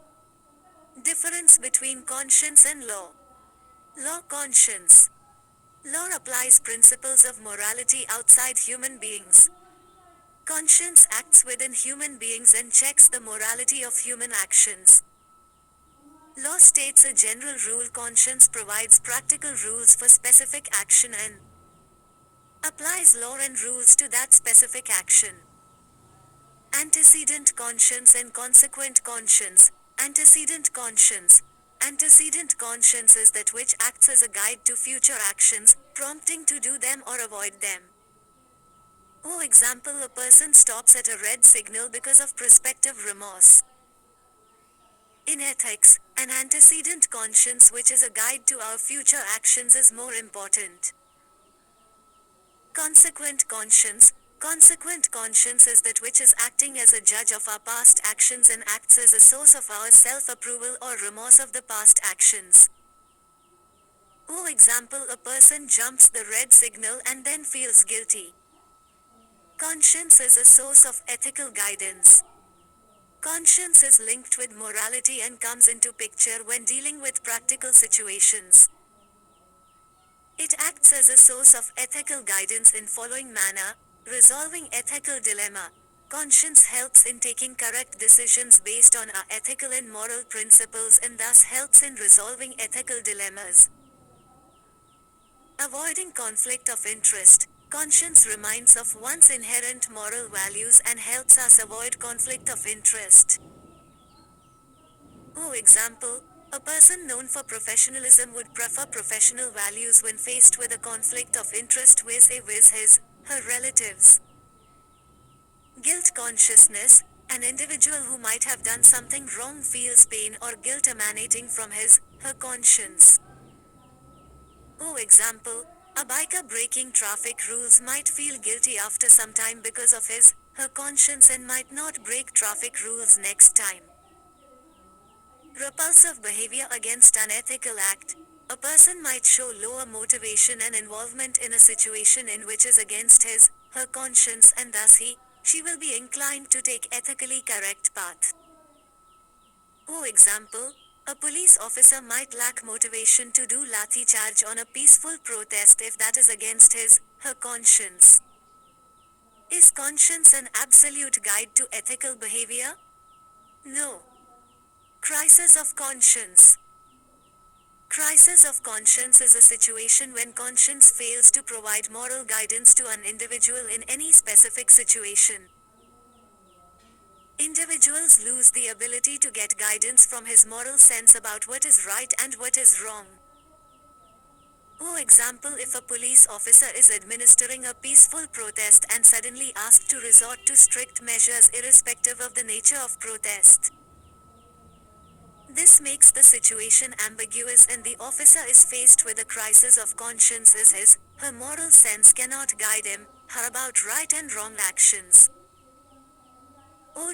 Difference between conscience and law. Law. Conscience. Law applies principles of morality outside human beings. Conscience acts within human beings and checks the morality of human actions. Law states a general rule. Conscience provides practical rules for specific action and applies law and rules to that specific action. Antecedent conscience and consequent conscience. Antecedent conscience. Antecedent conscience is that which acts as a guide to future actions, prompting to do them or avoid them. Example, a person stops at a red signal because of prospective remorse. In ethics, an antecedent conscience which is a guide to our future actions is more important. Consequent conscience. Consequent conscience is that which is acting as a judge of our past actions and acts as a source of our self-approval or remorse of the past actions. Example, a person jumps the red signal and then feels guilty. Conscience is a source of ethical guidance. Conscience is linked with morality and comes into picture when dealing with practical situations. It acts as a source of ethical guidance in following manner, resolving ethical dilemma. Conscience helps in taking correct decisions based on our ethical and moral principles and thus helps in resolving ethical dilemmas. Avoiding conflict of interest. Conscience reminds of one's inherent moral values and helps us avoid conflict of interest. Example, a person known for professionalism would prefer professional values when faced with a conflict of interest with her relatives. Guilt consciousness. An individual who might have done something wrong feels pain or guilt emanating from her conscience. Example, a biker breaking traffic rules might feel guilty after some time because of her conscience and might not break traffic rules next time. Repulsive behavior against unethical act. A person might show lower motivation and involvement in a situation in which is against her conscience and thus she will be inclined to take ethically correct path. Example, a police officer might lack motivation to do lathi charge on a peaceful protest if that is against her conscience. Is conscience an absolute guide to ethical behavior? No. Crisis of conscience. Crisis of conscience is a situation when conscience fails to provide moral guidance to an individual in any specific situation. Individuals lose the ability to get guidance from his moral sense about what is right and what is wrong. Example, if a police officer is administering a peaceful protest and suddenly asked to resort to strict measures irrespective of the nature of protest. This makes the situation ambiguous and the officer is faced with a crisis of conscience as her moral sense cannot guide him, her about right and wrong actions.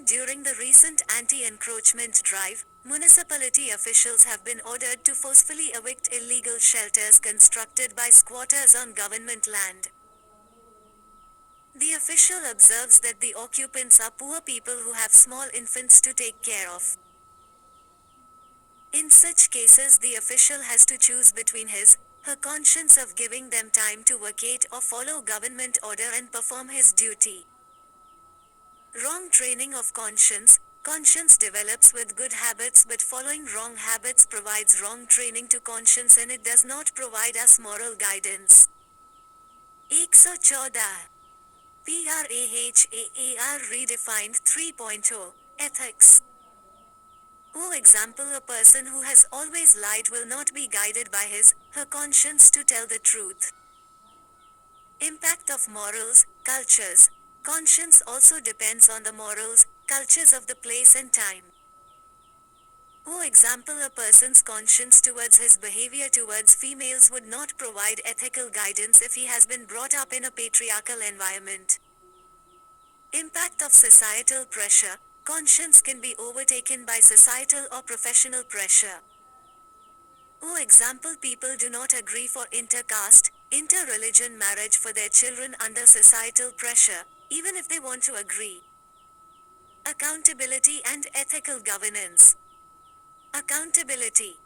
During the recent anti-encroachment drive, municipality officials have been ordered to forcefully evict illegal shelters constructed by squatters on government land. The official observes that the occupants are poor people who have small infants to take care of. In such cases, the official has to choose between her conscience of giving them time to vacate or follow government order and perform his duty. Wrong training of conscience. Conscience develops with good habits, but following wrong habits provides wrong training to conscience and it does not provide us moral guidance. 114. PRAHAAR redefined 3.0 Ethics. Example, a person who has always lied will not be guided by her conscience to tell the truth. Impact of morals, cultures. Conscience also depends on the morals, cultures of the place and time. Example, a person's conscience towards his behavior towards females would not provide ethical guidance if he has been brought up in a patriarchal environment. Impact of societal pressure. Conscience can be overtaken by societal or professional pressure. Example, people do not agree for intercaste, inter-religion marriage for their children under societal pressure, even if they want to agree. Accountability and ethical governance. Accountability.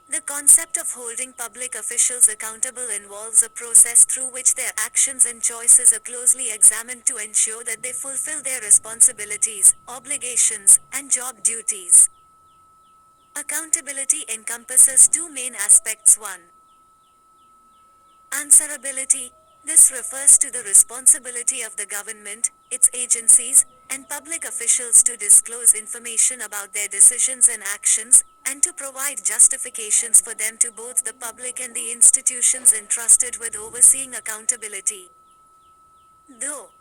The concept of holding public officials accountable involves a process through which their actions and choices are closely examined to ensure that they fulfill their responsibilities, obligations, and job duties. Accountability encompasses two main aspects. 1. Answerability. This refers to the responsibility of the government, its agencies, and public officials to disclose information about their decisions and actions, and to provide justifications for them to both the public and the institutions entrusted with overseeing accountability. Though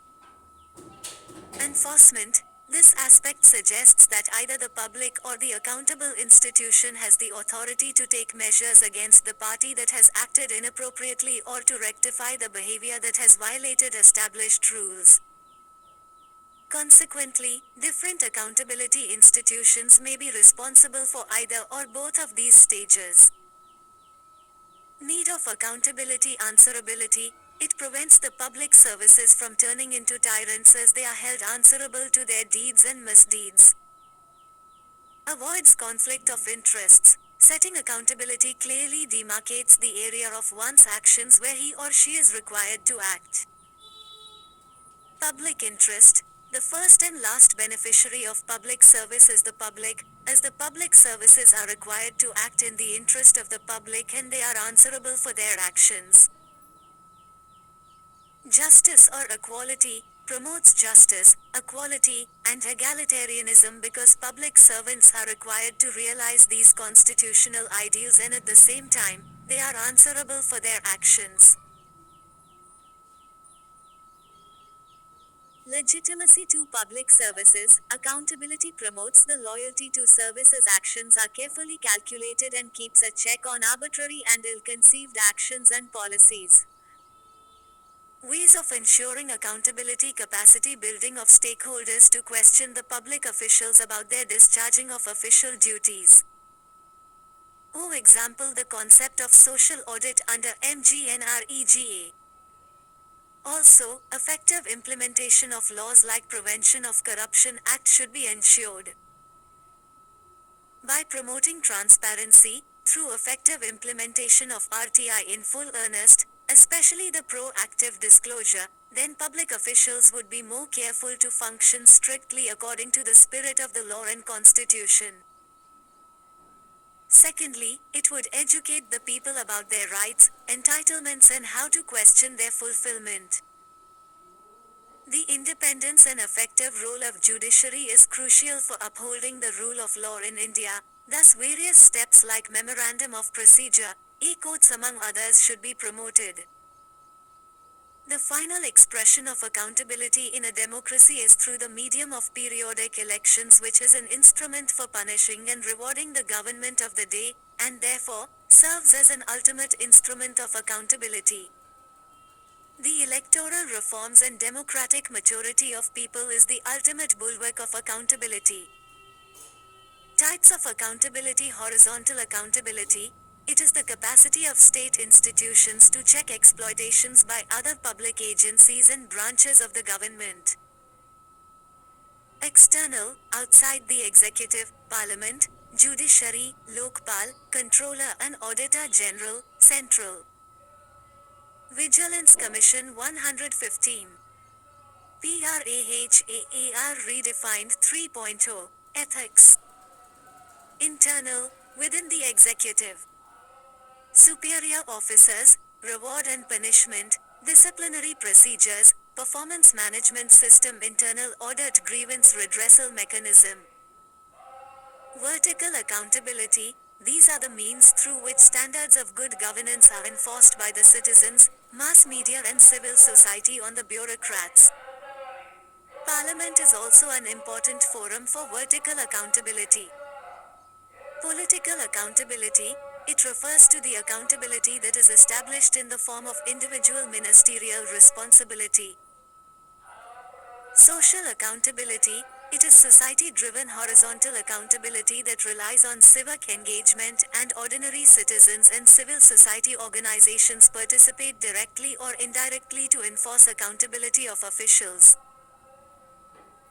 enforcement, this aspect suggests that either the public or the accountable institution has the authority to take measures against the party that has acted inappropriately or to rectify the behavior that has violated established rules. Consequently, different accountability institutions may be responsible for either or both of these stages. Need of accountability. Answerability. It prevents the public services from turning into tyrants as they are held answerable to their deeds and misdeeds. Avoids conflict of interests. Setting accountability clearly demarcates the area of one's actions where he or she is required to act. Public interest. The first and last beneficiary of public service is the public, as the public services are required to act in the interest of the public and they are answerable for their actions. Justice or equality promotes justice, equality, and egalitarianism because public servants are required to realize these constitutional ideals and at the same time, they are answerable for their actions. Legitimacy to public services. Accountability promotes the loyalty to service as actions are carefully calculated and keeps a check on arbitrary and ill-conceived actions and policies. Ways of ensuring accountability. Capacity building of stakeholders to question the public officials about their discharging of official duties. Example the concept of social audit under MGNREGA. Also, effective implementation of laws like Prevention of Corruption Act should be ensured. By promoting transparency, through effective implementation of RTI in full earnest, especially the proactive disclosure, then public officials would be more careful to function strictly according to the spirit of the law and constitution. Secondly, it would educate the people about their rights, entitlements and how to question their fulfillment. The independence and effective role of judiciary is crucial for upholding the rule of law in India, thus various steps like memorandum of procedure, e-courts among others should be promoted. The final expression of accountability in a democracy is through the medium of periodic elections, which is an instrument for punishing and rewarding the government of the day, and therefore, serves as an ultimate instrument of accountability. The electoral reforms and democratic majority of people is the ultimate bulwark of accountability. Types of accountability. Horizontal accountability. It is the capacity of state institutions to check exploitations by other public agencies and branches of the government. External, outside the executive, parliament, judiciary, Lokpal, controller and auditor general, central. Vigilance Commission 115. PRAHAAR redefined 3.0. Ethics. Internal, within the executive. Superior officers, reward and punishment, disciplinary procedures, performance management system, internal audit, grievance redressal mechanism. Vertical accountability. These are the means through which standards of good governance are enforced by the citizens, mass media and civil society on the bureaucrats. Parliament is also an important forum for vertical accountability. Political accountability. It refers to the accountability that is established in the form of individual ministerial responsibility. Social accountability. It is society-driven horizontal accountability that relies on civic engagement, and ordinary citizens and civil society organizations participate directly or indirectly to enforce accountability of officials.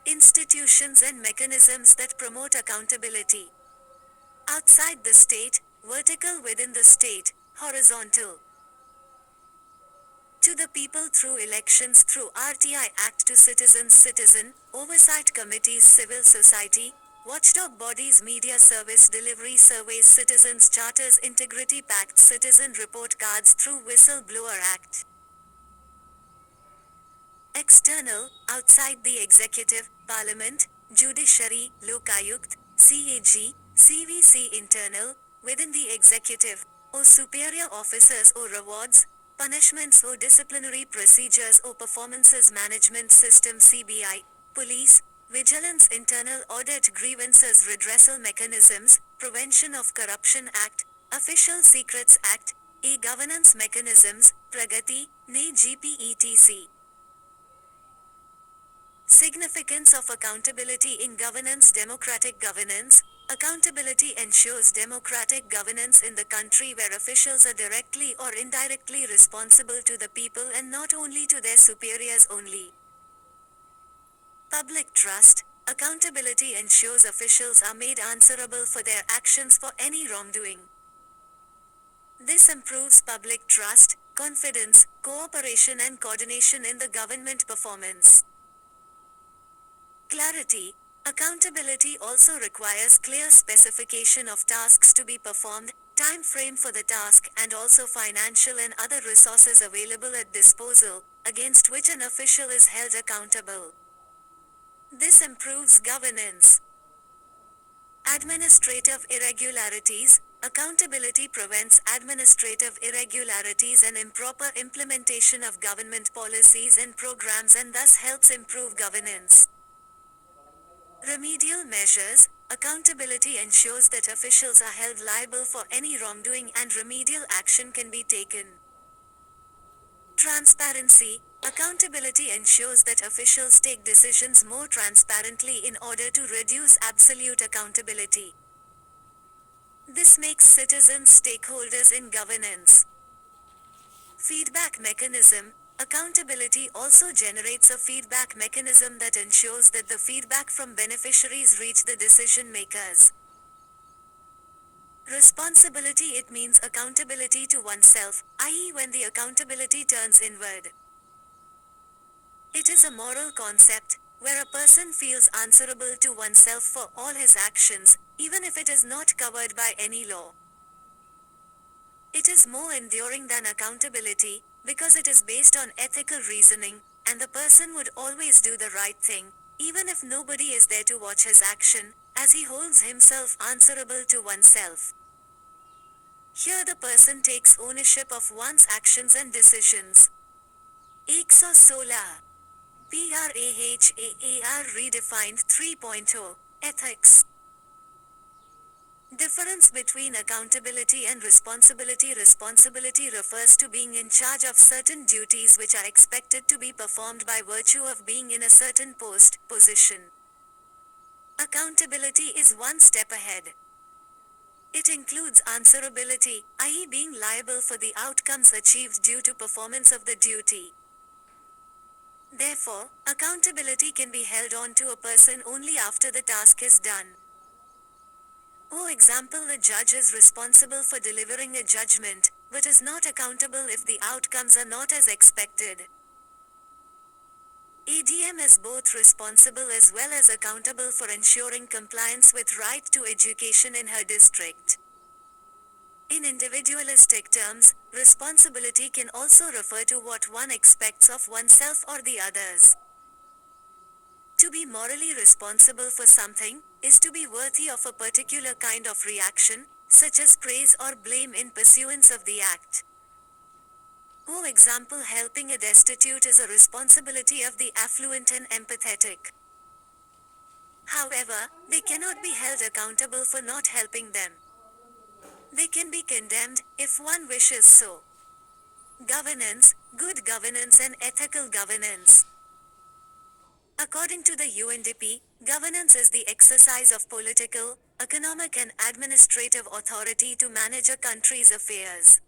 Institutions and mechanisms that promote accountability. Outside the state, vertical; within the state, horizontal. To the people through elections, through RTI Act; to citizens, citizen oversight committees, civil society watchdog bodies, media service delivery surveys, citizens charters, integrity pacts, citizen report cards; through whistleblower act. External, outside the executive, parliament, judiciary, Lokayukt, CAG, CVC; internal, within the executive, or superior officers or rewards, punishments or disciplinary procedures or performances management system, CBI, police, vigilance; internal audit, grievances, redressal mechanisms, Prevention of Corruption Act, Official Secrets Act, e-governance mechanisms, Pragati, NE GPETC. Significance of accountability in governance. Democratic governance. Accountability ensures democratic governance in the country, where officials are directly or indirectly responsible to the people and not only to their superiors only. Public trust. Accountability ensures officials are made answerable for their actions for any wrongdoing. This improves public trust, confidence, cooperation and coordination in the government performance. Clarity. Accountability also requires clear specification of tasks to be performed, time frame for the task, and also financial and other resources available at disposal, against which an official is held accountable. This improves governance. Administrative irregularities. Accountability prevents administrative irregularities and improper implementation of government policies and programs, and thus helps improve governance. Remedial measures. Accountability ensures that officials are held liable for any wrongdoing and remedial action can be taken. Transparency. Accountability ensures that officials take decisions more transparently in order to reduce absolute accountability. This makes citizens stakeholders in governance. Feedback mechanism. Accountability also generates a feedback mechanism that ensures that the feedback from beneficiaries reach the decision makers. Responsibility. It means accountability to oneself, i.e., when the accountability turns inward. It is a moral concept, where a person feels answerable to oneself for all his actions, even if it is not covered by any law. It is more enduring than accountability, because it is based on ethical reasoning, and the person would always do the right thing, even if nobody is there to watch his action, as he holds himself answerable to oneself. Here the person takes ownership of one's actions and decisions. Exo Sola. PRAHAAR redefined 3.0. Ethics. Difference between accountability and responsibility. Responsibility refers to being in charge of certain duties which are expected to be performed by virtue of being in a certain position. Accountability is one step ahead. It includes answerability, i.e., being liable for the outcomes achieved due to performance of the duty. Therefore, accountability can be held on to a person only after the task is done. For example, a judge is responsible for delivering a judgment, but is not accountable if the outcomes are not as expected. ADM is both responsible as well as accountable for ensuring compliance with right to education in her district. In individualistic terms, responsibility can also refer to what one expects of oneself or the others. To be morally responsible for something, is to be worthy of a particular kind of reaction, such as praise or blame in pursuance of the act. For example, helping a destitute is a responsibility of the affluent and empathetic. However, they cannot be held accountable for not helping them. They can be condemned, if one wishes so. Governance, good governance and ethical governance. According to the UNDP, governance is the exercise of political, economic and administrative authority to manage a country's affairs.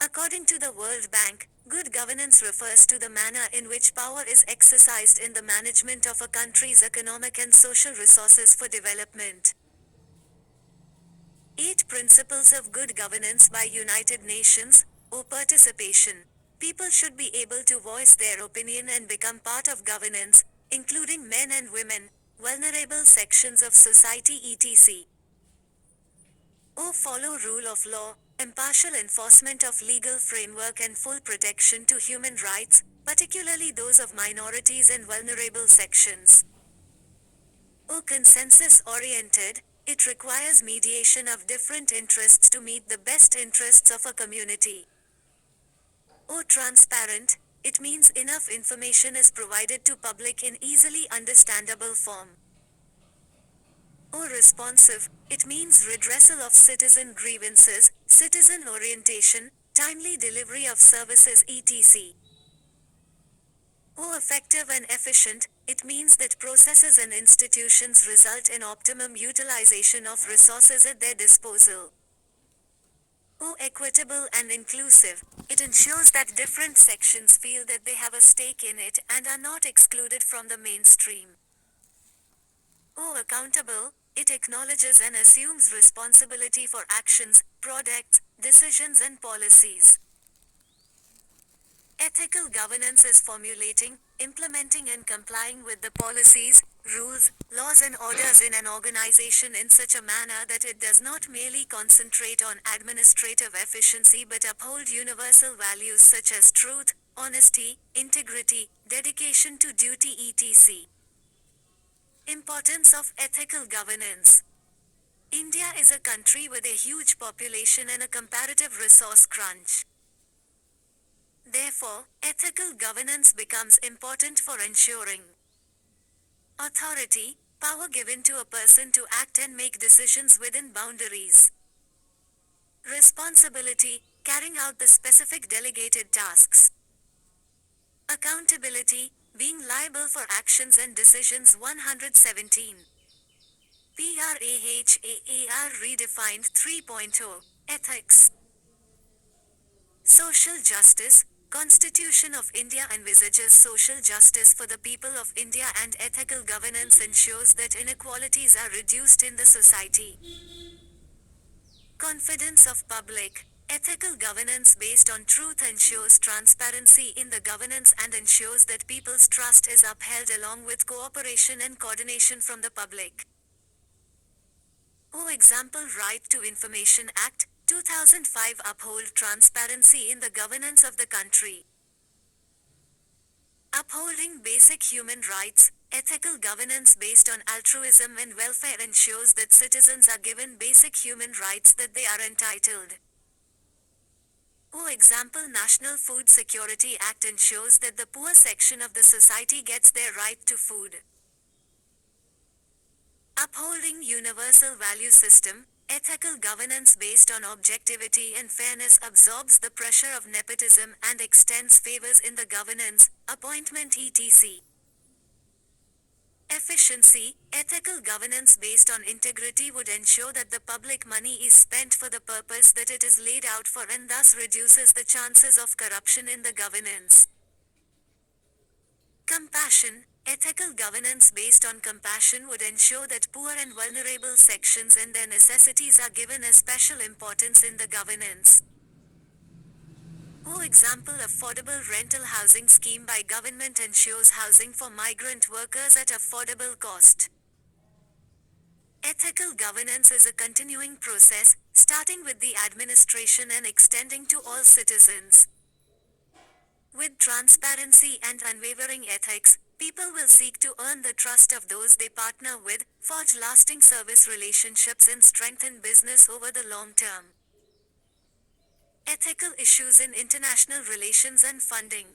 According to the World Bank, good governance refers to the manner in which power is exercised in the management of a country's economic and social resources for development. 8 Principles of Good Governance by United Nations, or participation. People should be able to voice their opinion and become part of governance, including men and women, vulnerable sections of society etc. O. Follow rule of law, impartial enforcement of legal framework and full protection to human rights, particularly those of minorities and vulnerable sections. O. Consensus-oriented, it requires mediation of different interests to meet the best interests of a community. O. Transparent, it means enough information is provided to public in easily understandable form. O. Responsive, it means redressal of citizen grievances, citizen orientation, timely delivery of services etc. O. Effective and efficient, it means that processes and institutions result in optimum utilization of resources at their disposal. O. Equitable and inclusive, it ensures that different sections feel that they have a stake in it and are not excluded from the mainstream. O. Accountable, it acknowledges and assumes responsibility for actions, products, decisions and policies. Ethical governance is formulating, implementing and complying with the policies, rules, laws and orders in an organization in such a manner that it does not merely concentrate on administrative efficiency but uphold universal values such as truth, honesty, integrity, dedication to duty etc. Importance of ethical governance. India is a country with a huge population and a comparative resource crunch. Therefore, ethical governance becomes important for ensuring authority, power given to a person to act and make decisions within boundaries. Responsibility, carrying out the specific delegated tasks. Accountability, being liable for actions and decisions 117. PRAHAAR Redefined 3.0, Ethics. Social justice. Constitution of India envisages social justice for the people of India and ethical governance ensures that inequalities are reduced in the society. Confidence of public. Ethical governance based on truth ensures transparency in the governance and ensures that people's trust is upheld along with cooperation and coordination from the public. O. Example Right to Information Act, 2005 uphold transparency in the governance of the country. Upholding basic human rights, ethical governance based on altruism and welfare ensures that citizens are given basic human rights that they are entitled. O. Example National Food Security Act ensures that the poor section of the society gets their right to food. Upholding universal value system, ethical governance based on objectivity and fairness absorbs the pressure of nepotism and extends favors in the governance, appointment etc. Efficiency, ethical governance based on integrity would ensure that the public money is spent for the purpose that it is laid out for and thus reduces the chances of corruption in the governance. Compassion, ethical governance based on compassion would ensure that poor and vulnerable sections and their necessities are given a special importance in the governance. For example, affordable rental housing scheme by government ensures housing for migrant workers at affordable cost. Ethical governance is a continuing process, starting with the administration and extending to all citizens. With transparency and unwavering ethics, people will seek to earn the trust of those they partner with, forge lasting service relationships and strengthen business over the long term. Ethical issues in international relations and funding.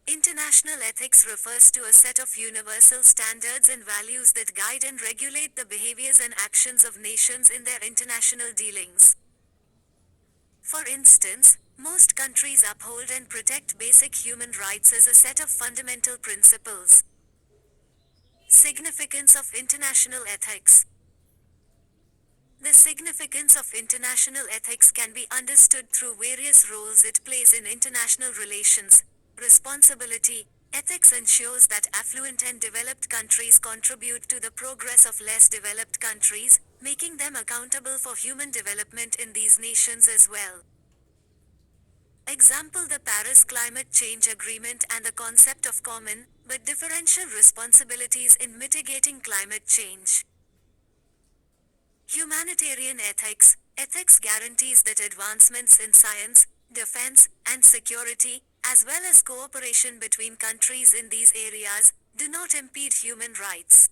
International ethics refers to a set of universal standards and values that guide and regulate the behaviors and actions of nations in their international dealings. For instance, Most countries uphold and protect basic human rights as a set of fundamental principles. Significance of international ethics. The significance of international ethics can be understood through various roles it plays in international relations. Responsibility. Ethics ensures that affluent and developed countries contribute to the progress of less developed countries, making them accountable for human development in these nations as well. Example: the Paris Climate Change Agreement and the concept of common, but differential responsibilities in mitigating climate change. Humanitarian ethics. Ethics guarantees that advancements in science, defense, and security, as well as cooperation between countries in these areas, do not impede human rights.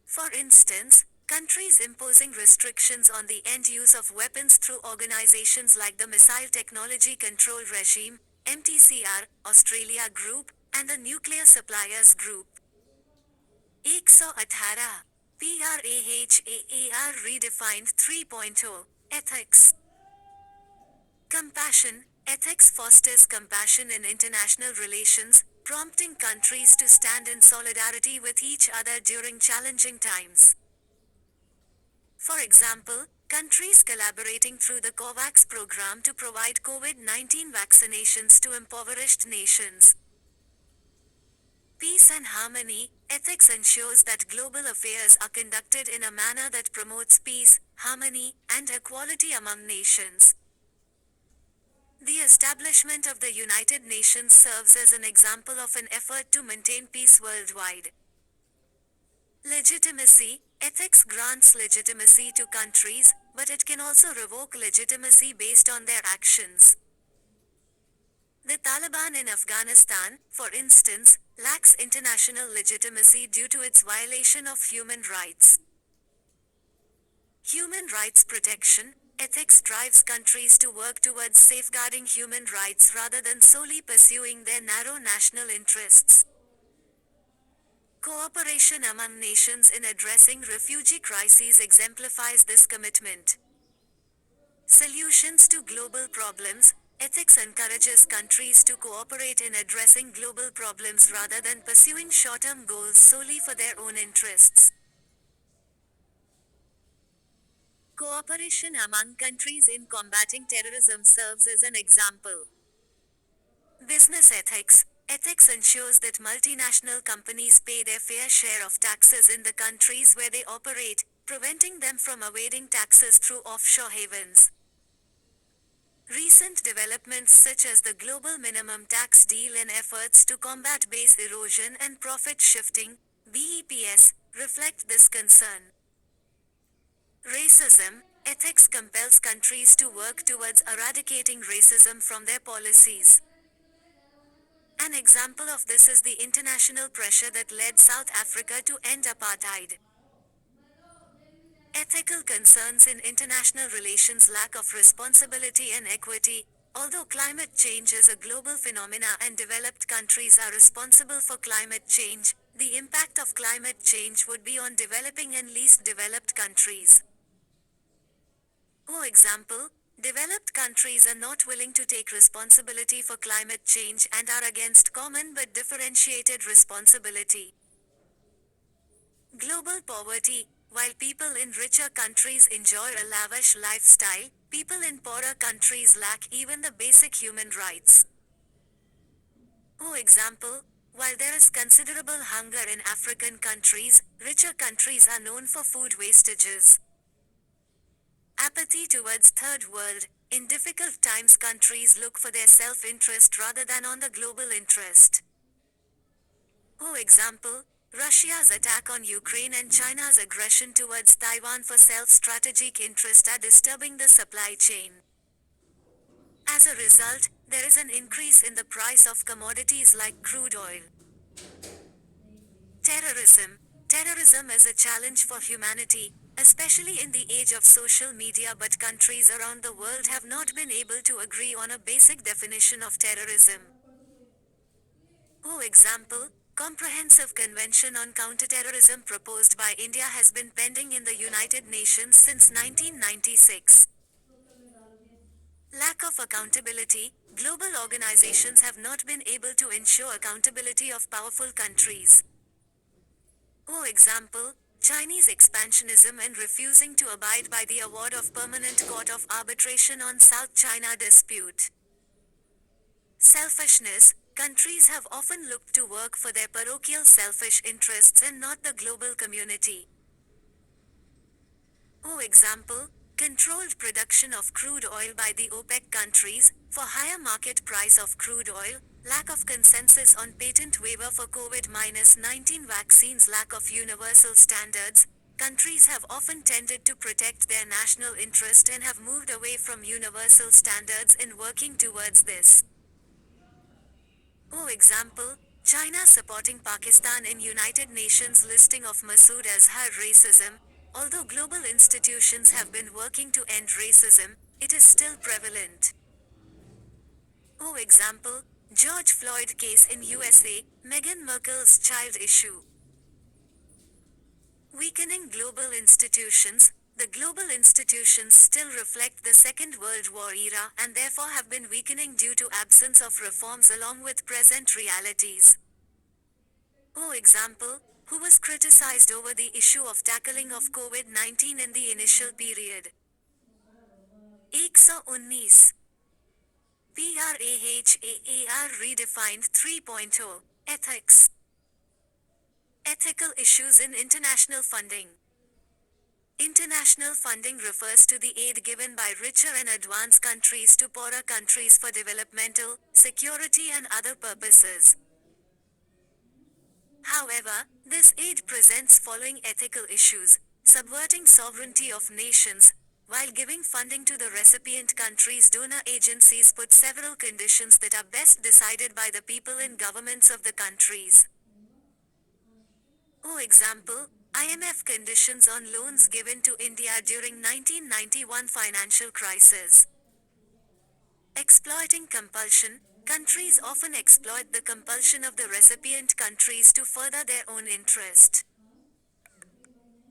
For instance, countries imposing restrictions on the end use of weapons through organizations like the Missile Technology Control Regime, MTCR, Australia Group, and the Nuclear Suppliers Group. 118 PRAHAAR Redefined 3.0 Ethics. Compassion. Ethics fosters compassion in international relations, prompting countries to stand in solidarity with each other during challenging times. For example, countries collaborating through the COVAX program to provide COVID-19 vaccinations to impoverished nations. Peace and harmony. Ethics ensures that global affairs are conducted in a manner that promotes peace, harmony, and equality among nations. The establishment of the United Nations serves as an example of an effort to maintain peace worldwide. Legitimacy. Ethics grants legitimacy to countries, but it can also revoke legitimacy based on their actions. The Taliban in Afghanistan, for instance, lacks international legitimacy due to its violation of human rights. Human rights protection. Ethics drives countries to work towards safeguarding human rights rather than solely pursuing their narrow national interests. Cooperation among nations in addressing refugee crises exemplifies this commitment. Solutions to global problems. Ethics encourages countries to cooperate in addressing global problems rather than pursuing short-term goals solely for their own interests. Cooperation among countries in combating terrorism serves as an example. Business ethics. Ethics ensures that multinational companies pay their fair share of taxes in the countries where they operate, preventing them from evading taxes through offshore havens. Recent developments such as the global minimum tax deal and efforts to combat base erosion and profit shifting, BEPS, reflect this concern. Racism. Ethics compels countries to work towards eradicating racism from their policies. An example of this is the international pressure that led South Africa to end apartheid. Ethical concerns in international relations. Lack of responsibility and equity. Although climate change is a global phenomena and developed countries are responsible for climate change, the impact of climate change would be on developing and least developed countries. For example, developed countries are not willing to take responsibility for climate change and are against common but differentiated responsibility. Global poverty. While people in richer countries enjoy a lavish lifestyle, people in poorer countries lack even the basic human rights. For example, while there is considerable hunger in African countries, richer countries are known for food wastages. Apathy towards third world. In difficult times countries look for their self-interest rather than on the global interest. For example, Russia's attack on Ukraine and China's aggression towards Taiwan for self-strategic interest are disturbing the supply chain. As a result, there is an increase in the price of commodities like crude oil. Terrorism. Terrorism is a challenge for humanity, especially in the age of social media, but countries around the world have not been able to agree on a basic definition of terrorism. For example, Comprehensive Convention on Counterterrorism proposed by India has been pending in the United Nations since 1996. Lack of accountability. Global organizations have not been able to ensure accountability of powerful countries. For example, Chinese expansionism and refusing to abide by the award of Permanent Court of Arbitration on South China dispute. Selfishness. Countries have often looked to work for their parochial selfish interests and not the global community. For example, controlled production of crude oil by the OPEC countries, for higher market price of crude oil, lack of consensus on patent waiver for COVID-19 vaccines, lack of universal standards, countries have often tended to protect their national interest and have moved away from universal standards in working towards this. For example, China supporting Pakistan in United Nations listing of Masood Azhar racism. Although global institutions have been working to end racism, it is still prevalent. For example, George Floyd case in USA, Meghan Markle's child issue. Weakening global institutions. The global institutions still reflect the Second World War era and therefore have been weakening due to absence of reforms along with present realities. For example, who was criticized over the issue of tackling of COVID-19 in the initial period. 119 PRAHAAR redefined 3.0 Ethics. Ethical issues in international funding. International funding refers to the aid given by richer and advanced countries to poorer countries for developmental, security and other purposes. However, this aid presents following ethical issues: subverting sovereignty of nations. While giving funding to the recipient countries, donor agencies put several conditions that are best decided by the people and governments of the countries. For example, IMF conditions on loans given to India during 1991 financial crisis. Exploiting compulsion. Countries often exploit the compulsion of the recipient countries to further their own interest.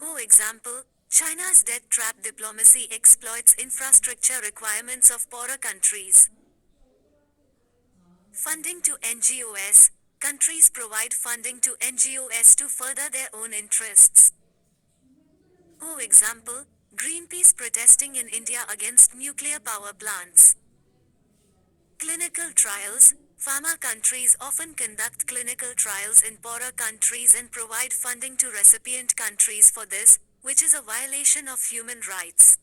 For example, China's debt trap diplomacy exploits infrastructure requirements of poorer countries. Funding to NGOs. Countries provide funding to NGOs to further their own interests. For example, Greenpeace protesting in India against nuclear power plants. Clinical trials. Pharma countries often conduct clinical trials in poorer countries and provide funding to recipient countries for this, which is a violation of human rights.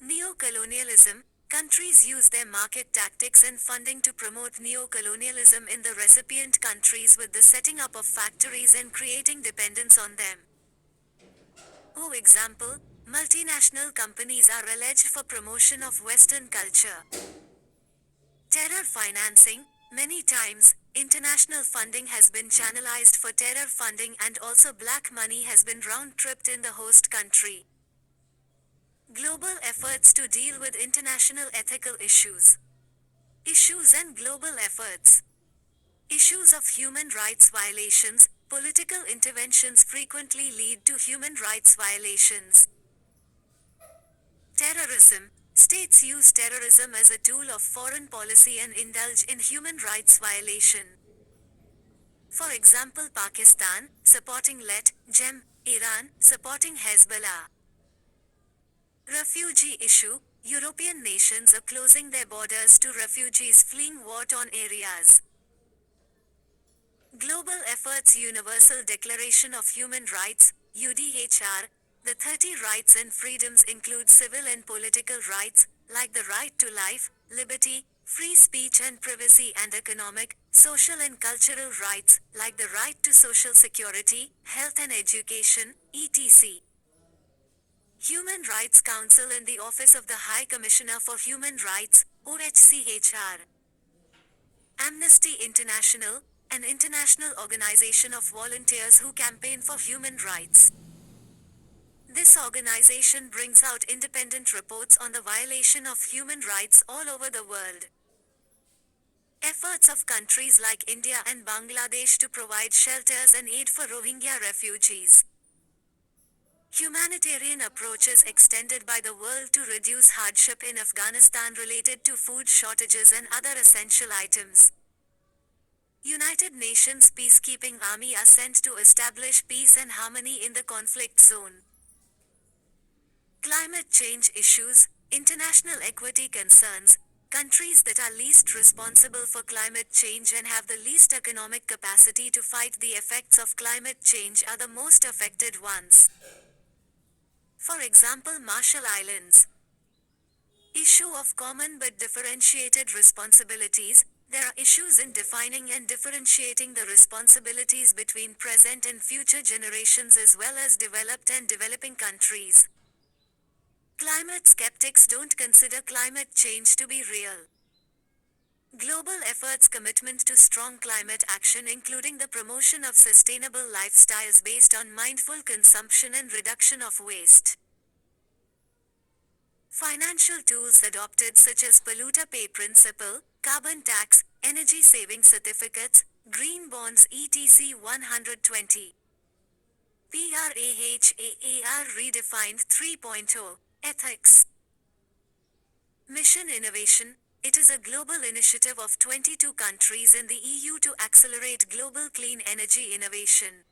Neo-colonialism. Countries use their market tactics and funding to promote neo-colonialism in the recipient countries with the setting up of factories and creating dependence on them. For example, multinational companies are alleged for promotion of Western culture. Terror financing. Many times, international funding has been channelized for terror funding and also black money has been round-tripped in the host country. Global efforts to deal with international ethical issues. Issues and global efforts. Issues of human rights violations. Political interventions frequently lead to human rights violations. Terrorism. States use terrorism as a tool of foreign policy and indulge in human rights violation. For example, Pakistan, supporting Let, Jem, Iran, supporting Hezbollah. Refugee issue. European nations are closing their borders to refugees fleeing war-torn areas. Global efforts. Universal Declaration of Human Rights, UDHR. The 30 rights and freedoms include civil and political rights, like the right to life, liberty, free speech and privacy, and economic, social and cultural rights, like the right to social security, health and education, etc. Human Rights Council and the Office of the High Commissioner for Human Rights, OHCHR. Amnesty International, an international organization of volunteers who campaign for human rights. This organization brings out independent reports on the violation of human rights all over the world. Efforts of countries like India and Bangladesh to provide shelters and aid for Rohingya refugees. Humanitarian approaches extended by the world to reduce hardship in Afghanistan related to food shortages and other essential items. United Nations peacekeeping army are sent to establish peace and harmony in the conflict zone. Climate change issues, international equity concerns, countries that are least responsible for climate change and have the least economic capacity to fight the effects of climate change are the most affected ones. For example, Marshall Islands. Issue of common but differentiated responsibilities. There are issues in defining and differentiating the responsibilities between present and future generations as well as developed and developing countries. Climate skeptics don't consider climate change to be real. Global efforts commitment to strong climate action including the promotion of sustainable lifestyles based on mindful consumption and reduction of waste. Financial tools adopted such as polluter pay principle, carbon tax, energy saving certificates, green bonds etc 120. PRAHAAR redefined 3.0, ethics. Mission Innovation. It is a global initiative of 22 countries in the EU to accelerate global clean energy innovation.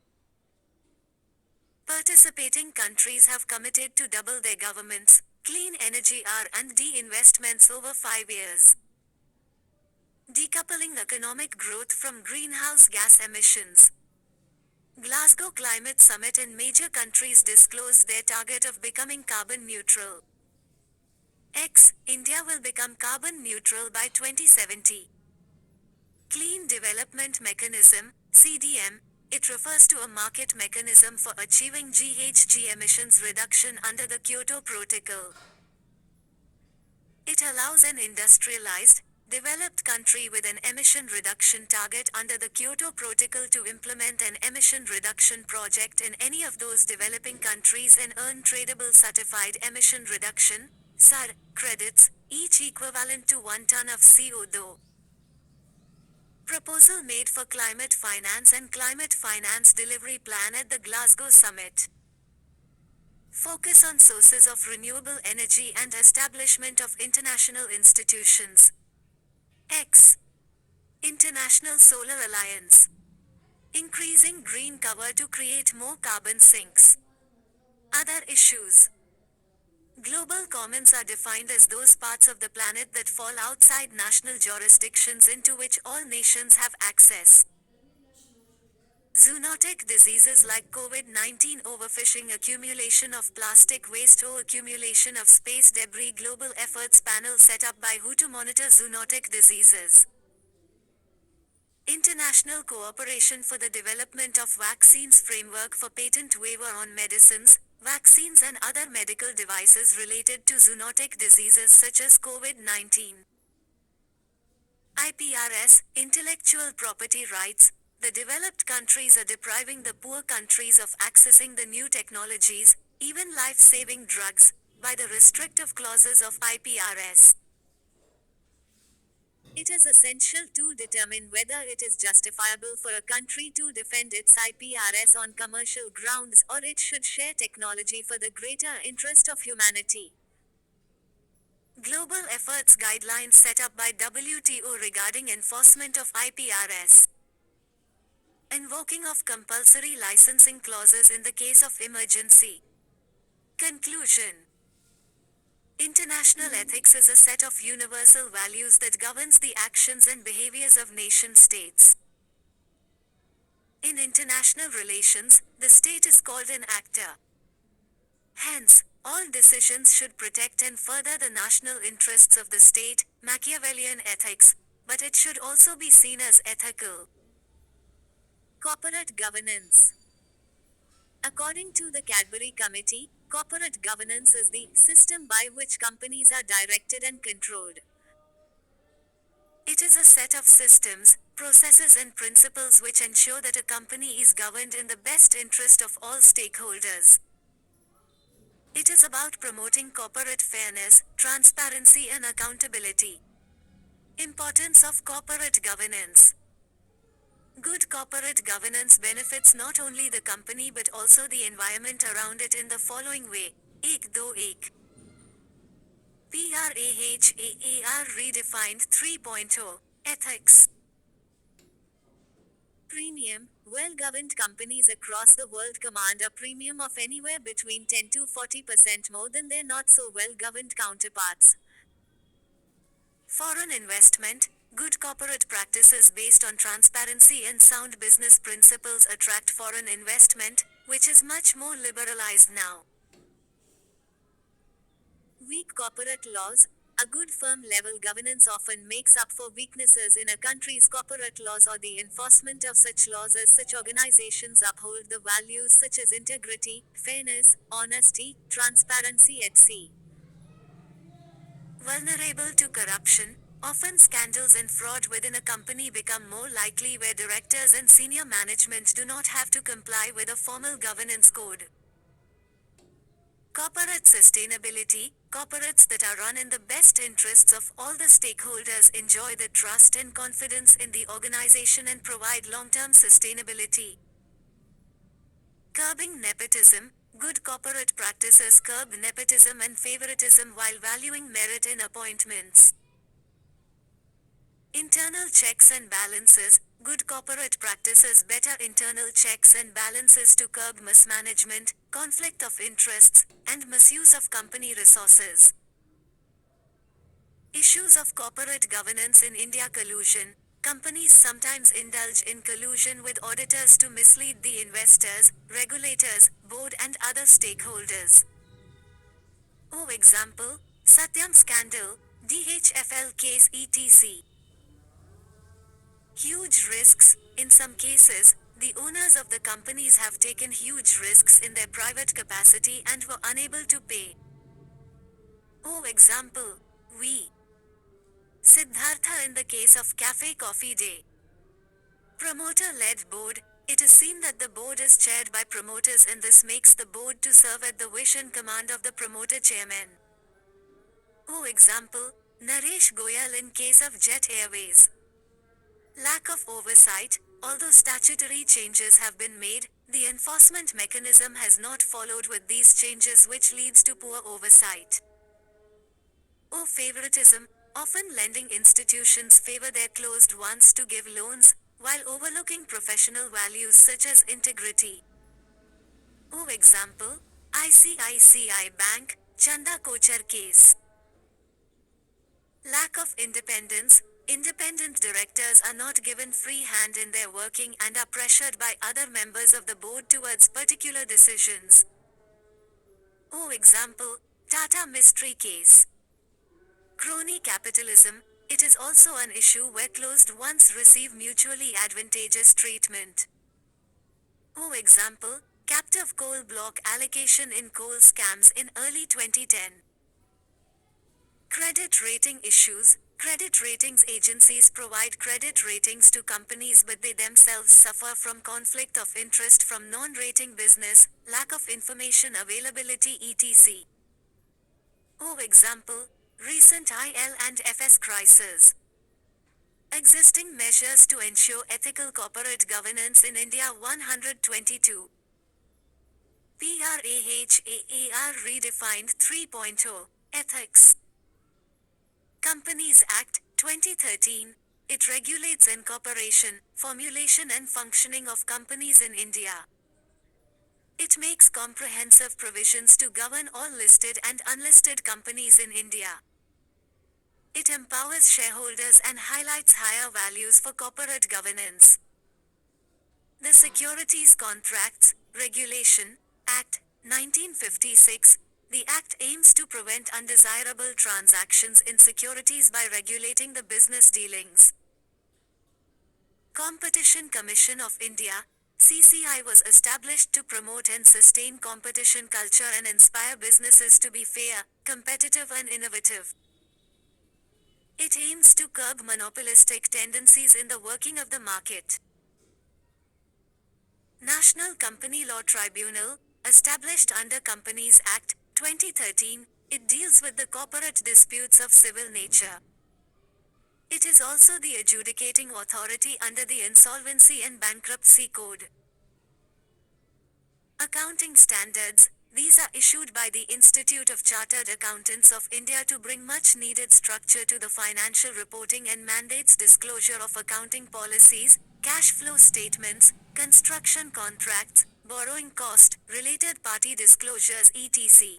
Participating countries have committed to double their government's clean energy R&D investments over 5 years. Decoupling economic growth from greenhouse gas emissions. Glasgow Climate Summit and major countries disclosed their target of becoming carbon neutral. India will become carbon neutral by 2070. Clean Development Mechanism, CDM, it refers to a market mechanism for achieving GHG emissions reduction under the Kyoto Protocol. It allows an industrialized, developed country with an emission reduction target under the Kyoto Protocol to implement an emission reduction project in any of those developing countries and earn tradable certified emission reduction (SAR) credits, each equivalent to 1 ton of CO2. Proposal made for climate finance and climate finance delivery plan at the Glasgow Summit. Focus on sources of renewable energy and establishment of international institutions. International Solar Alliance. Increasing green cover to create more carbon sinks. Other issues. Global commons are defined as those parts of the planet that fall outside national jurisdictions into which all nations have access. Zoonotic diseases like COVID-19, overfishing, accumulation of plastic waste or accumulation of space debris. Global efforts panel set up by WHO to monitor zoonotic diseases. International cooperation for the development of vaccines framework for patent waiver on medicines, vaccines and other medical devices related to zoonotic diseases such as COVID-19. IPRS, intellectual property rights. The developed countries are depriving the poor countries of accessing the new technologies, even life-saving drugs, by the restrictive clauses of IPRS. It is essential to determine whether it is justifiable for a country to defend its IPRS on commercial grounds or it should share technology for the greater interest of humanity. Global efforts guidelines set up by WTO regarding enforcement of IPRS. Invoking of compulsory licensing clauses in the case of emergency. Conclusion. International ethics is a set of universal values that governs the actions and behaviors of nation-states. In international relations, the state is called an actor. Hence, all decisions should protect and further the national interests of the state, Machiavellian ethics, but it should also be seen as ethical. Corporate governance. According to the Cadbury Committee, corporate governance is the system by which companies are directed and controlled. It is a set of systems, processes and principles which ensure that a company is governed in the best interest of all stakeholders. It is about promoting corporate fairness, transparency and accountability. Importance of corporate governance. Good corporate governance benefits not only the company but also the environment around it in the following way. Ek do ek. PRAHAAR redefined 3.0. Ethics. Premium. Well-governed companies across the world command a premium of anywhere between 10 to 40% more than their not so well-governed counterparts. Foreign investment. Good corporate practices based on transparency and sound business principles attract foreign investment, which is much more liberalized now. Weak corporate laws. A good firm level governance often makes up for weaknesses in a country's corporate laws or the enforcement of such laws as such organizations uphold the values such as integrity, fairness, honesty, transparency etc. Vulnerable to corruption. Often scandals and fraud within a company become more likely where directors and senior management do not have to comply with a formal governance code. Corporate sustainability. Corporates that are run in the best interests of all the stakeholders enjoy the trust and confidence in the organization and provide long-term sustainability. Curbing nepotism. Good corporate practices curb nepotism and favoritism while valuing merit in appointments. Internal checks and balances. Good corporate practices better internal checks and balances to curb mismanagement, conflict of interests, and misuse of company resources. Issues of corporate governance in India. Collusion. Companies sometimes indulge in collusion with auditors to mislead the investors, regulators, board and other stakeholders. Example, Satyam scandal, DHFL case etc. Huge risks. In some cases, the owners of the companies have taken huge risks in their private capacity and were unable to pay. Example, we. Siddhartha in the case of Cafe Coffee Day. Promoter-led board. It is seen that the board is chaired by promoters and this makes the board to serve at the wish and command of the promoter chairman. Example, Naresh Goyal in case of Jet Airways. Lack of oversight. Although statutory changes have been made, the enforcement mechanism has not followed with these changes, which leads to poor oversight. Favoritism. Often lending institutions favor their closed ones to give loans, while overlooking professional values such as integrity. Example, ICICI Bank, Chanda Kochar case. Lack of independence. Independent directors are not given free hand in their working and are pressured by other members of the board towards particular decisions. Example, Tata Mystery case. Crony capitalism. It is also an issue where closed ones receive mutually advantageous treatment. Example, captive coal block allocation in coal scams in early 2010. Credit rating issues. Credit ratings agencies provide credit ratings to companies but they themselves suffer from conflict of interest from non-rating business, lack of information availability etc. Example, recent IL and FS crisis. Existing measures to ensure ethical corporate governance in India 122. PRAHAAR redefined 3.0. Ethics. Companies Act, 2013. It regulates incorporation, formulation and functioning of companies in India. It makes comprehensive provisions to govern all listed and unlisted companies in India. It empowers shareholders and highlights higher values for corporate governance. The Securities Contracts Regulation Act, 1956. The Act aims to prevent undesirable transactions in securities by regulating the business dealings. Competition Commission of India, CCI, was established to promote and sustain competition culture and inspire businesses to be fair, competitive and innovative. It aims to curb monopolistic tendencies in the working of the market. National Company Law Tribunal, established under Companies Act, 2013, it deals with the corporate disputes of civil nature. It is also the adjudicating authority under the Insolvency and Bankruptcy Code. Accounting standards. These are issued by the Institute of Chartered Accountants of India to bring much needed structure to the financial reporting and mandates disclosure of accounting policies, cash flow statements, construction contracts, borrowing cost, related party disclosures etc.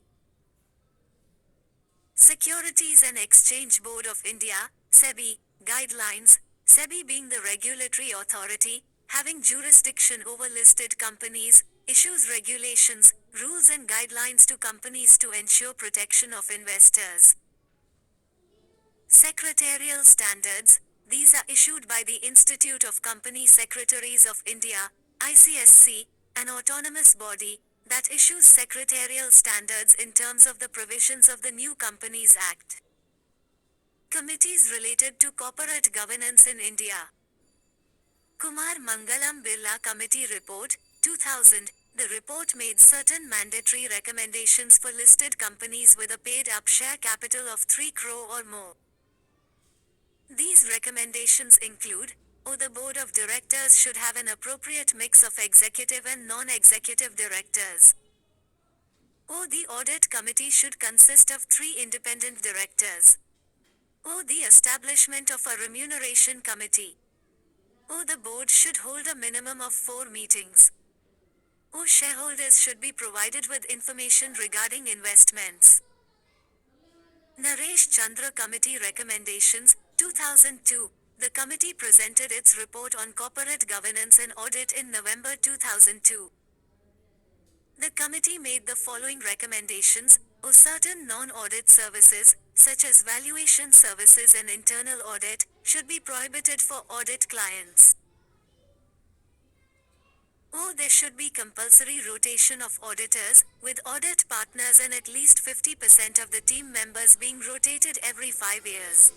Securities and Exchange Board of India, SEBI, guidelines, SEBI being the regulatory authority, having jurisdiction over listed companies, issues regulations, rules and guidelines to companies to ensure protection of investors. Secretarial standards. These are issued by the Institute of Company Secretaries of India, ICSC, an autonomous body that issues secretarial standards in terms of the provisions of the New Companies Act. Committees related to corporate governance in India. Kumar Mangalam Birla Committee Report, 2000. The report made certain mandatory recommendations for listed companies with a paid-up share capital of 3 crore or more. These recommendations include, the board of directors should have an appropriate mix of executive and non-executive directors. The audit committee should consist of 3 independent directors. The establishment of a remuneration committee. The board should hold a minimum of 4 meetings. Shareholders should be provided with information regarding investments. Naresh Chandra Committee Recommendations, 2002. The committee presented its report on corporate governance and audit in November 2002. The committee made the following recommendations. Certain non-audit services, such as valuation services and internal audit, should be prohibited for audit clients. There should be compulsory rotation of auditors, with audit partners and at least 50% of the team members being rotated every 5 years.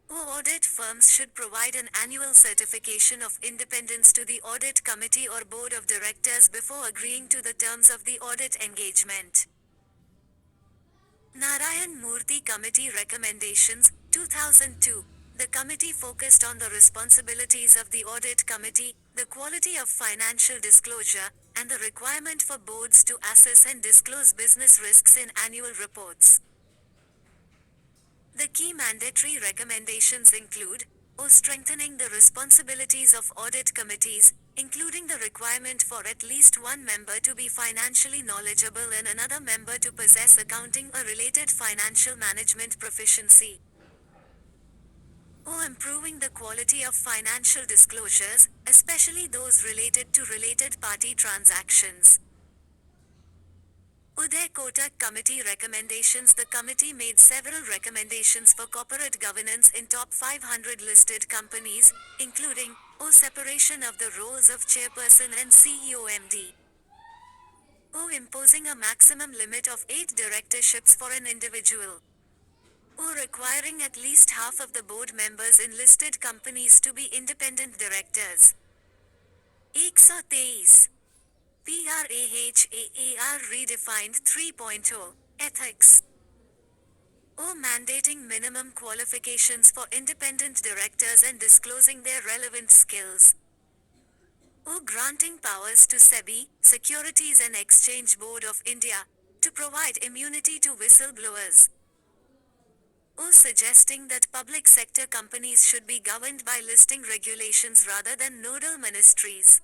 Audit firms should provide an annual certification of independence to the audit committee or board of directors before agreeing to the terms of the audit engagement. Narayan Murthy Committee Recommendations, 2002. The committee focused on the responsibilities of the audit committee, the quality of financial disclosure, and the requirement for boards to assess and disclose business risks in annual reports. The key mandatory recommendations include, strengthening the responsibilities of audit committees, including the requirement for at least one member to be financially knowledgeable and another member to possess accounting or related financial management proficiency. Improving the quality of financial disclosures, especially those related to related party transactions. Uday Kotak Committee Recommendations. The committee made several recommendations for corporate governance in top 500 listed companies, including, separation of the roles of chairperson and CEO MD. Imposing a maximum limit of 8 directorships for an individual. Requiring at least half of the board members in listed companies to be independent directors. 123. PRAHAAR Redefined 3.0, Ethics. Mandating minimum qualifications for independent directors and disclosing their relevant skills. Granting powers to SEBI, Securities and Exchange Board of India, to provide immunity to whistleblowers. Suggesting that public sector companies should be governed by listing regulations rather than nodal ministries.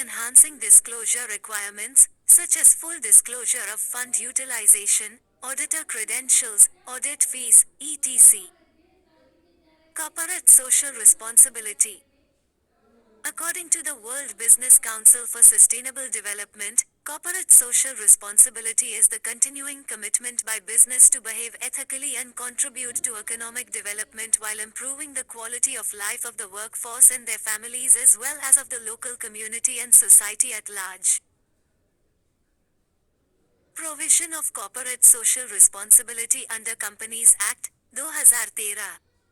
Enhancing disclosure requirements, such as full disclosure of fund utilization, auditor credentials, audit fees, etc. Corporate social responsibility. According to the World Business Council for Sustainable Development, corporate social responsibility is the continuing commitment by business to behave ethically and contribute to economic development while improving the quality of life of the workforce and their families as well as of the local community and society at large. Provision of Corporate Social Responsibility under Companies Act, 2013.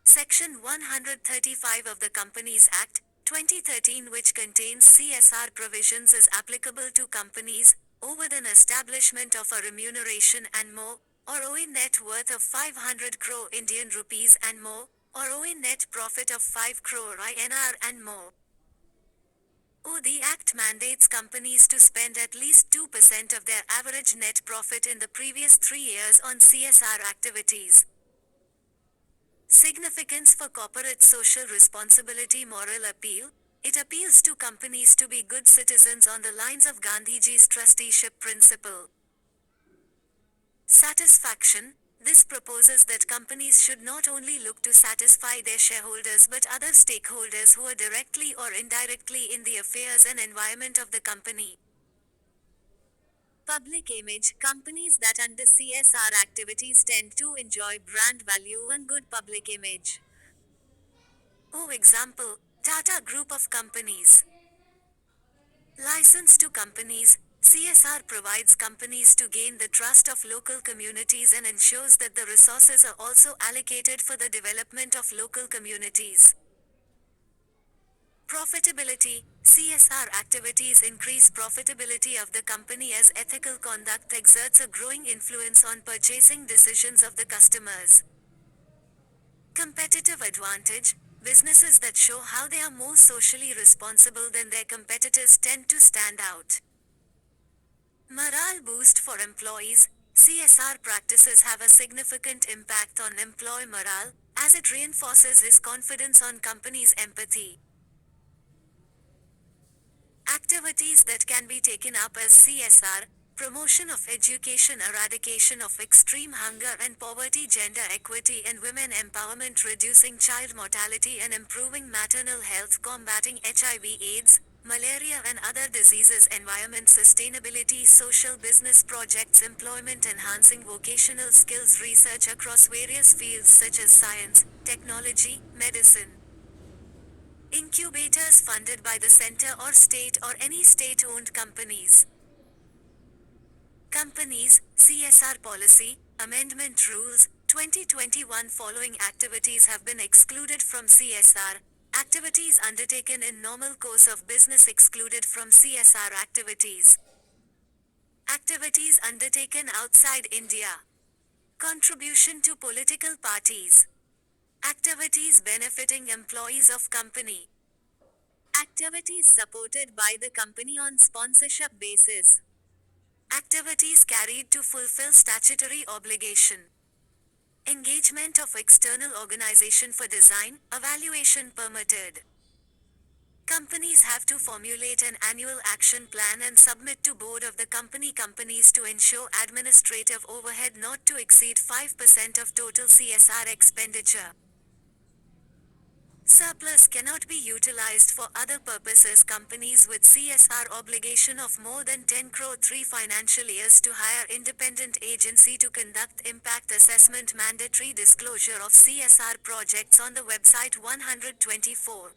Section 135 of the Companies Act, 2013, which contains CSR provisions, is applicable to companies, with an establishment of a remuneration and more, ROA net worth of 500 crore Indian rupees and more, ROA net profit of 5 crore INR and more. The Act mandates companies to spend at least 2% of their average net profit in the previous 3 years on CSR activities. Significance for corporate social responsibility moral appeal. It appeals to companies to be good citizens on the lines of Gandhiji's trusteeship principle. Satisfaction. This proposes that companies should not only look to satisfy their shareholders but other stakeholders who are directly or indirectly in the affairs and environment of the company. Public image. Companies that under CSR activities tend to enjoy brand value and good public image. Example, Tata Group of Companies. License to companies. CSR provides companies to gain the trust of local communities and ensures that the resources are also allocated for the development of local communities. Profitability. CSR activities increase profitability of the company as ethical conduct exerts a growing influence on purchasing decisions of the customers. Competitive advantage. Businesses that show how they are more socially responsible than their competitors tend to stand out. Morale boost for employees. CSR practices have a significant impact on employee morale, as it reinforces his confidence on companies' empathy. Activities that can be taken up as CSR: promotion of education, eradication of extreme hunger and poverty, gender equity and women empowerment, reducing child mortality and improving maternal health, combating HIV/AIDS, malaria and other diseases, environment sustainability, social business projects, employment enhancing vocational skills, research across various fields such as science, technology, medicine. Incubators funded by the center or state or any state-owned companies. Companies, CSR policy, amendment rules, 2021. Following activities have been excluded from CSR. Activities undertaken in normal course of business excluded from CSR activities. Activities undertaken outside India. Contribution to political parties. Activities benefiting employees of company. Activities supported by the company on sponsorship basis. Activities carried to fulfill statutory obligation. Engagement of external organization for design, evaluation permitted. Companies have to formulate an annual action plan and submit to board of the companies to ensure administrative overhead not to exceed 5% of total CSR expenditure. Surplus cannot be utilized for other purposes. Companies with CSR obligation of more than 10 crore 3 financial years to hire independent agency to conduct impact assessment. Mandatory disclosure of CSR projects on the website 124.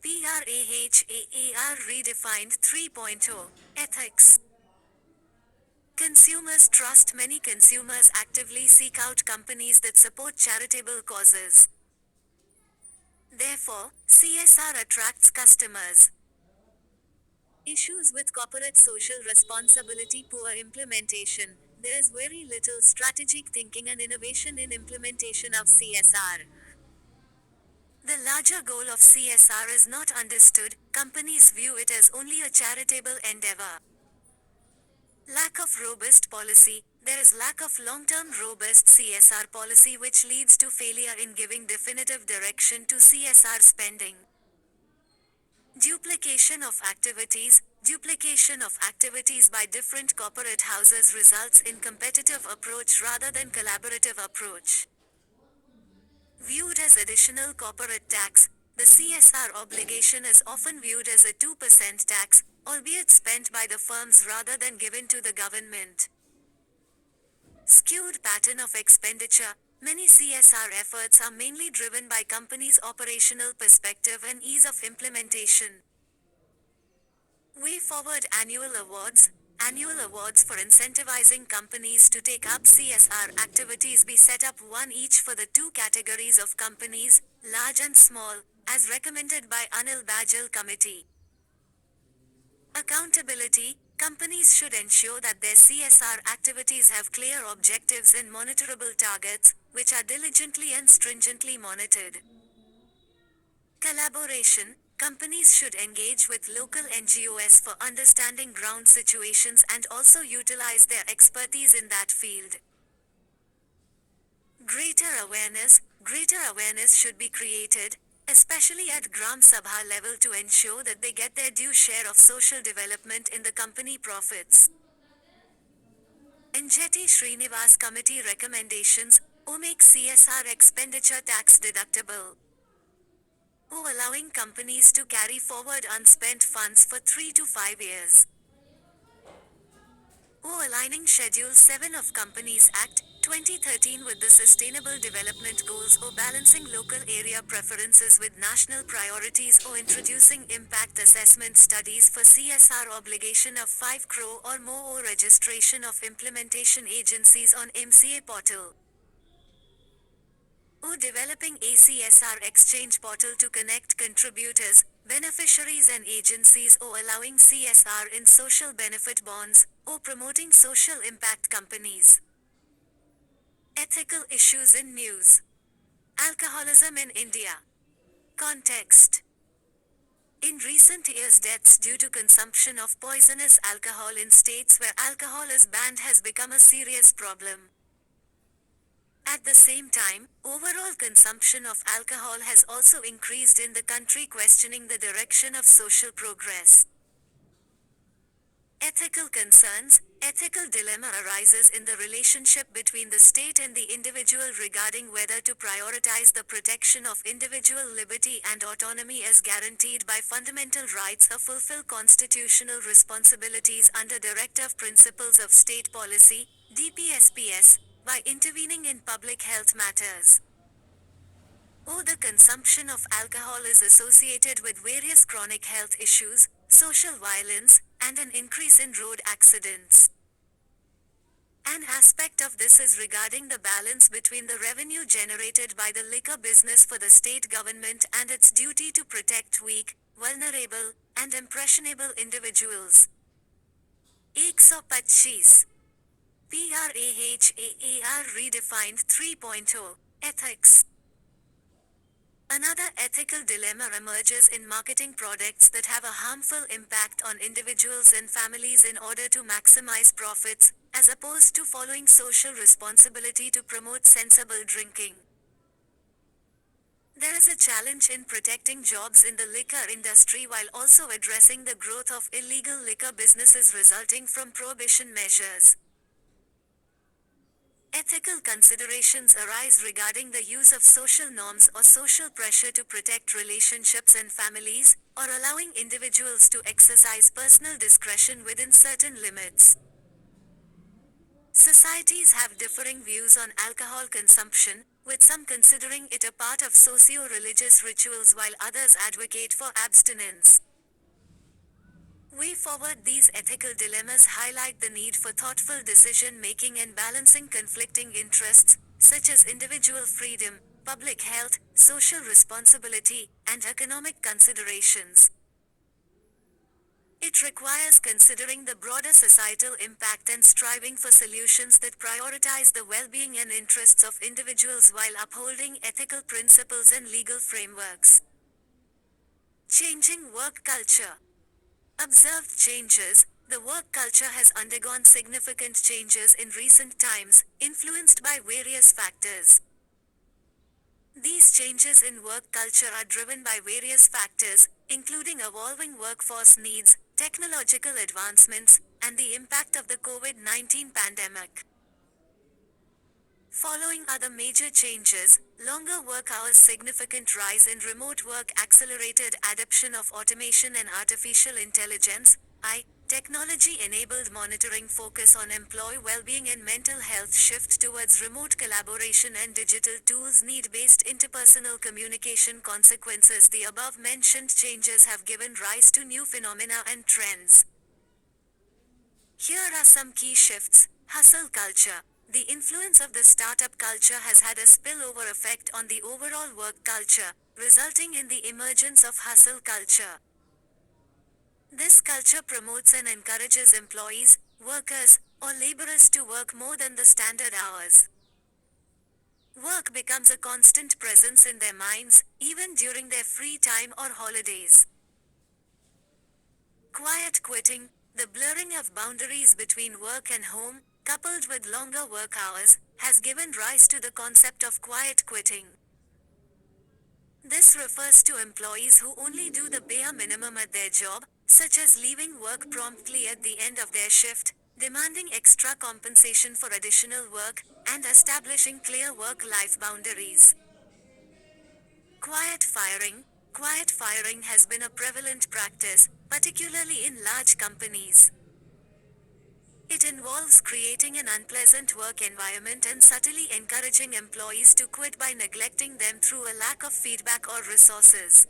PRAHAAR redefined 3.0. Ethics. Consumers trust. Many consumers actively seek out companies that support charitable causes. Therefore, CSR attracts customers. Issues with corporate social responsibility: poor implementation. There is very little strategic thinking and innovation in implementation of CSR. The larger goal of CSR is not understood. Companies view it as only a charitable endeavor. Lack of robust policy. There is lack of long-term robust CSR policy which leads to failure in giving definitive direction to CSR spending. Duplication of activities. Duplication of activities by different corporate houses results in competitive approach rather than collaborative approach. Viewed as additional corporate tax, the CSR obligation is often viewed as a 2% tax, albeit spent by the firms rather than given to the government. Skewed pattern of expenditure. Many CSR efforts are mainly driven by companies' operational perspective and ease of implementation. Way forward. Annual awards. Annual awards for incentivizing companies to take up CSR activities be set up, one each for the two categories of companies, large and small, as recommended by Anil Bajal Committee. Accountability. Companies should ensure that their CSR activities have clear objectives and monitorable targets, which are diligently and stringently monitored. Collaboration. Companies should engage with local NGOs for understanding ground situations and also utilize their expertise in that field. Greater awareness should be created, especially at Gram Sabha level to ensure that they get their due share of social development in the company profits. Njeti Srinivas Committee recommendations, O make CSR expenditure tax deductible. O allowing companies to carry forward unspent funds for 3 to 5 years. O aligning Schedule 7 of Companies Act, 2013 with the Sustainable Development Goals or balancing local area preferences with national priorities or introducing impact assessment studies for CSR obligation of 5 crore or more or registration of implementation agencies on MCA portal. O developing a CSR exchange portal to connect contributors, beneficiaries and agencies or allowing CSR in social benefit bonds, or promoting social impact companies. Ethical issues in news. Alcoholism in India. Context. In recent years, deaths due to consumption of poisonous alcohol in states where alcohol is banned has become a serious problem. At the same time, overall consumption of alcohol has also increased in the country, questioning the direction of social progress. Ethical concerns. Ethical dilemma arises in the relationship between the state and the individual regarding whether to prioritize the protection of individual liberty and autonomy as guaranteed by fundamental rights or fulfill constitutional responsibilities under Directive Principles of State Policy, DPSPS, by intervening in public health matters. O the consumption of alcohol is associated with various chronic health issues, social violence, and an increase in road accidents. An aspect of this is regarding the balance between the revenue generated by the liquor business for the state government and its duty to protect weak, vulnerable, and impressionable individuals. 125. PRAHAAR Redefined 3.0 Ethics. Another ethical dilemma emerges in marketing products that have a harmful impact on individuals and families in order to maximize profits, as opposed to following social responsibility to promote sensible drinking. There is a challenge in protecting jobs in the liquor industry while also addressing the growth of illegal liquor businesses resulting from prohibition measures. Ethical considerations arise regarding the use of social norms or social pressure to protect relationships and families, or allowing individuals to exercise personal discretion within certain limits. Societies have differing views on alcohol consumption, with some considering it a part of socio-religious rituals while others advocate for abstinence. Way forward, these ethical dilemmas highlight the need for thoughtful decision-making and balancing conflicting interests, such as individual freedom, public health, social responsibility, and economic considerations. It requires considering the broader societal impact and striving for solutions that prioritize the well-being and interests of individuals while upholding ethical principles and legal frameworks. Changing work culture. Observed changes. The work culture has undergone significant changes in recent times, influenced by various factors. These changes in work culture are driven by various factors, including evolving workforce needs, technological advancements, and the impact of the COVID-19 pandemic. Following other major changes, longer work hours, significant rise in remote work, accelerated adoption of automation and artificial intelligence, technology-enabled monitoring, focus on employee well-being and mental health, shift towards remote collaboration and digital tools, need-based interpersonal communication. Consequences. The above-mentioned changes have given rise to new phenomena and trends. Here are some key shifts. Hustle culture. The influence of the startup culture has had a spillover effect on the overall work culture, resulting in the emergence of hustle culture. This culture promotes and encourages employees, workers, or laborers to work more than the standard hours. Work becomes a constant presence in their minds, even during their free time or holidays. Quiet quitting, the blurring of boundaries between work and home, coupled with longer work hours, has given rise to the concept of quiet quitting. This refers to employees who only do the bare minimum at their job, such as leaving work promptly at the end of their shift, demanding extra compensation for additional work, and establishing clear work-life boundaries. Quiet firing. Quiet firing has been a prevalent practice, particularly in large companies. It involves creating an unpleasant work environment and subtly encouraging employees to quit by neglecting them through a lack of feedback or resources.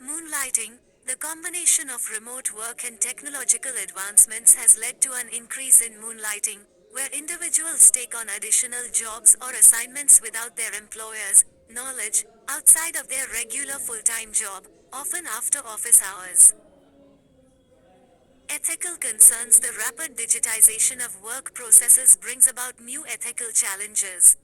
Moonlighting. The combination of remote work and technological advancements has led to an increase in moonlighting, where individuals take on additional jobs or assignments without their employer's knowledge, outside of their regular full-time job, often after office hours. Ethical concerns. The rapid digitization of work processes brings about new ethical challenges.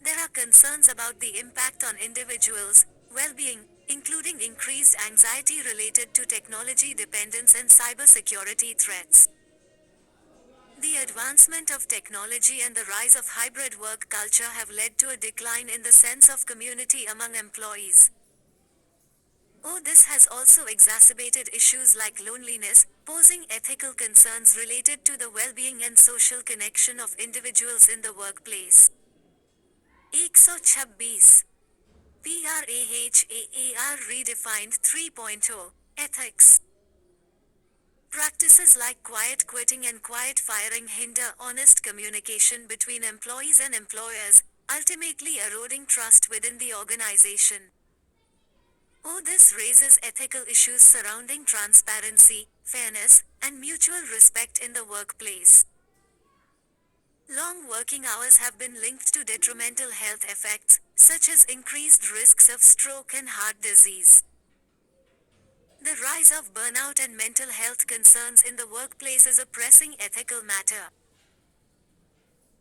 There are concerns about the impact on individuals' well-being, including increased anxiety related to technology dependence and cybersecurity threats. The advancement of technology and the rise of hybrid work culture have led to a decline in the sense of community among employees. This has also exacerbated issues like loneliness, posing ethical concerns related to the well-being and social connection of individuals in the workplace. 126 PRAHAAR Redefined 3.0 Ethics. Practices like quiet quitting and quiet firing hinder honest communication between employees and employers, ultimately eroding trust within the organization. This raises ethical issues surrounding transparency, fairness, and mutual respect in the workplace. Long working hours have been linked to detrimental health effects, such as increased risks of stroke and heart disease. The rise of burnout and mental health concerns in the workplace is a pressing ethical matter.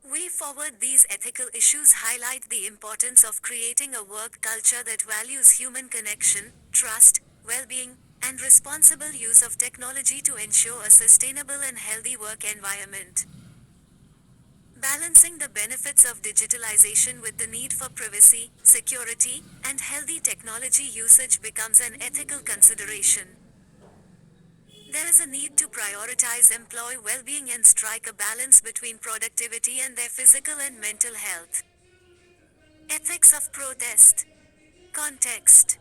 Way forward, these ethical issues highlight the importance of creating a work culture that values human connection, trust, well-being, and responsible use of technology to ensure a sustainable and healthy work environment. Balancing the benefits of digitalization with the need for privacy, security, and healthy technology usage becomes an ethical consideration. There is a need to prioritize employee well-being and strike a balance between productivity and their physical and mental health. Ethics of protest. Context.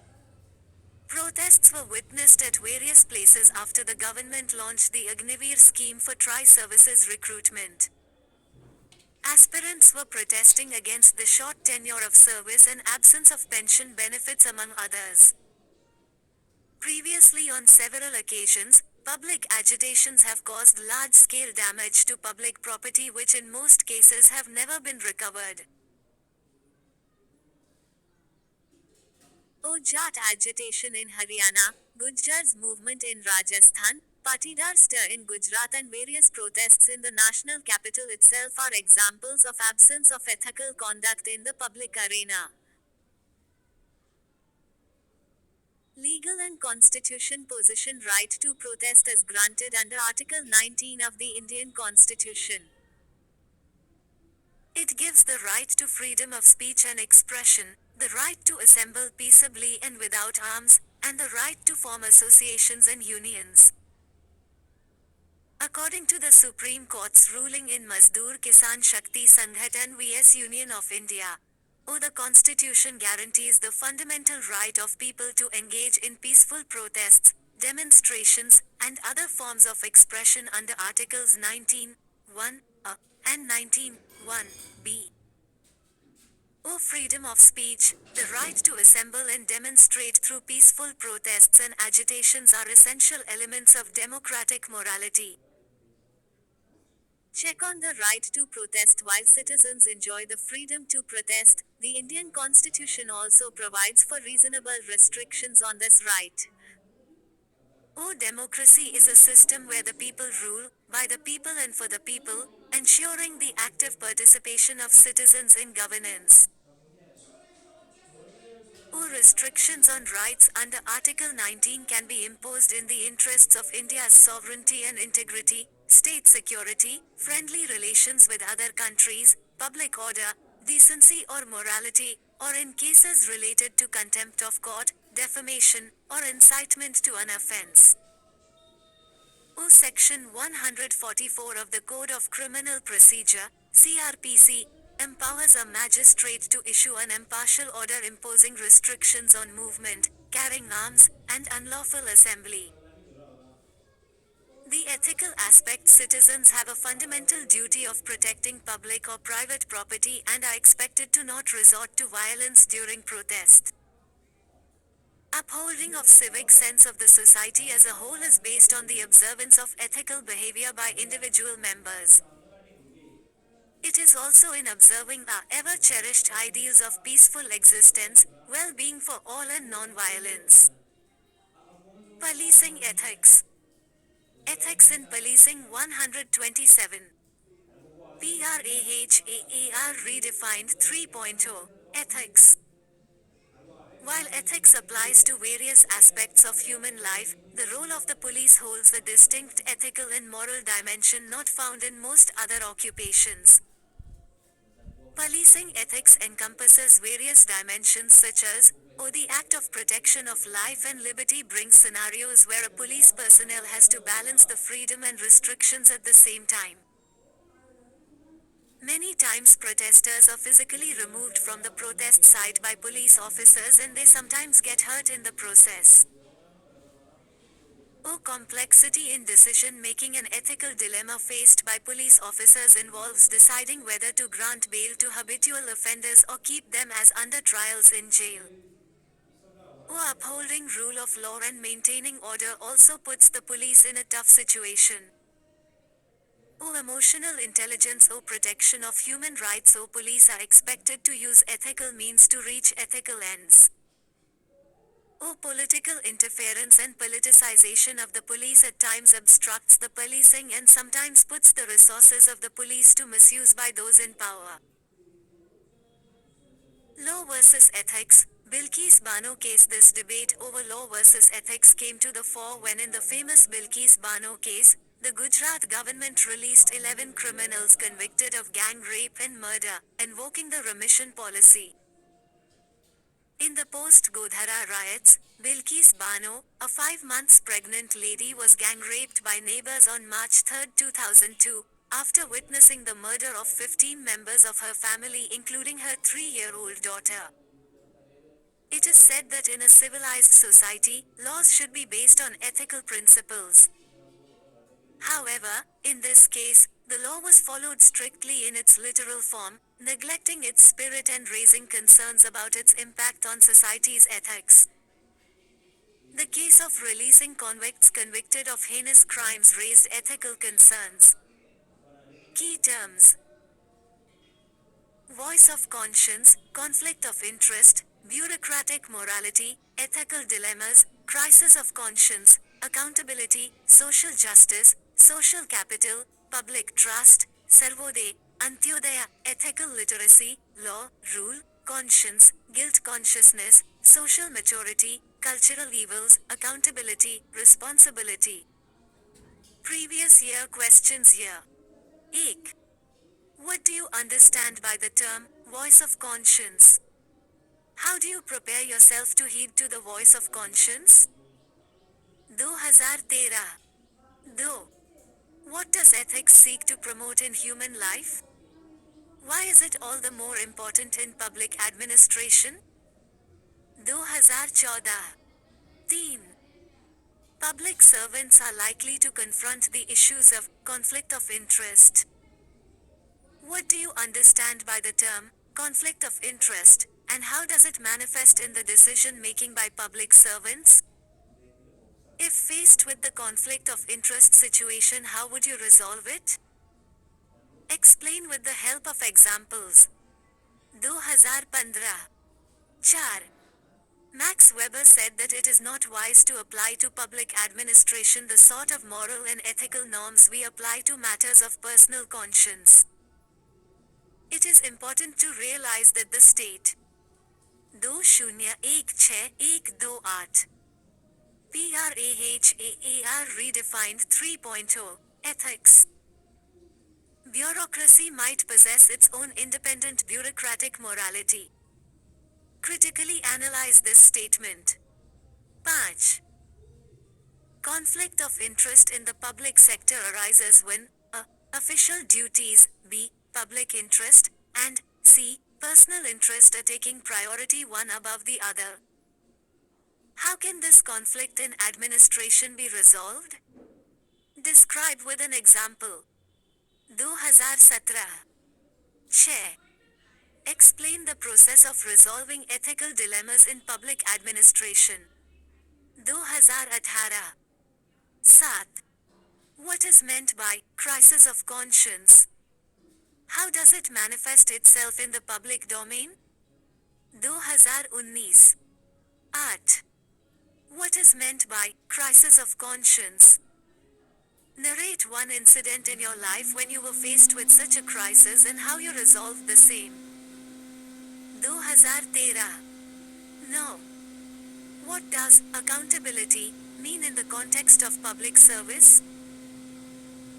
Protests were witnessed at various places after the government launched the Agnivir scheme for tri-services recruitment. Aspirants were protesting against the short tenure of service and absence of pension benefits among others. Previously, on several occasions, public agitations have caused large-scale damage to public property which in most cases have never been recovered. Jat agitation in Haryana, Gujars movement in Rajasthan, Patidar stir in Gujarat and various protests in the national capital itself are examples of absence of ethical conduct in the public arena. Legal and constitution position. Right to protest is granted under Article 19 of the Indian Constitution. It gives the right to freedom of speech and expression, the right to assemble peaceably and without arms, and the right to form associations and unions. According to the Supreme Court's ruling in Mazdoor Kisan Shakti Sanghatan vs Union of India, the Constitution guarantees the fundamental right of people to engage in peaceful protests, demonstrations, and other forms of expression under Articles 19(1)(a) and 19(1)(b). Freedom of speech, the right to assemble and demonstrate through peaceful protests and agitations are essential elements of democratic morality. Check on the right to protest. While citizens enjoy the freedom to protest, the Indian Constitution also provides for reasonable restrictions on this right. Democracy is a system where the people rule, by the people and for the people, ensuring the active participation of citizens in governance. Restrictions on rights under Article 19 can be imposed in the interests of India's sovereignty and integrity, state security, friendly relations with other countries, public order, decency or morality, or in cases related to contempt of court, defamation, or incitement to an offence. Section 144 of the Code of Criminal Procedure, CRPC, empowers a magistrate to issue an impartial order imposing restrictions on movement, carrying arms, and unlawful assembly. The ethical aspect: citizens have a fundamental duty of protecting public or private property and are expected to not resort to violence during protest. Upholding of civic sense of the society as a whole is based on the observance of ethical behavior by individual members. It is also in observing our ever-cherished ideals of peaceful existence, well-being for all and non-violence. Policing ethics. Ethics in Policing 127. PRAHAAR redefined 3.0. Ethics. While ethics applies to various aspects of human life, the role of the police holds a distinct ethical and moral dimension not found in most other occupations. Policing ethics encompasses various dimensions such as, the act of protection of life and liberty brings scenarios where a police personnel has to balance the freedom and restrictions at the same time. Many times protesters are physically removed from the protest site by police officers and they sometimes get hurt in the process. Complexity in decision making. An ethical dilemma faced by police officers involves deciding whether to grant bail to habitual offenders or keep them as under trials in jail. Upholding rule of law and maintaining order also puts the police in a tough situation. Emotional intelligence. Protection of human rights. Police are expected to use ethical means to reach ethical ends. Political interference and politicization of the police at times obstructs the policing and sometimes puts the resources of the police to misuse by those in power. Law versus ethics. Bilkis Bano case. This debate over law versus ethics came to the fore when in the famous Bilkis Bano case, the Gujarat government released 11 criminals convicted of gang rape and murder, invoking the remission policy. In the post-Godhara riots, Bilkis Bano, a 5 months pregnant lady, was gang raped by neighbors on March 3, 2002, after witnessing the murder of 15 members of her family including her 3-year-old daughter. It is said that in a civilized society, laws should be based on ethical principles. However, in this case, the law was followed strictly in its literal form, neglecting its spirit and raising concerns about its impact on society's ethics. The case of releasing convicts convicted of heinous crimes raised ethical concerns. Key terms: voice of conscience, conflict of interest, bureaucratic morality, ethical dilemmas, crisis of conscience, accountability, social justice, social capital, public trust, Sarvodaya, Antyodaya, ethical literacy, law, rule, conscience, guilt consciousness, social maturity, cultural evils, accountability, responsibility. Previous year questions here. 1. What do you understand by the term, voice of conscience? How do you prepare yourself to heed to the voice of conscience? 2013. 2. What does ethics seek to promote in human life? Why is it all the more important in public administration? 2014. 3. Public servants are likely to confront the issues of conflict of interest. What do you understand by the term conflict of interest, and how does it manifest in the decision making by public servants? If faced with the conflict of interest situation, how would you resolve it? Explain with the help of examples. 2015. 4. Max Weber said that it is not wise to apply to public administration the sort of moral and ethical norms we apply to matters of personal conscience. It is important to realize that the state 201612 PRAHAAR redefined 3.0 ethics. Bureaucracy might possess its own independent bureaucratic morality. Critically analyze this statement. 5. Conflict of interest in the public sector arises when a. Official duties, b. Public interest, and c. Personal interest are taking priority one above the other. How can this conflict in administration be resolved? Describe with an example. 2017 6. Explain the process of resolving ethical dilemmas in public administration. 2018 7. What is meant by crisis of conscience? How does it manifest itself in the public domain? 2019 8. What is meant by crisis of conscience? Narrate one incident in your life when you were faced with such a crisis and how you resolved the same. 2013 No. What does accountability mean in the context of public service?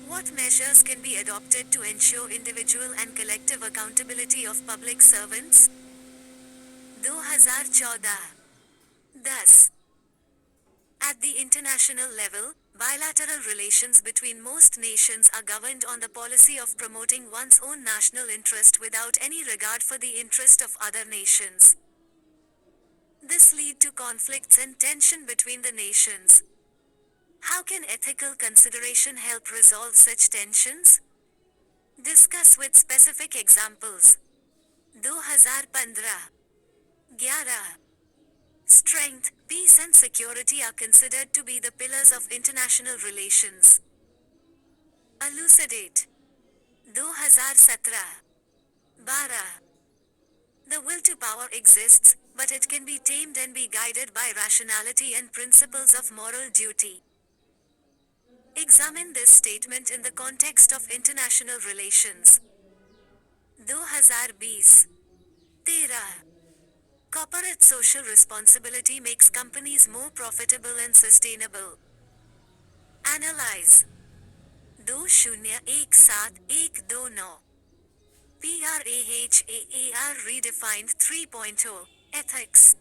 What measures can be adopted to ensure individual and collective accountability of public servants? 2014 10. At the international level, bilateral relations between most nations are governed on the policy of promoting one's own national interest without any regard for the interest of other nations. This leads to conflicts and tension between the nations. How can ethical consideration help resolve such tensions? Discuss with specific examples. 2015 11. Strength, peace and security are considered to be the pillars of international relations. Elucidate. 2017 12. The will to power exists, but it can be tamed and be guided by rationality and principles of moral duty. Examine this statement in the context of international relations. 2020 13. Corporate social responsibility makes companies more profitable and sustainable. Analyze. 201712 PRAHAAR redefined 3.0 ethics.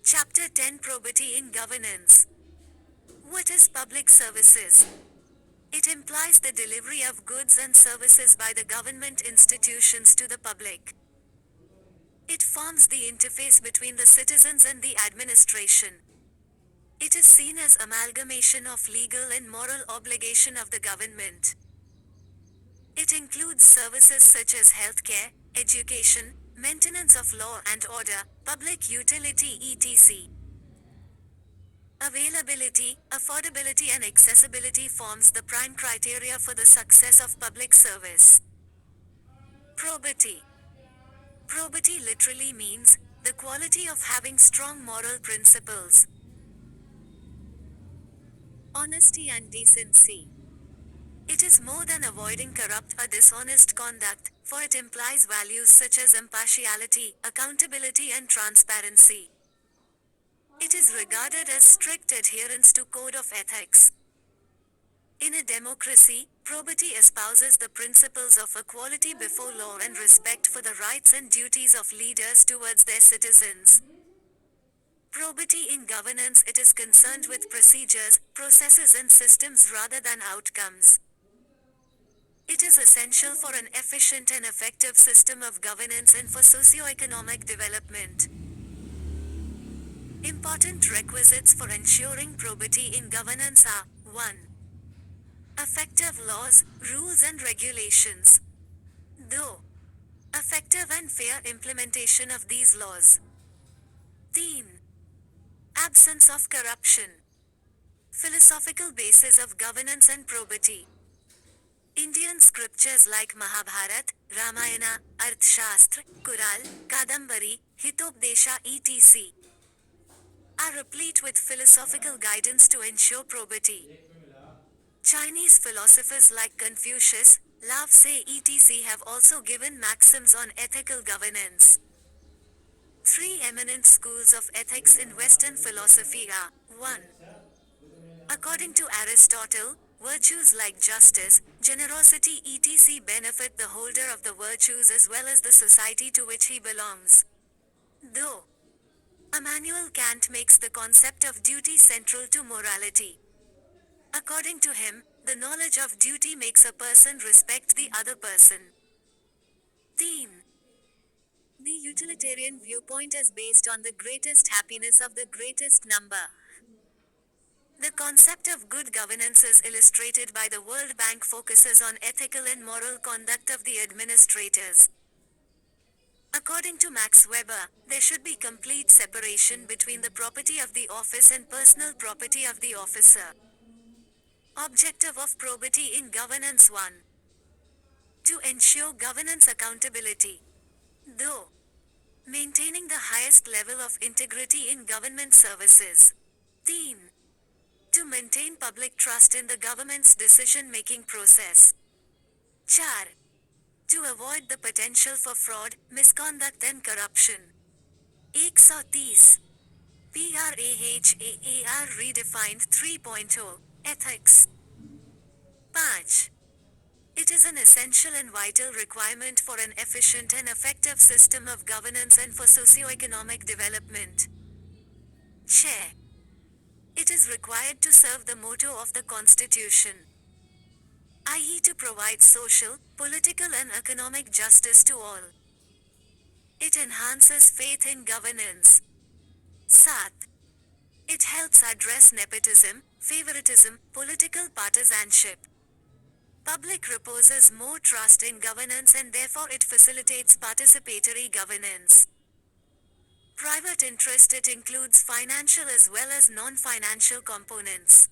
Chapter 10 Probity in Governance. What is public services? It implies the delivery of goods and services by the government institutions to the public. It forms the interface between the citizens and the administration. It is seen as amalgamation of legal and moral obligation of the government. It includes services such as healthcare, education, maintenance of law and order, public utility etc. Availability, affordability and accessibility forms the prime criteria for the success of public service. Probity. Probity literally means the quality of having strong moral principles. Honesty and decency. It is more than avoiding corrupt or dishonest conduct, for it implies values such as impartiality, accountability and transparency. It is regarded as strict adherence to code of ethics. In a democracy, probity espouses the principles of equality before law and respect for the rights and duties of leaders towards their citizens. Probity in governance, it is concerned with procedures, processes and systems rather than outcomes. It is essential for an efficient and effective system of governance and for socio-economic development. Important requisites for ensuring probity in governance are 1. Effective laws, rules and regulations. 2. Effective and fair implementation of these laws. 3. Absence of corruption. Philosophical basis of governance and probity. Indian scriptures like Mahabharata, Ramayana, Arthashastra, Kural, Kadambari, Hitopdesha etc. are replete with philosophical guidance to ensure probity. Chinese philosophers like Confucius, Lao Tse etc. have also given maxims on ethical governance. Three eminent schools of ethics in Western philosophy are 1. According to Aristotle, virtues like justice, generosity etc. benefit the holder of the virtues as well as the society to which he belongs. Though Immanuel Kant makes the concept of duty central to morality. According to him, the knowledge of duty makes a person respect the other person. Theme: the utilitarian viewpoint is based on the greatest happiness of the greatest number. The concept of good governance is illustrated by the World Bank focuses on ethical and moral conduct of the administrators. According to Max Weber, there should be complete separation between the property of the office and personal property of the officer. Objective of probity in governance 1. To ensure governance accountability. Though maintaining the highest level of integrity in government services. Theme: to maintain public trust in the government's decision-making process. 4. To avoid the potential for fraud, misconduct and corruption. 130. PRAHAAR redefined 3.0 Ethics. 5. It is an essential and vital requirement for an efficient and effective system of governance and for socio-economic development. Chair. It is required to serve the motto of the Constitution, i.e. to provide social, political and economic justice to all. It enhances faith in governance. 7. It helps address nepotism, favoritism, political partisanship. Public reposes more trust in governance and therefore it facilitates participatory governance. Private interest: it includes financial as well as non-financial components.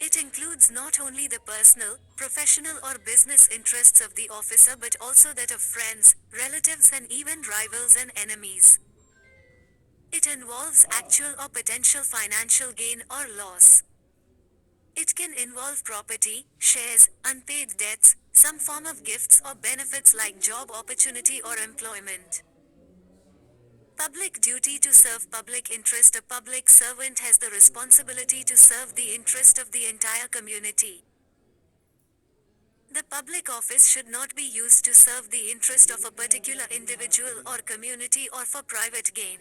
It includes not only the personal, professional or business interests of the officer but also that of friends, relatives and even rivals and enemies. It involves actual or potential financial gain or loss. It can involve property, shares, unpaid debts, some form of gifts or benefits like job opportunity or employment. Public duty: to serve public interest. A public servant has the responsibility to serve the interest of the entire community. The public office should not be used to serve the interest of a particular individual or community or for private gain.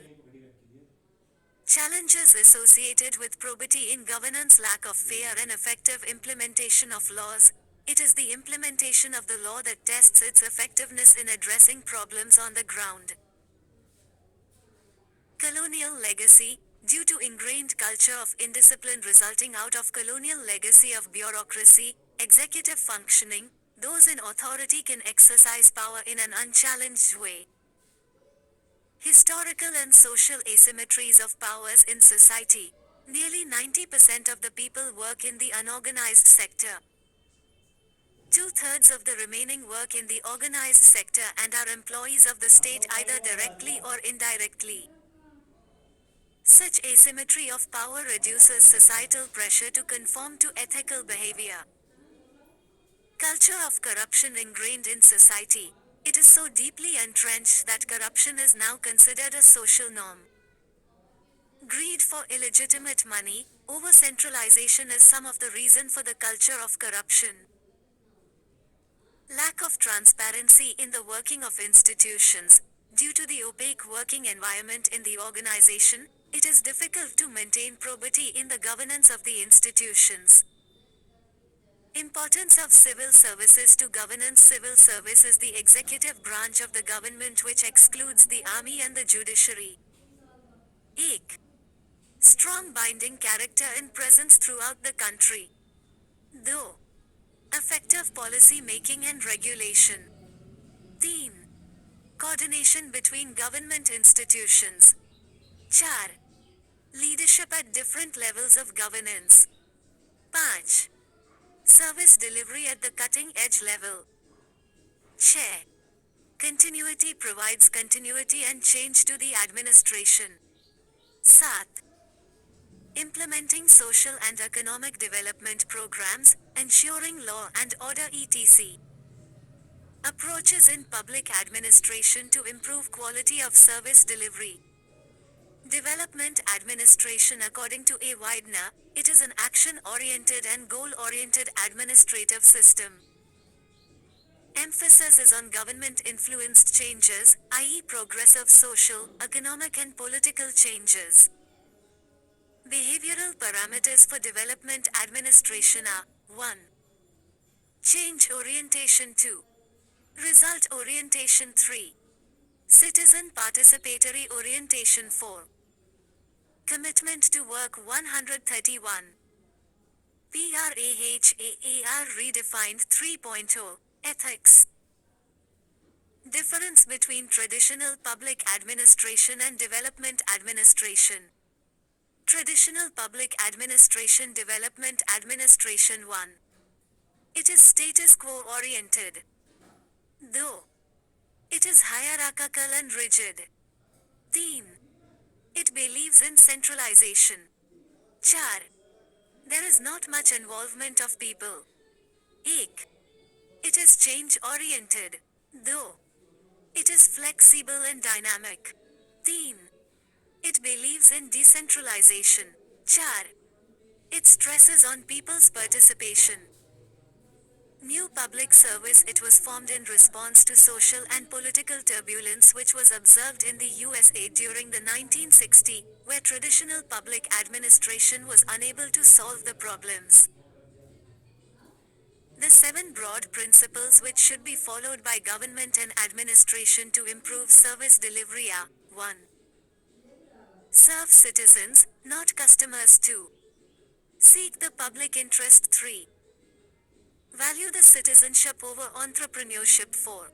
Challenges associated with probity in governance: lack of fair and effective implementation of laws. It is the implementation of the law that tests its effectiveness in addressing problems on the ground. Colonial legacy: due to ingrained culture of indiscipline resulting out of colonial legacy of bureaucracy, executive functioning, those in authority can exercise power in an unchallenged way. Historical and social asymmetries of powers in society. Nearly 90% of the people work in the unorganized sector. Two-thirds of the remaining work in the organized sector and are employees of the state either directly or indirectly. Such asymmetry of power reduces societal pressure to conform to ethical behavior. Culture of corruption ingrained in society. It is so deeply entrenched that corruption is now considered a social norm. Greed for illegitimate money, over-centralization is some of the reason for the culture of corruption. Lack of transparency in the working of institutions. Due to the opaque working environment in the organization, it is difficult to maintain probity in the governance of the institutions. Importance of civil services to governance. Civil service is the executive branch of the government which excludes the army and the judiciary. 8. Strong binding character and presence throughout the country. Though effective policy making and regulation. Theme: coordination between government institutions. 4. Leadership at different levels of governance. 5. Service delivery at the cutting edge level. Chair. Continuity provides continuity and change to the administration. 7. Implementing social and economic development programs, ensuring law and order etc. Approaches in public administration to improve quality of service delivery. Development administration according to A. Widener, it is an action-oriented and goal-oriented administrative system. Emphasis is on government-influenced changes, i.e. progressive social, economic and political changes. Behavioral parameters for development administration are 1. Change orientation 2. Result orientation 3. Citizen participatory orientation 4. Commitment to work 131. PRAHAAR redefined 3.0. Ethics. Difference between traditional public administration and development administration. Traditional public administration development administration 1. It is status quo oriented. Though it is hierarchical and rigid. Theme. It believes in centralization. 4. There is not much involvement of people. 1. It is change oriented. Though it is flexible and dynamic. Theme. It believes in decentralization. 4. It stresses on people's participation. New public service. It was formed in response to social and political turbulence which was observed in the USA during the 1960s, where traditional public administration was unable to solve the problems. The 7 broad principles which should be followed by government and administration to improve service delivery are 1. Serve citizens, not customers. 2. Seek the public interest. 3. Value the citizenship over entrepreneurship. 4.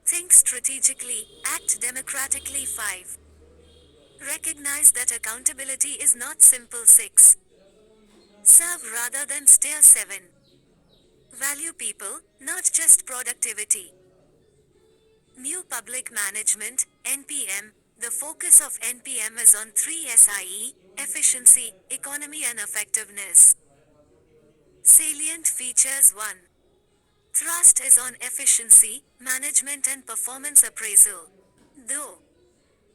Think strategically, act democratically. 5. Recognize that accountability is not simple. 6. Serve rather than steer. 7. Value people, not just productivity. New Public Management, NPM. The focus of NPM is on 3 SIE, efficiency, economy and effectiveness. Salient features. 1. Thrust is on efficiency, management and performance appraisal. Though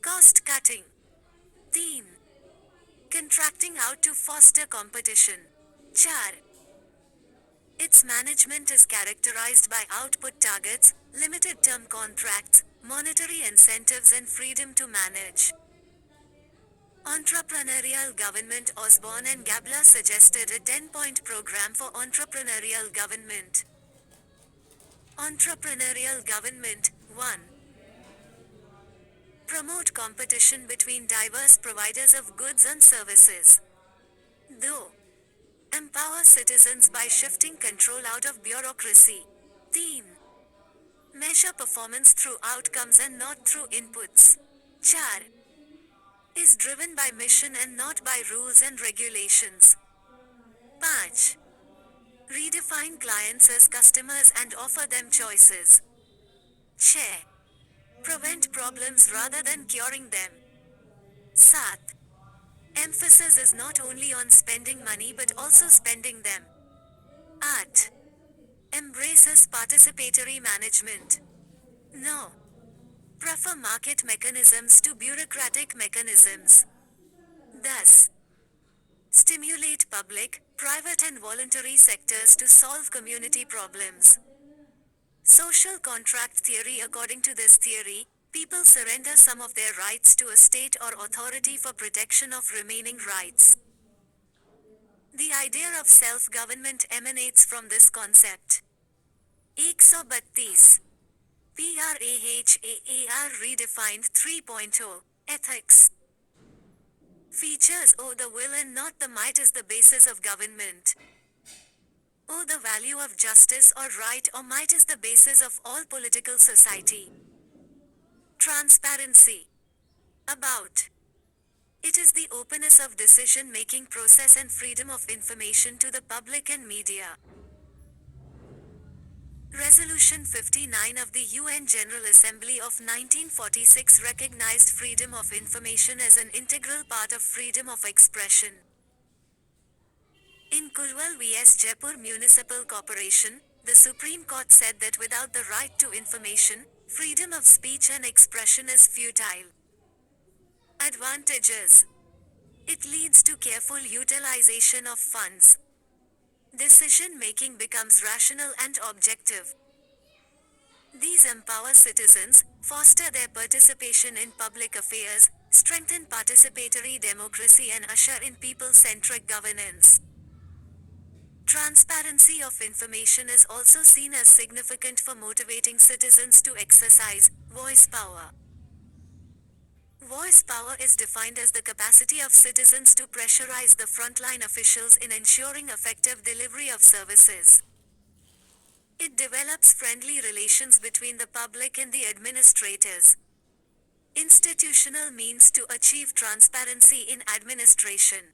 cost cutting. Theme. Contracting out to foster competition. 4. Its management is characterized by output targets, limited term contracts, monetary incentives and freedom to manage. Entrepreneurial government. Osborne and Gabler suggested a 10-point program for entrepreneurial government. Entrepreneurial government. 1. Promote competition between diverse providers of goods and services. Though empower citizens by shifting control out of bureaucracy. Theme. Measure performance through outcomes and not through inputs. 4. Is driven by mission and not by rules and regulations. 5. Redefine clients as customers and offer them choices. 6. Prevent problems rather than curing them. 7. Emphasis is not only on spending money but also spending them. 8. Embraces participatory management. No. Prefer market mechanisms to bureaucratic mechanisms. Thus, stimulate public, private and voluntary sectors to solve community problems. Social contract theory. According to this theory, people surrender some of their rights to a state or authority for protection of remaining rights. The idea of self-government emanates from this concept. 132. PRAHAAR redefined 3.0. Ethics. Features. The will and not the might is the basis of government. The value of justice or right or might is the basis of all political society. Transparency. About. It is the openness of decision-making process and freedom of information to the public and media. Resolution 59 of the UN General Assembly of 1946 recognized freedom of information as an integral part of freedom of expression. In Kulwal vs Jaipur Municipal Corporation, the Supreme Court said that without the right to information, freedom of speech and expression is futile. Advantages: it leads to careful utilization of funds. Decision making becomes rational and objective. These empower citizens, foster their participation in public affairs, strengthen participatory democracy and usher in people-centric governance. Transparency of information is also seen as significant for motivating citizens to exercise voice power. Voice power is defined as the capacity of citizens to pressurize the frontline officials in ensuring effective delivery of services. It develops friendly relations between the public and the administrators. Institutional means to achieve transparency in administration.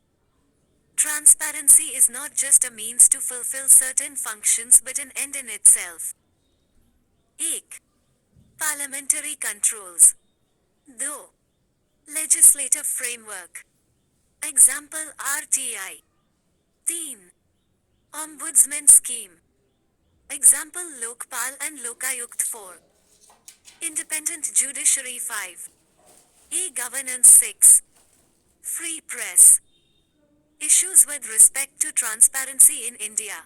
Transparency is not just a means to fulfill certain functions but an end in itself. 1. Parliamentary controls. 2. Legislative framework. Example RTI. 3. Ombudsman scheme. Example Lokpal and Lokayukt 4. Independent judiciary 5. E-governance 6. Free press. Issues with respect to transparency in India.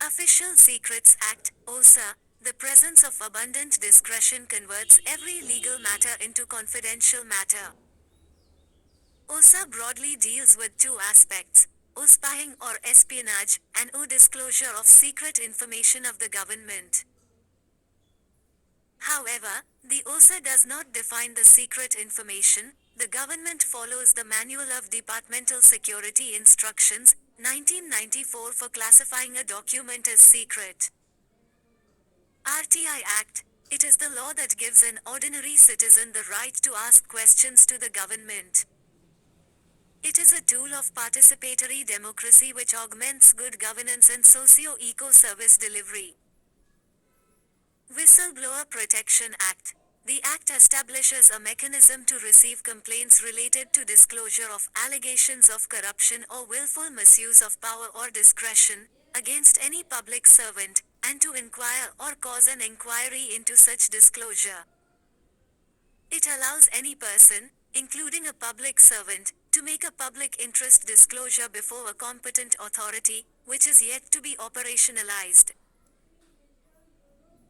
Official Secrets Act, OSA. The presence of abundant discretion converts every legal matter into confidential matter. OSA broadly deals with two aspects: O spying or espionage, and O disclosure of secret information of the government. However, the OSA does not define the secret information. The government follows the Manual of Departmental Security Instructions, 1994 for classifying a document as secret. RTI Act. It is the law that gives an ordinary citizen the right to ask questions to the government. It is a tool of participatory democracy which augments good governance and socio-eco service delivery. Whistleblower Protection Act. The Act establishes a mechanism to receive complaints related to disclosure of allegations of corruption or willful misuse of power or discretion against any public servant, and to inquire or cause an inquiry into such disclosure. It allows any person, including a public servant, to make a public interest disclosure before a competent authority, which is yet to be operationalized.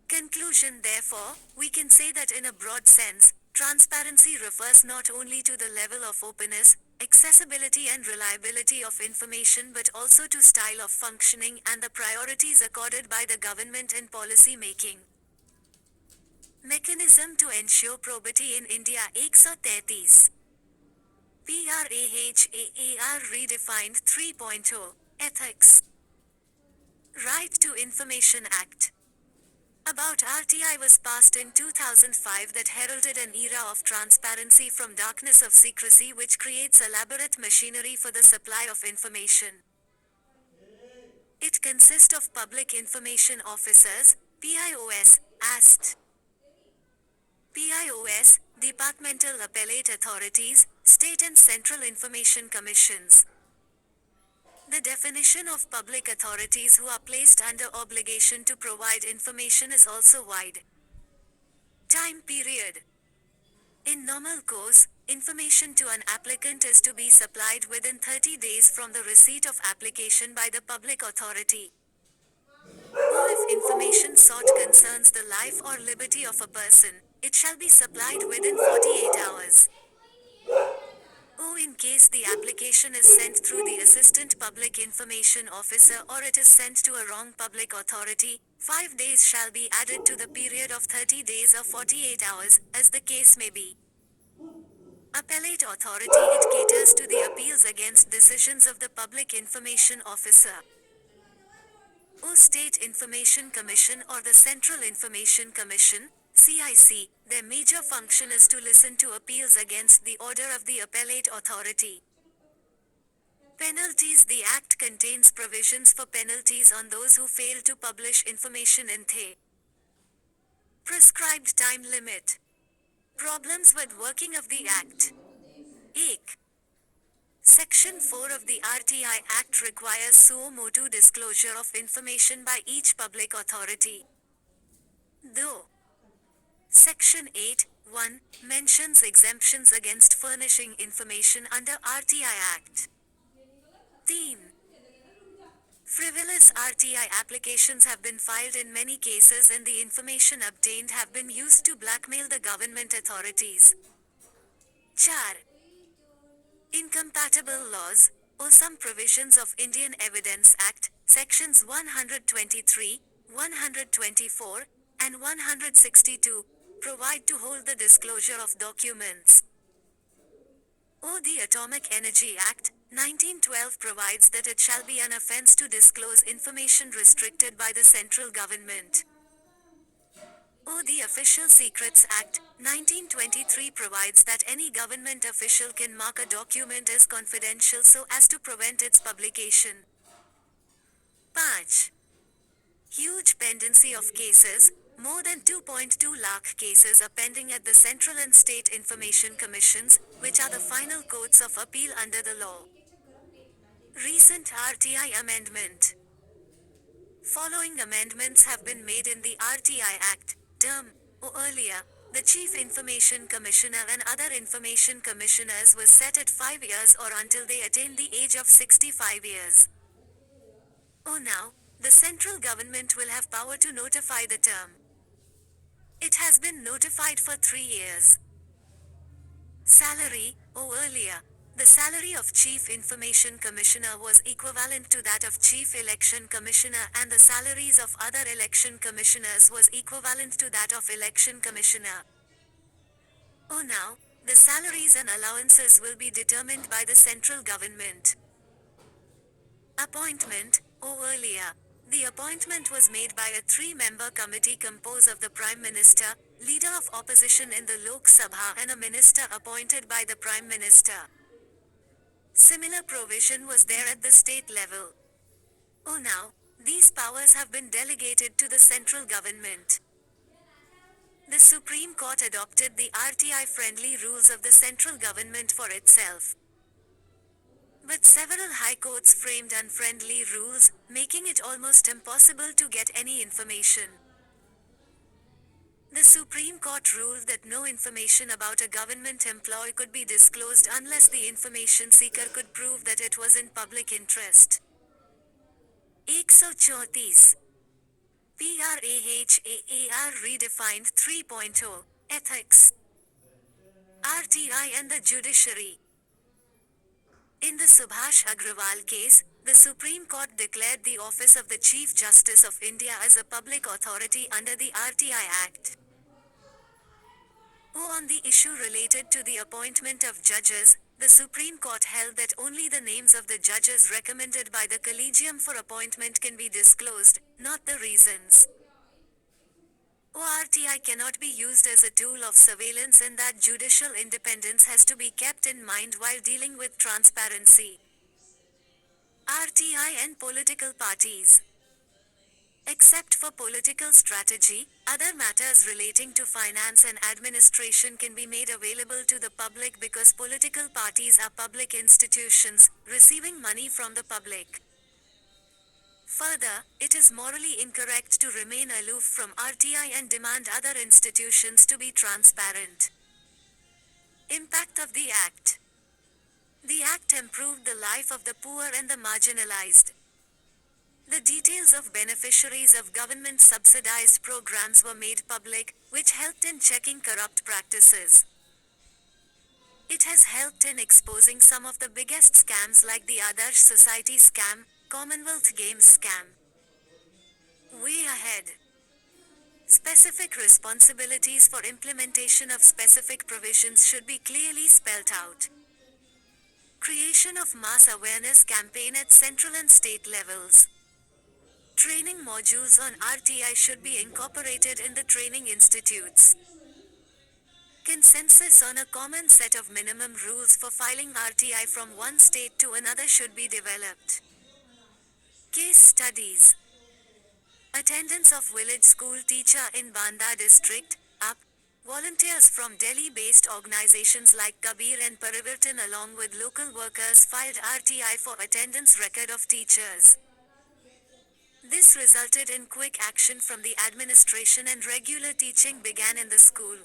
Conclusion: therefore, we can say that in a broad sense, transparency refers not only to the level of openness, accessibility and reliability of information but also to style of functioning and the priorities accorded by the government in policy making. Mechanism to ensure probity in India 133. PRAHAAR redefined 3.0 Ethics. Right to Information Act. About RTI was passed in 2005 that heralded an era of transparency from darkness of secrecy which creates elaborate machinery for the supply of information. It consists of Public Information Officers, PIOS, AST. PIOS, Departmental Appellate Authorities, State and Central Information Commissions. The definition of public authorities who are placed under obligation to provide information is also wide. Time period. In normal course, information to an applicant is to be supplied within 30 days from the receipt of application by the public authority. Or if information sought concerns the life or liberty of a person, it shall be supplied within 48 hours. Or in case the application is sent through the Assistant Public Information Officer or it is sent to a wrong public authority, 5 days shall be added to the period of 30 days or 48 hours, as the case may be. Appellate Authority. It caters to the appeals against decisions of the Public Information Officer. O State Information Commission or the Central Information Commission, CIC, their major function is to listen to appeals against the order of the Appellate Authority. Penalties. The Act contains provisions for penalties on those who fail to publish information in the prescribed time limit. Problems with working of the Act. 1. Section 4 of the RTI Act requires suo motu disclosure of information by each public authority. Though Section 8, 1, mentions exemptions against furnishing information under RTI Act. Theme. Frivolous RTI applications have been filed in many cases and the information obtained have been used to blackmail the government authorities. 4. Incompatible laws, or some provisions of Indian Evidence Act, sections 123, 124, and 162, provide to hold the disclosure of documents. Or the Atomic Energy Act, 1912 provides that it shall be an offense to disclose information restricted by the central government. Or the Official Secrets Act, 1923 provides that any government official can mark a document as confidential so as to prevent its publication. 5. Huge pendency of cases. More than 2.2 lakh cases are pending at the Central and State Information Commissions, which are the final courts of appeal under the law. Recent RTI amendment. Following amendments have been made in the RTI Act, term, or earlier, the Chief Information Commissioner and other Information Commissioners was set at 5 years or until they attain the age of 65 years. Or now, the central government will have power to notify the term. It has been notified for 3 years. Salary, or earlier, the salary of Chief Information Commissioner was equivalent to that of Chief Election Commissioner and the salaries of other election commissioners was equivalent to that of Election Commissioner. Or now, the salaries and allowances will be determined by the central government. Appointment, or earlier, the appointment was made by a 3-member committee composed of the Prime Minister, Leader of Opposition in the Lok Sabha and a minister appointed by the Prime Minister. Similar provision was there at the state level. Or now, these powers have been delegated to the central government. The Supreme Court adopted the RTI-friendly rules of the central government for itself. But several high courts framed unfriendly rules, making it almost impossible to get any information. The Supreme Court ruled that no information about a government employee could be disclosed unless the information seeker could prove that it was in public interest. 134. PRAHAAR redefined 3.0, Ethics. RTI and the Judiciary. In the Subhash Agrawal case, the Supreme Court declared the office of the Chief Justice of India as a public authority under the RTI Act. On the issue related to the appointment of judges, the Supreme Court held that only the names of the judges recommended by the Collegium for appointment can be disclosed, not the reasons. RTI cannot be used as a tool of surveillance and that judicial independence has to be kept in mind while dealing with transparency. RTI and political parties. Except for political strategy, other matters relating to finance and administration can be made available to the public because political parties are public institutions, receiving money from the public. Further, it is morally incorrect to remain aloof from RTI and demand other institutions to be transparent. Impact of the Act. The Act improved the life of the poor and the marginalized. The details of beneficiaries of government-subsidized programs were made public, which helped in checking corrupt practices. It has helped in exposing some of the biggest scams like the Adarsh Society scam, Commonwealth Games scam. Way ahead. Specific responsibilities for implementation of specific provisions should be clearly spelt out. Creation of mass awareness campaign at central and state levels. Training modules on RTI should be incorporated in the training institutes. Consensus on a common set of minimum rules for filing RTI from one state to another should be developed. Case studies. Attendance of village school teacher in Banda district, up. Volunteers from Delhi-based organizations like Kabir and Parivartan along with local workers filed RTI for attendance record of teachers. This resulted in quick action from the administration and regular teaching began in the school.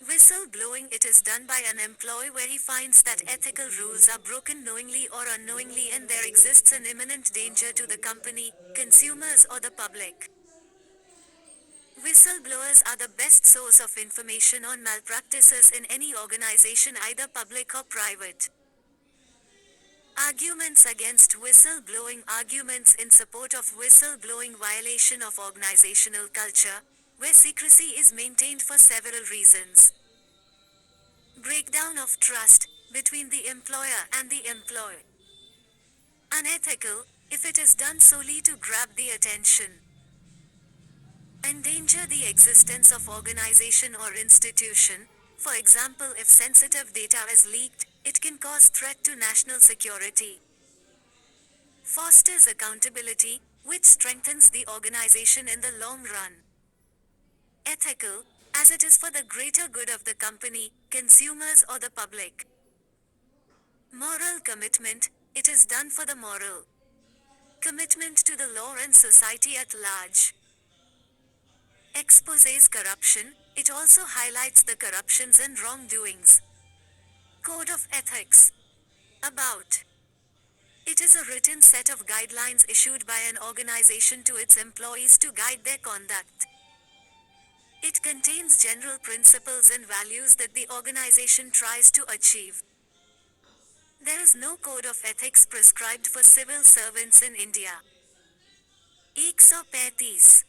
Whistle blowing. It is done by an employee where he finds that ethical rules are broken knowingly or unknowingly and there exists an imminent danger to the company, consumers or the public. Whistleblowers are the best source of information on malpractices in any organization, either public or private. Arguments against whistleblowing. Arguments in support of whistleblowing. Violation of organizational culture, where secrecy is maintained for several reasons. Breakdown of trust between the employer and the employee. Unethical, if it is done solely to grab the attention. Endanger the existence of organization or institution. For example, if sensitive data is leaked, it can cause threat to national security. Fosters accountability, which strengthens the organization in the long run. Ethical, as it is for the greater good of the company, consumers or the public. Moral commitment, it is done for the moral commitment to the law and society at large. Exposes corruption, it also highlights the corruptions and wrongdoings. Code of ethics. About. It is a written set of guidelines issued by an organization to its employees to guide their conduct. It contains general principles and values that the organization tries to achieve. There is no code of ethics prescribed for civil servants in India. 135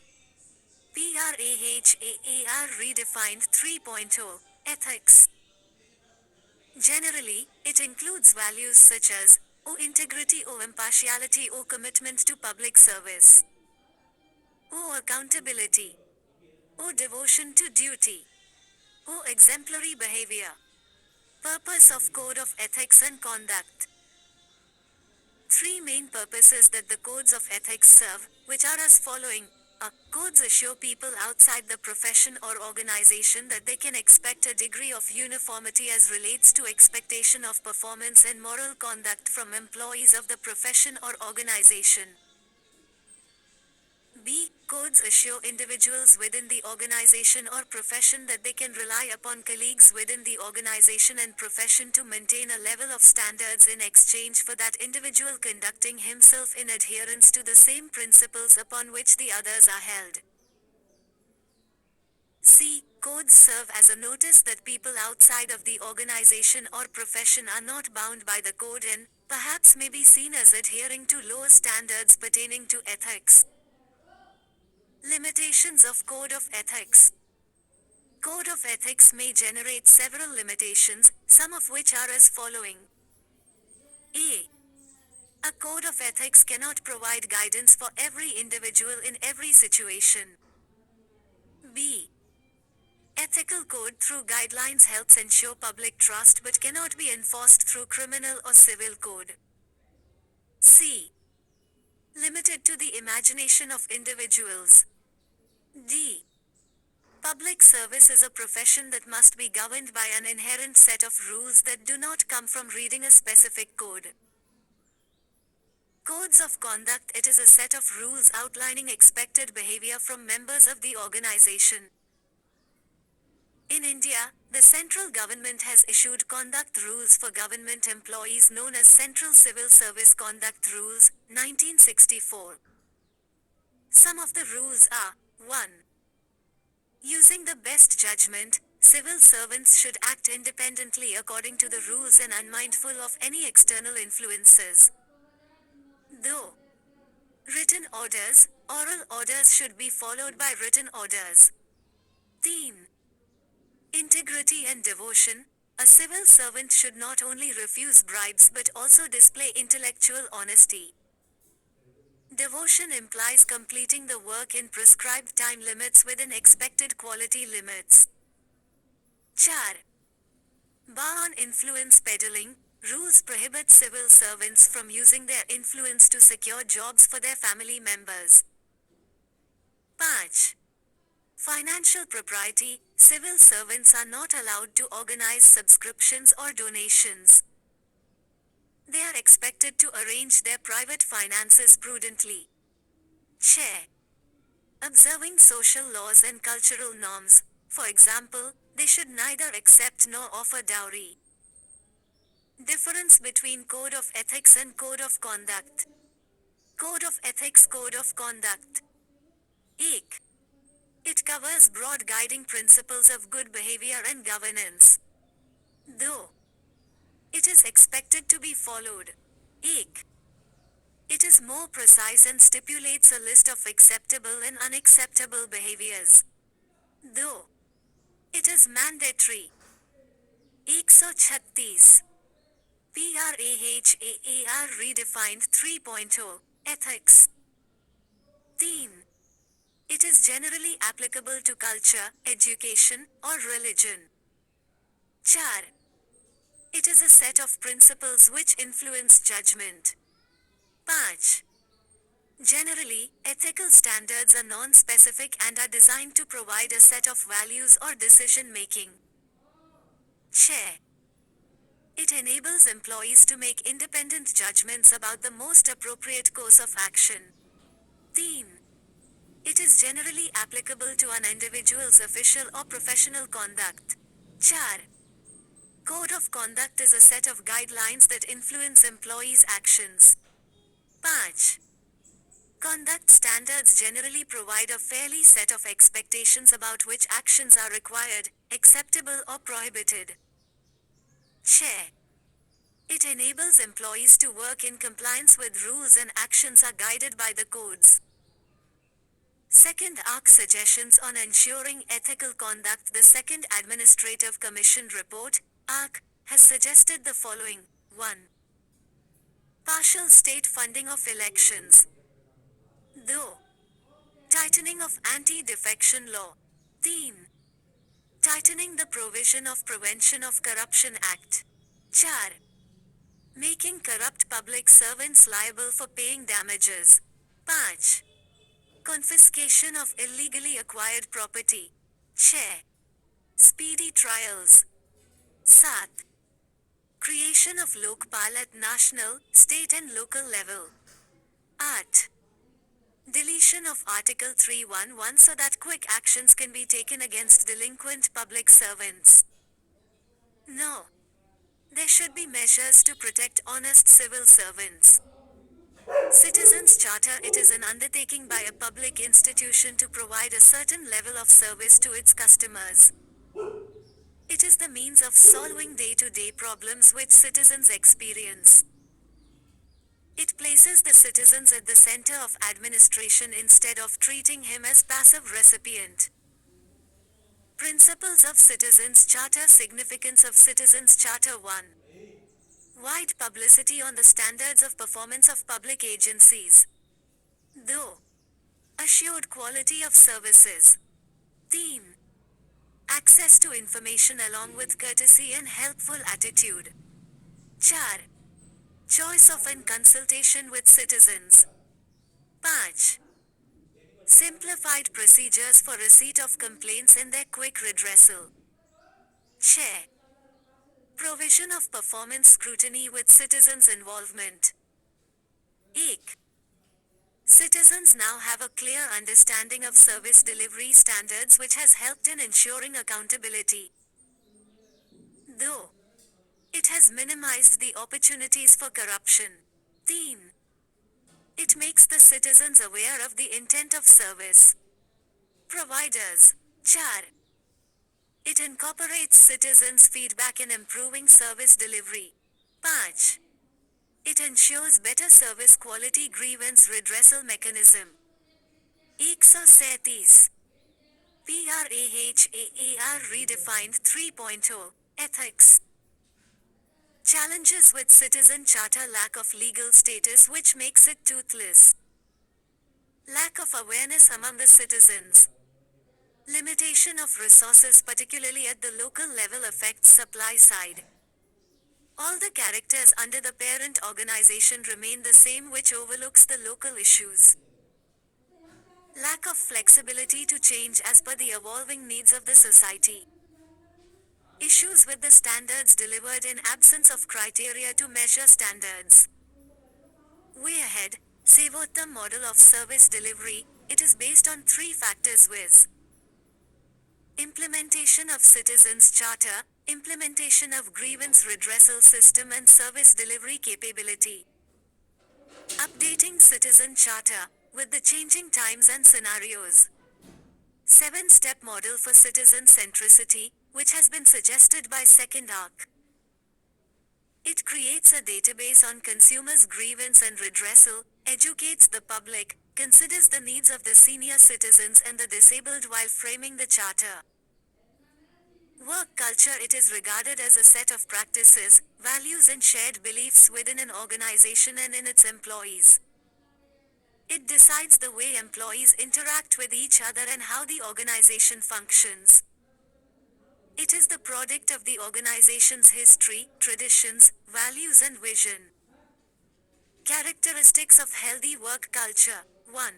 PRAHAAR redefined 3.0 Ethics. Generally, it includes values such as O integrity, O impartiality, O commitment to public service, O accountability, O devotion to duty, O exemplary behavior. Purpose of Code of Ethics and Conduct. Three main purposes that the codes of ethics serve, which are as following. Codes assure people outside the profession or organization that they can expect a degree of uniformity as relates to expectation of performance and moral conduct from employees of the profession or organization. B. Codes assure individuals within the organization or profession that they can rely upon colleagues within the organization and profession to maintain a level of standards in exchange for that individual conducting himself in adherence to the same principles upon which the others are held. C. Codes serve as a notice that people outside of the organization or profession are not bound by the code and, perhaps may be seen as adhering to lower standards pertaining to ethics. Limitations of Code of Ethics. Code of Ethics may generate several limitations, some of which are as following. A. A code of ethics cannot provide guidance for every individual in every situation. B. Ethical code through guidelines helps ensure public trust but cannot be enforced through criminal or civil code. C. Limited to the imagination of individuals. D. Public service is a profession that must be governed by an inherent set of rules that do not come from reading a specific code. Codes of conduct. It is a set of rules outlining expected behavior from members of the organization. In India, the central government has issued conduct rules for government employees known as Central Civil Service Conduct Rules, 1964. Some of the rules are 1. Using the best judgment, civil servants should act independently according to the rules and unmindful of any external influences. Though written orders, oral orders should be followed by written orders. 3. Integrity and devotion. A civil servant should not only refuse bribes but also display intellectual honesty. Devotion implies completing the work in prescribed time limits within expected quality limits. 4. Bar on influence peddling. Rules prohibit civil servants from using their influence to secure jobs for their family members. 5. Financial propriety. Civil servants are not allowed to organize subscriptions or donations. They are expected to arrange their private finances prudently. Share. Observing social laws and cultural norms. For example, they should neither accept nor offer dowry. Difference between Code of Ethics and Code of Conduct. Code of Ethics, Code of Conduct. 1. It covers broad guiding principles of good behavior and governance. Though it is expected to be followed. 1. It is more precise and stipulates a list of acceptable and unacceptable behaviors. Though it is mandatory. 136. PRAHAAR redefined 3.0 Ethics. Theme. It is generally applicable to culture, education, or religion. 4. It is a set of principles which influence judgment. 5. Generally, ethical standards are non-specific and are designed to provide a set of values or decision-making. Share. It enables employees to make independent judgments about the most appropriate course of action. Theme. It is generally applicable to an individual's official or professional conduct. 4. Code of conduct is a set of guidelines that influence employees' actions. 5. Conduct standards generally provide a fairly set of expectations about which actions are required, acceptable or prohibited. Share. It enables employees to work in compliance with rules and actions are guided by the codes. Second ARC Suggestions on Ensuring Ethical Conduct. The Second Administrative Commission Report, ARC, has suggested the following. 1. Partial state funding of elections. Though. Tightening of Anti-Defection Law. Theme. Tightening the provision of Prevention of Corruption Act. 4. Making corrupt public servants liable for paying damages. 5. Confiscation of illegally acquired property. Share. Speedy trials. 7. Creation of Lokpal at national, state and local level. 8. Deletion of Article 311 so that quick actions can be taken against delinquent public servants. No. There should be measures to protect honest civil servants. Citizens Charter. It is an undertaking by a public institution to provide a certain level of service to its customers. It is the means of solving day-to-day problems which citizens experience. It places the citizens at the center of administration instead of treating him as passive recipient. Principles of Citizens Charter. Significance of Citizens Charter. 1. Wide publicity on the standards of performance of public agencies. Though. Assured quality of services. Theme. Access to information along with courtesy and helpful attitude. 4. Choice of and consultation with citizens. 5. Simplified procedures for receipt of complaints and their quick redressal. Share. Provision of performance scrutiny with citizens' involvement. 1. Citizens now have a clear understanding of service delivery standards which has helped in ensuring accountability. Though. It has minimized the opportunities for corruption. Theme. It makes the citizens aware of the intent of service providers. 4. It incorporates citizens' feedback in improving service delivery. 5. It ensures better service quality. Grievance redressal mechanism. 137. PRAHAAR redefined 3.0 Ethics. Challenges with Citizen Charter. Lack of legal status which makes it toothless. Lack of awareness among the citizens. Limitation of resources, particularly at the local level, affects supply side. All the characters under the parent organization remain the same, which overlooks the local issues. Lack of flexibility to change as per the evolving needs of the society. Issues with the standards delivered in absence of criteria to measure standards. Way ahead, Sevottam model of service delivery, it is based on three factors, viz. Implementation of Citizens Charter, implementation of grievance redressal system and service delivery capability. Updating Citizen Charter, with the changing times and scenarios. 7-step model for citizen centricity, which has been suggested by Second Arc. It creates a database on consumers' grievance and redressal, educates the public, considers the needs of the senior citizens and the disabled while framing the charter. Work culture, it is regarded as a set of practices, values and shared beliefs within an organization and in its employees. It decides the way employees interact with each other and how the organization functions. It is the product of the organization's history, traditions, values and vision. Characteristics of healthy work culture. 1.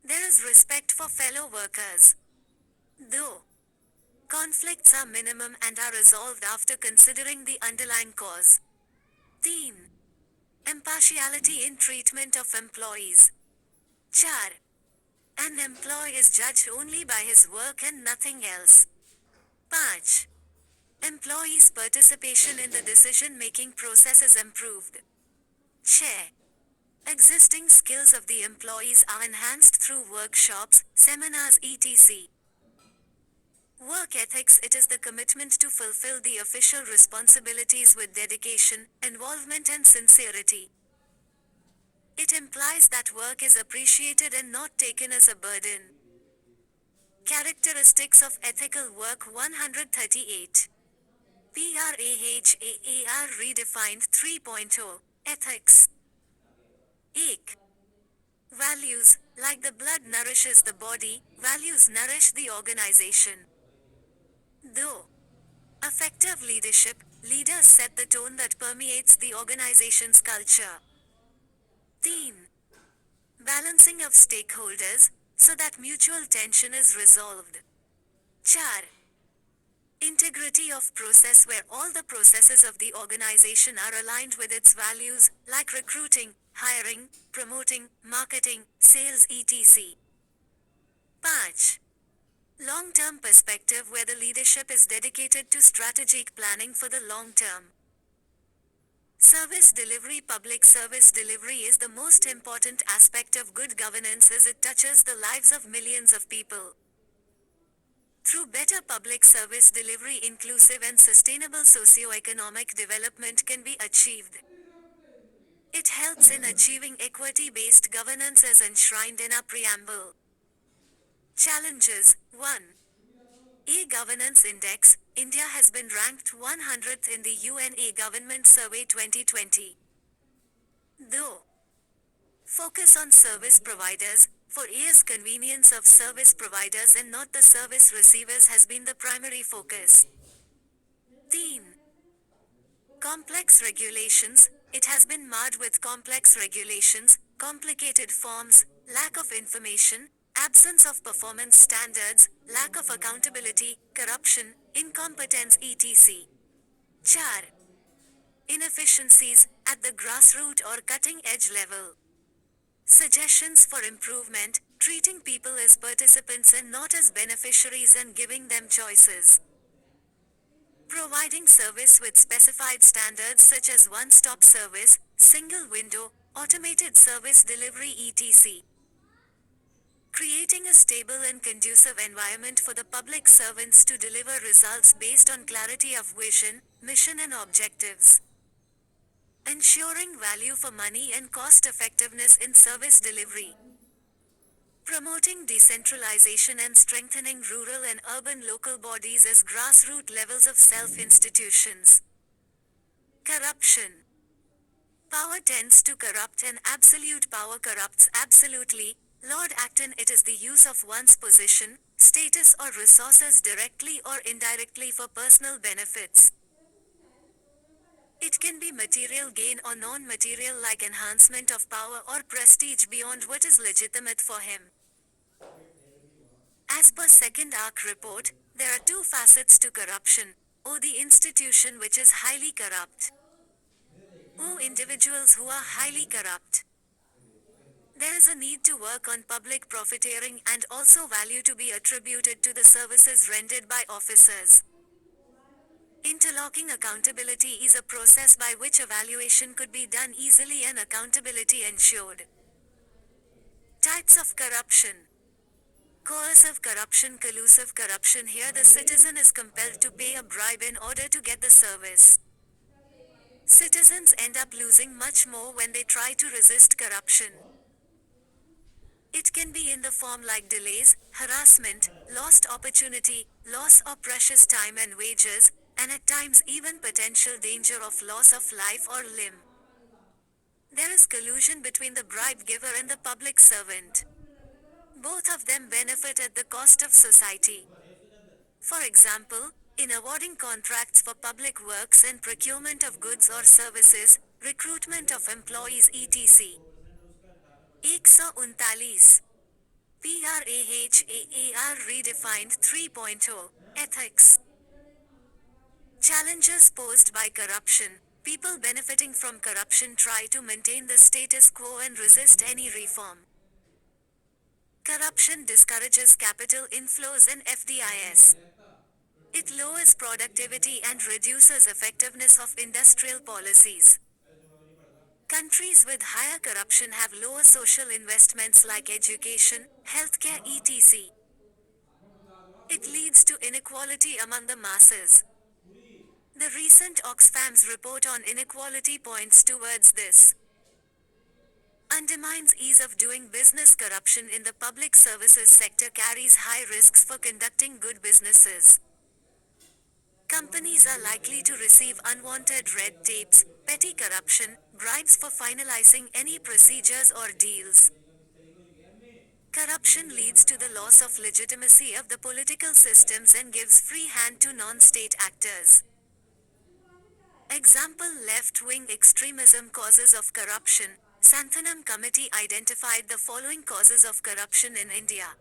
There is respect for fellow workers. Though conflicts are minimum and are resolved after considering the underlying cause. Theme. Impartiality in treatment of employees. 4. An employee is judged only by his work and nothing else. 5. Employees' participation in the decision-making process is improved. 6. Existing skills of the employees are enhanced through workshops, seminars etc. Work ethics, it is the commitment to fulfill the official responsibilities with dedication, involvement and sincerity. It implies that work is appreciated and not taken as a burden. Characteristics of ethical work 138. PRAHAAR redefined 3.0. Ethics. 8. Values, like the blood nourishes the body, values nourish the organization. Though effective leadership, leaders set the tone that permeates the organization's culture. Theme. Balancing of stakeholders, so that mutual tension is resolved. 4. Integrity of process, where all the processes of the organization are aligned with its values, like recruiting, hiring, promoting, marketing, sales etc. 5. Long-term perspective, where the leadership is dedicated to strategic planning for the long term. Service delivery. Public service delivery is the most important aspect of good governance as it touches the lives of millions of people. Through better public service delivery, inclusive and sustainable socio-economic development can be achieved. It helps in achieving equity-based governance as enshrined in our preamble. Challenges. 1. E-Governance Index. India has been ranked 100th in the UN E-Government Survey 2020. Though focus on service providers, for years convenience of service providers and not the service receivers has been the primary focus. Theme. Complex regulations, it has been marred with complex regulations, complicated forms, lack of information, absence of performance standards, lack of accountability, corruption, incompetence etc. 4. Inefficiencies, at the grassroots or cutting-edge level. Suggestions for improvement, treating people as participants and not as beneficiaries and giving them choices. Providing service with specified standards such as one-stop service, single window, automated service delivery etc. Creating a stable and conducive environment for the public servants to deliver results based on clarity of vision, mission and objectives. Ensuring value for money and cost effectiveness in service delivery. Promoting decentralization and strengthening rural and urban local bodies as grassroots levels of self-institutions. Corruption. Power tends to corrupt and absolute power corrupts absolutely. Lord Acton, it is the use of one's position, status or resources directly or indirectly for personal benefits. It can be material gain or non-material like enhancement of power or prestige beyond what is legitimate for him. As per second ARC report, there are two facets to corruption, or the institution which is highly corrupt, or individuals who are highly corrupt. There is a need to work on public profiteering and also value to be attributed to the services rendered by officers. Interlocking accountability is a process by which evaluation could be done easily and accountability ensured. Types of corruption. Coercive corruption, collusive corruption. Here the citizen is compelled to pay a bribe in order to get the service. Citizens end up losing much more when they try to resist corruption. It can be in the form like delays, harassment, lost opportunity, loss of precious time and wages, and at times even potential danger of loss of life or limb. There is collusion between the bribe giver and the public servant. Both of them benefit at the cost of society. For example, in awarding contracts for public works and procurement of goods or services, recruitment of employees etc. 139 PRAHAAR redefined 3.0 Ethics. Challenges posed by corruption. People benefiting from corruption try to maintain the status quo and resist any reform. Corruption discourages capital inflows and FDIs. It lowers productivity and reduces effectiveness of industrial policies. Countries with higher corruption have lower social investments like education, healthcare etc. It leads to inequality among the masses. The recent Oxfam's report on inequality points towards this. Undermines ease of doing business. Corruption in the public services sector carries high risks for conducting good businesses. Companies are likely to receive unwanted red tapes, petty corruption, bribes for finalizing any procedures or deals. Corruption leads to the loss of legitimacy of the political systems and gives free hand to non-state actors. Example: left-wing extremism. Causes of corruption. Santhanam Committee identified the following causes of corruption in India.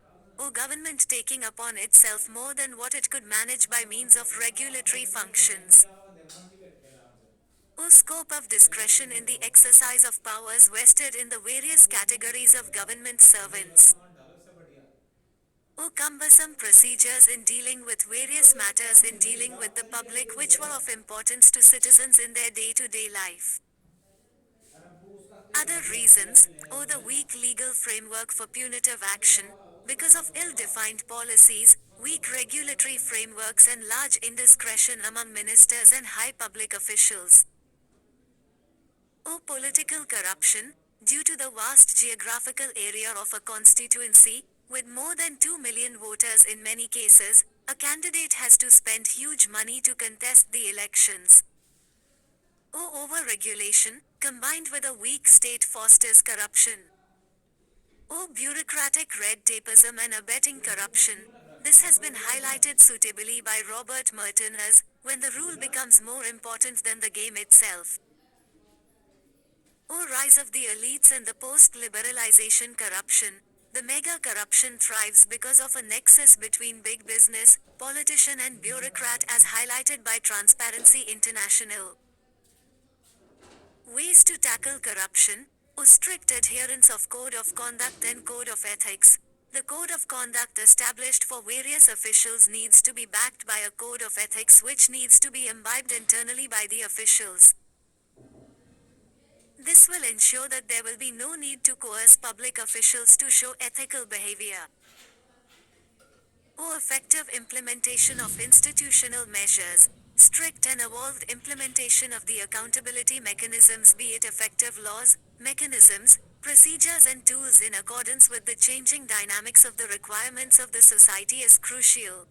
Government taking upon itself more than what it could manage by means of regulatory functions. Scope of discretion in the exercise of powers vested in the various categories of government servants. Cumbersome procedures in dealing with various matters in dealing with the public which were of importance to citizens in their day-to-day life. Other reasons, the weak legal framework for punitive action, because of ill-defined policies, weak regulatory frameworks and large indiscretion among ministers and high public officials. Political corruption, due to the vast geographical area of a constituency, with more than 2 million voters in many cases, a candidate has to spend huge money to contest the elections. Over-regulation, combined with a weak state fosters corruption. Bureaucratic red tapeism and abetting corruption. This has been highlighted suitably by Robert Merton as, when the rule becomes more important than the game itself. Rise of the elites and the post-liberalization corruption. The mega corruption thrives because of a nexus between big business, politician and bureaucrat as highlighted by Transparency International. Ways to tackle corruption. Strict adherence of Code of Conduct and Code of Ethics. The Code of Conduct established for various officials needs to be backed by a Code of Ethics which needs to be imbibed internally by the officials. This will ensure that there will be no need to coerce public officials to show ethical behavior. Effective implementation of institutional measures. Strict and evolved implementation of the accountability mechanisms, be it effective laws, mechanisms, procedures and tools in accordance with the changing dynamics of the requirements of the society is crucial.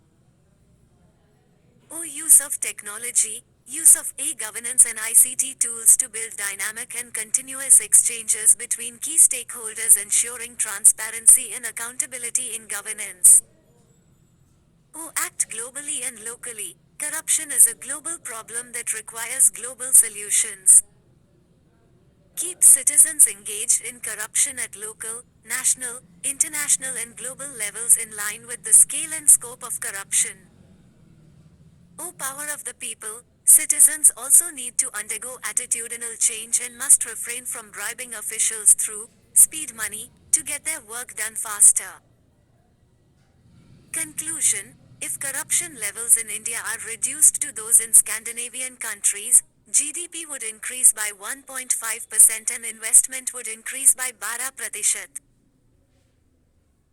Use of technology. Use of e-governance and ICT tools to build dynamic and continuous exchanges between key stakeholders, ensuring transparency and accountability in governance. Act globally and locally. Corruption is a global problem that requires global solutions. Keep citizens engaged in corruption at local, national, international and global levels in line with the scale and scope of corruption. Power of the people, citizens also need to undergo attitudinal change and must refrain from bribing officials through speed money to get their work done faster. Conclusion: if corruption levels in India are reduced to those in Scandinavian countries, GDP would increase by 1.5% and investment would increase by 12%.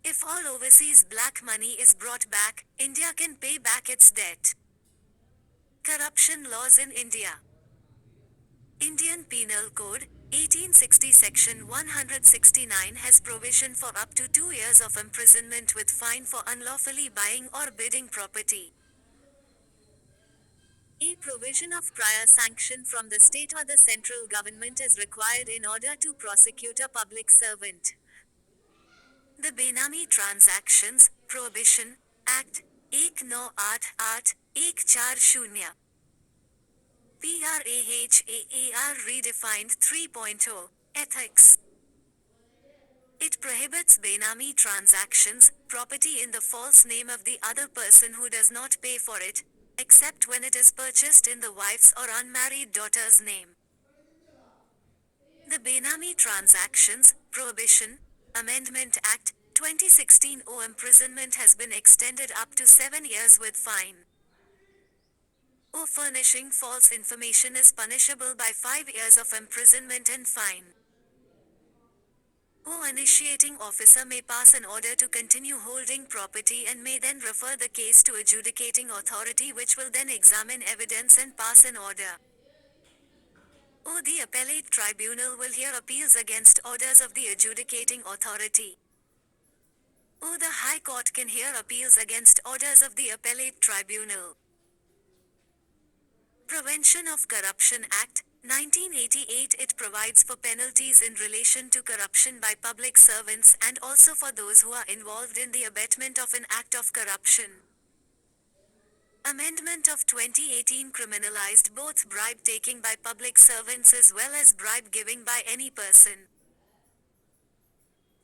If all overseas black money is brought back, India can pay back its debt. Corruption laws in India. Indian Penal Code, 1860 Section 169 has provision for up to 2 years of imprisonment with fine for unlawfully buying or bidding property. A provision of prior sanction from the state or the central government is required in order to prosecute a public servant. The Benami Transactions Prohibition Act 1988 PRAHAAR redefined 3.0 Ethics. It prohibits Benami transactions, property in the false name of the other person who does not pay for it, except when it is purchased in the wife's or unmarried daughter's name. The Benami Transactions Prohibition Amendment Act 2016 imprisonment has been extended up to 7 years with fine. Furnishing false information is punishable by 5 years of imprisonment and fine. Initiating officer may pass an order to continue holding property and may then refer the case to adjudicating authority which will then examine evidence and pass an order. The appellate tribunal will hear appeals against orders of the adjudicating authority. The High Court can hear appeals against orders of the appellate tribunal. Prevention of Corruption Act, 1988. It provides for penalties in relation to corruption by public servants and also for those who are involved in the abatement of an act of corruption. Amendment of 2018 criminalized both bribe taking by public servants as well as bribe giving by any person.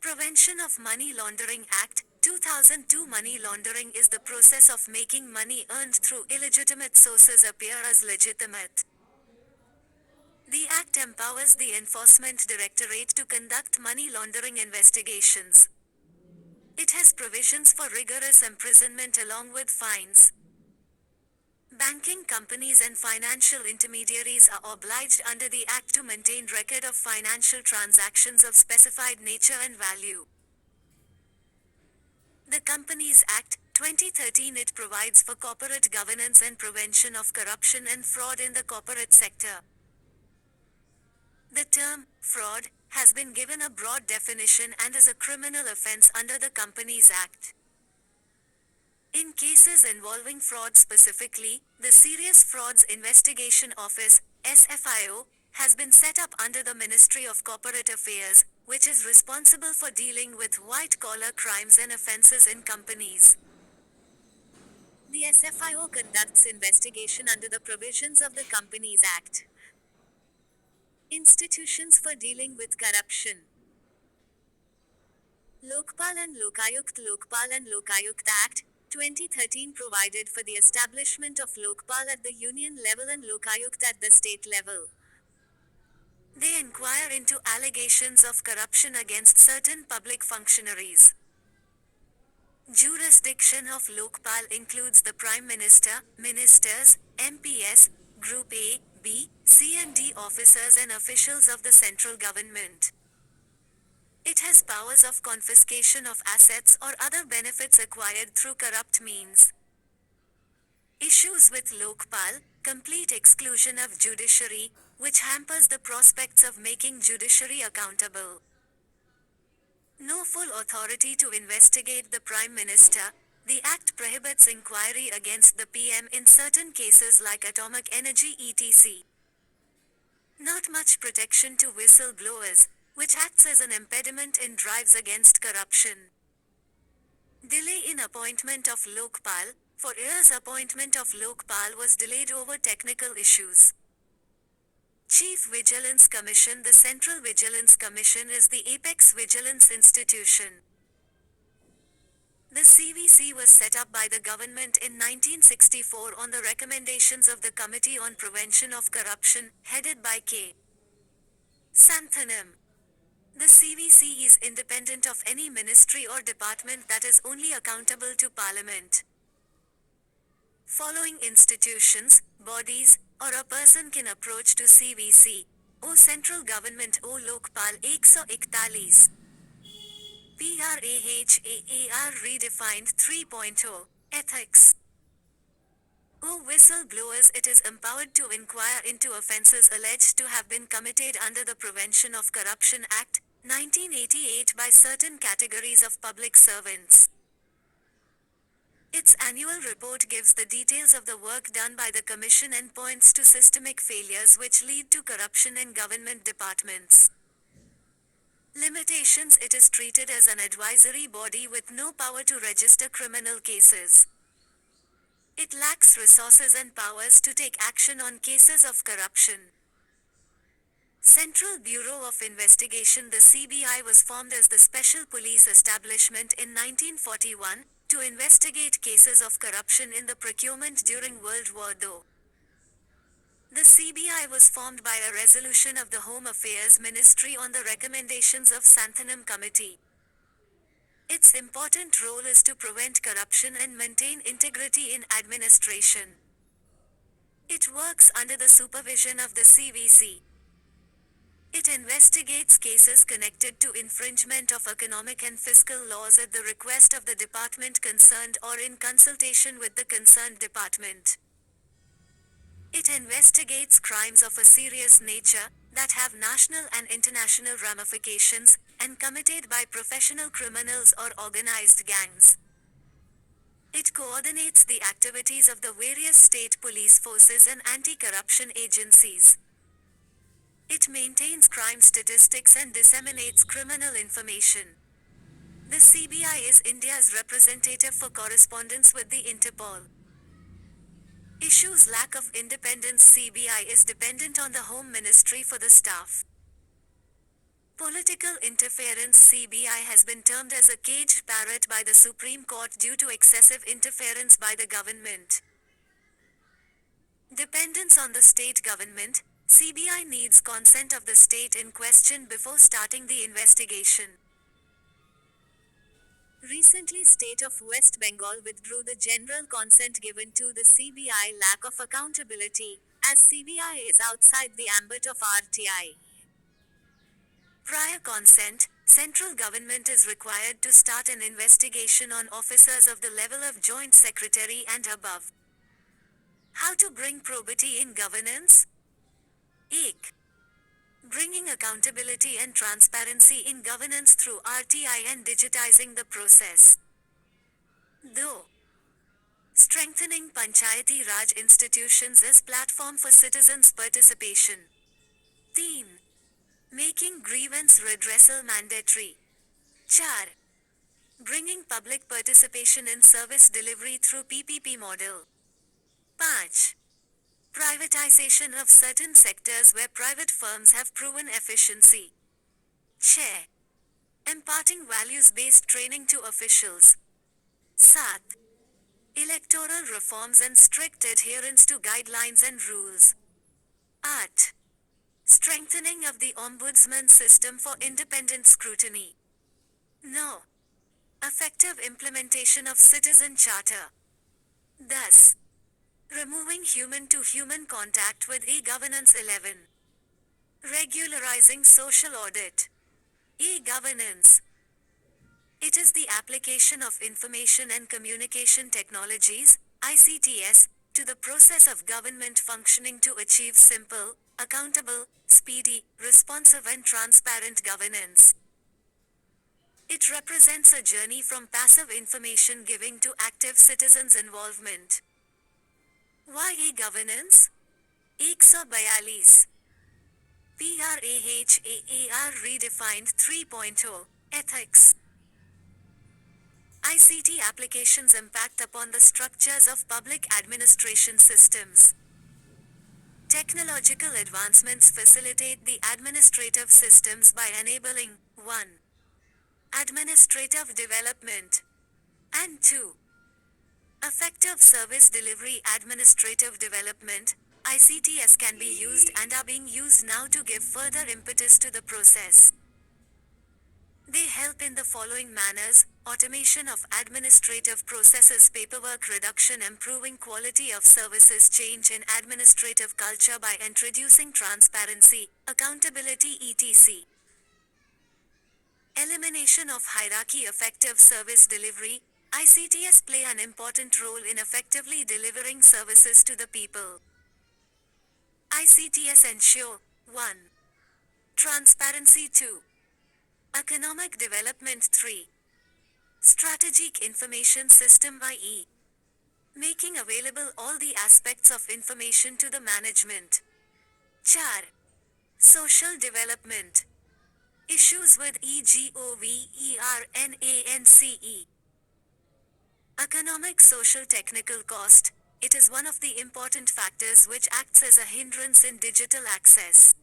Prevention of Money Laundering Act, 2002. Money laundering is the process of making money earned through illegitimate sources appear as legitimate. The Act empowers the Enforcement Directorate to conduct money laundering investigations. It has provisions for rigorous imprisonment along with fines. Banking companies and financial intermediaries are obliged under the Act to maintain record of financial transactions of specified nature and value. The Companies Act, 2013. It provides for corporate governance and prevention of corruption and fraud in the corporate sector. The term, fraud, has been given a broad definition and is a criminal offense under the Companies Act. In cases involving fraud specifically, the Serious Frauds Investigation Office, SFIO, has been set up under the Ministry of Corporate Affairs, which is responsible for dealing with white-collar crimes and offenses in companies. The SFIO conducts investigation under the provisions of the Companies Act. Institutions for dealing with corruption. Lokpal and Lokayukt Act, 2013 provided for the establishment of Lokpal at the union level and Lokayukt at the state level. They inquire into allegations of corruption against certain public functionaries. Jurisdiction of Lokpal includes the Prime Minister, Ministers, MPs, Group A, B, C and D officers and officials of the central government. It has powers of confiscation of assets or other benefits acquired through corrupt means. Issues with Lokpal: complete exclusion of judiciary, which hampers the prospects of making judiciary accountable. No full authority to investigate the Prime Minister. The Act prohibits inquiry against the PM in certain cases like atomic energy etc. Not much protection to whistleblowers, which acts as an impediment in drives against corruption. Delay in appointment of Lokpal. For years, appointment of Lokpal was delayed over technical issues. Chief Vigilance Commission. The Central Vigilance Commission is the apex vigilance institution. The CVC was set up by the government in 1964 on the recommendations of the Committee on Prevention of Corruption, headed by K. Santhanam. The CVC is independent of any ministry or department that is only accountable to Parliament. Following institutions, bodies, or a person can approach to CVC. O Central Government O Lokpal 141. PRAHAAR redefined 3.0. Ethics. O whistleblowers. It is empowered to inquire into offences alleged to have been committed under the Prevention of Corruption Act, 1988 by certain categories of public servants. Its annual report gives the details of the work done by the Commission and points to systemic failures which lead to corruption in government departments. Limitations. It is treated as an advisory body with no power to register criminal cases. It lacks resources and powers to take action on cases of corruption. Central Bureau of Investigation. The CBI was formed as the Special Police Establishment in 1941, to investigate cases of corruption in the procurement during World War II. The CBI was formed by a resolution of the Home Affairs Ministry on the recommendations of Santhanam Committee. Its important role is to prevent corruption and maintain integrity in administration. It works under the supervision of the CVC. It investigates cases connected to infringement of economic and fiscal laws at the request of the department concerned or in consultation with the concerned department. It investigates crimes of a serious nature, that have national and international ramifications, and committed by professional criminals or organized gangs. It coordinates the activities of the various state police forces and anti-corruption agencies. It maintains crime statistics and disseminates criminal information. The CBI is India's representative for correspondence with the Interpol. Issues. Lack of independence. CBI is dependent on the Home Ministry for the staff. Political interference. CBI has been termed as a caged parrot by the Supreme Court due to excessive interference by the government. Dependence on the state government. CBI needs consent of the state in question before starting the investigation. Recently, State of West Bengal withdrew the general consent given to the CBI. Lack of accountability, as CBI is outside the ambit of RTI. Prior consent. Central government is required to start an investigation on officers of the level of Joint Secretary and above. How to bring probity in governance? 1. Bringing accountability and transparency in governance through RTI and digitizing the process. 2. Strengthening Panchayati Raj institutions as platform for citizens' participation. 3. Making grievance redressal mandatory. 4. Bringing public participation in service delivery through PPP model. 5. Privatization of certain sectors where private firms have proven efficiency. 6. Imparting values-based training to officials. 7. Electoral reforms and strict adherence to guidelines and rules. 8. Strengthening of the ombudsman system for independent scrutiny. 9. Effective implementation of citizen charter. Thus, removing human-to-human contact with e-governance. 11. Regularizing social audit. E-governance. It is the application of information and communication technologies, ICTS, to the process of government functioning to achieve simple, accountable, speedy, responsive and transparent governance. It represents a journey from passive information giving to active citizens' involvement. Why e-governance? 142. PRAHAAR redefined 3.0. Ethics. ICT applications impact upon the structures of public administration systems. Technological advancements facilitate the administrative systems by enabling 1. Administrative development and 2. Effective service delivery. Administrative development, ICTs can be used and are being used now to give further impetus to the process. They help in the following manners: automation of administrative processes, paperwork reduction, improving quality of services, change in administrative culture by introducing transparency, accountability, etc. Elimination of hierarchy. Effective service delivery. ICTs play an important role in effectively delivering services to the people. ICTs ensure 1. Transparency. 2. Economic development. 3. Strategic information system, i.e., making available all the aspects of information to the management. 4. Social development. Issues with EGOVERNANCE. Economic social technical cost. It is one of the important factors which acts as a hindrance in digital access.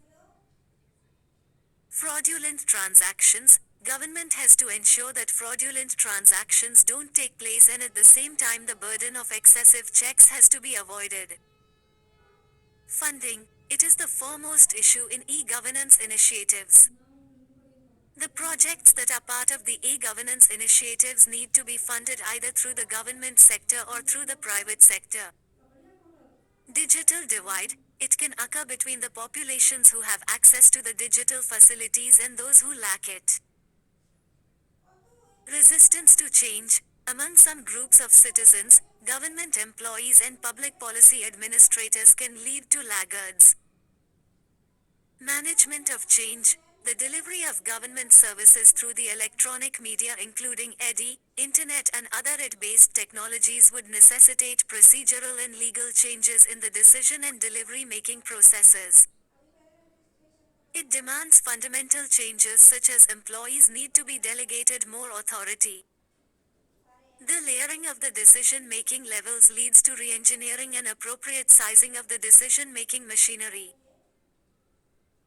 Fraudulent transactions. Government has to ensure that fraudulent transactions don't take place, and at the same time the burden of excessive checks has to be avoided. Funding. It is the foremost issue in e-governance initiatives. The projects that are part of the e-governance initiatives need to be funded either through the government sector or through the private sector. Digital divide. It can occur between the populations who have access to the digital facilities and those who lack it. Resistance to change. Among some groups of citizens, government employees and public policy administrators can lead to laggards. Management of change. The delivery of government services through the electronic media, including EDI, internet and other IT-based technologies, would necessitate procedural and legal changes in the decision and delivery making processes. It demands fundamental changes such as employees need to be delegated more authority. The layering of the decision-making levels leads to re-engineering and appropriate sizing of the decision-making machinery.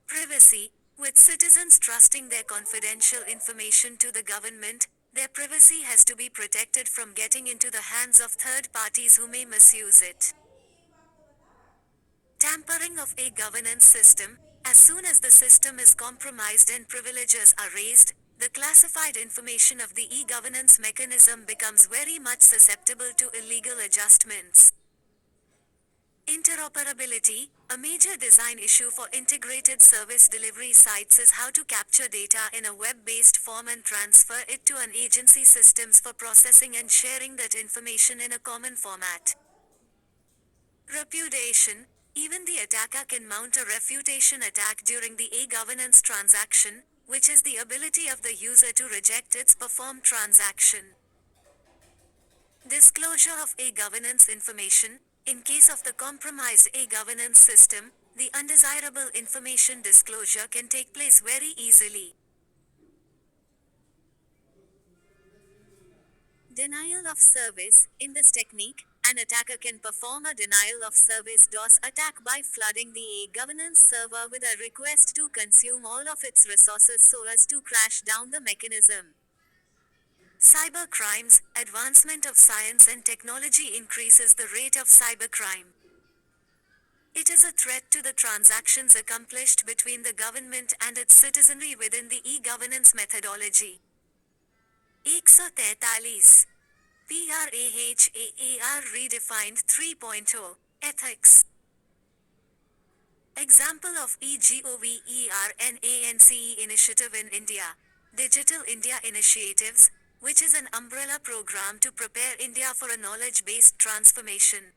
Privacy. With citizens trusting their confidential information to the government, their privacy has to be protected from getting into the hands of third parties who may misuse it. Tampering of a governance system. As soon as the system is compromised and privileges are raised, the classified information of the e-governance mechanism becomes very much susceptible to illegal adjustments. Interoperability. A major design issue for integrated service delivery sites is how to capture data in a web-based form and transfer it to an agency systems for processing and sharing that information in a common format. Repudiation. Even the attacker can mount a refutation attack during the e-governance transaction, which is the ability of the user to reject its performed transaction. Disclosure of e-governance information. In case of the compromised e-governance system, the undesirable information disclosure can take place very easily. Denial of service. In this technique, an attacker can perform a denial of service DOS attack by flooding the e-governance server with a request to consume all of its resources so as to crash down the mechanism. Cyber crimes. Advancement of science and technology increases the rate of cybercrime. It is a threat to the transactions accomplished between the government and its citizenry within the e-governance methodology. 143. PRAHAAR redefined 3.0. Ethics. Example of EGOVERNANCE initiative in India. Digital India Initiatives, which is an umbrella program to prepare India for a knowledge-based transformation.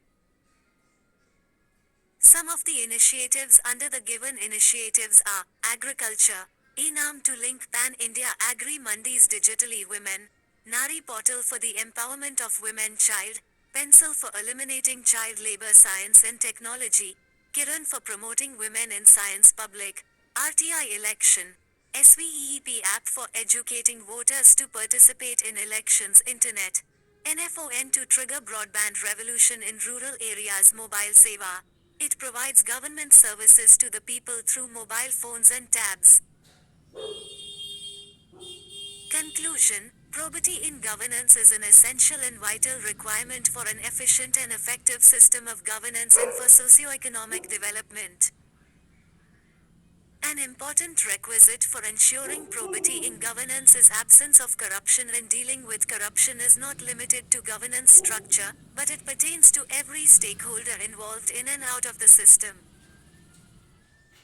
Some of the initiatives under the given initiatives are: agriculture, e-Naam to link pan-India agri-mandis digitally, women, Nari portal for the empowerment of women, child, pencil for eliminating child labor, science and technology, Kiran for promoting women in science, public, RTI election, SVEP app for educating voters to participate in elections. Internet. NFON to trigger broadband revolution in rural areas. Mobile Seva. It provides government services to the people through mobile phones and tabs. Conclusion. Probity in governance is an essential and vital requirement for an efficient and effective system of governance and for socio-economic development. An important requisite for ensuring probity in governance is absence of corruption, and dealing with corruption is not limited to governance structure, but it pertains to every stakeholder involved in and out of the system.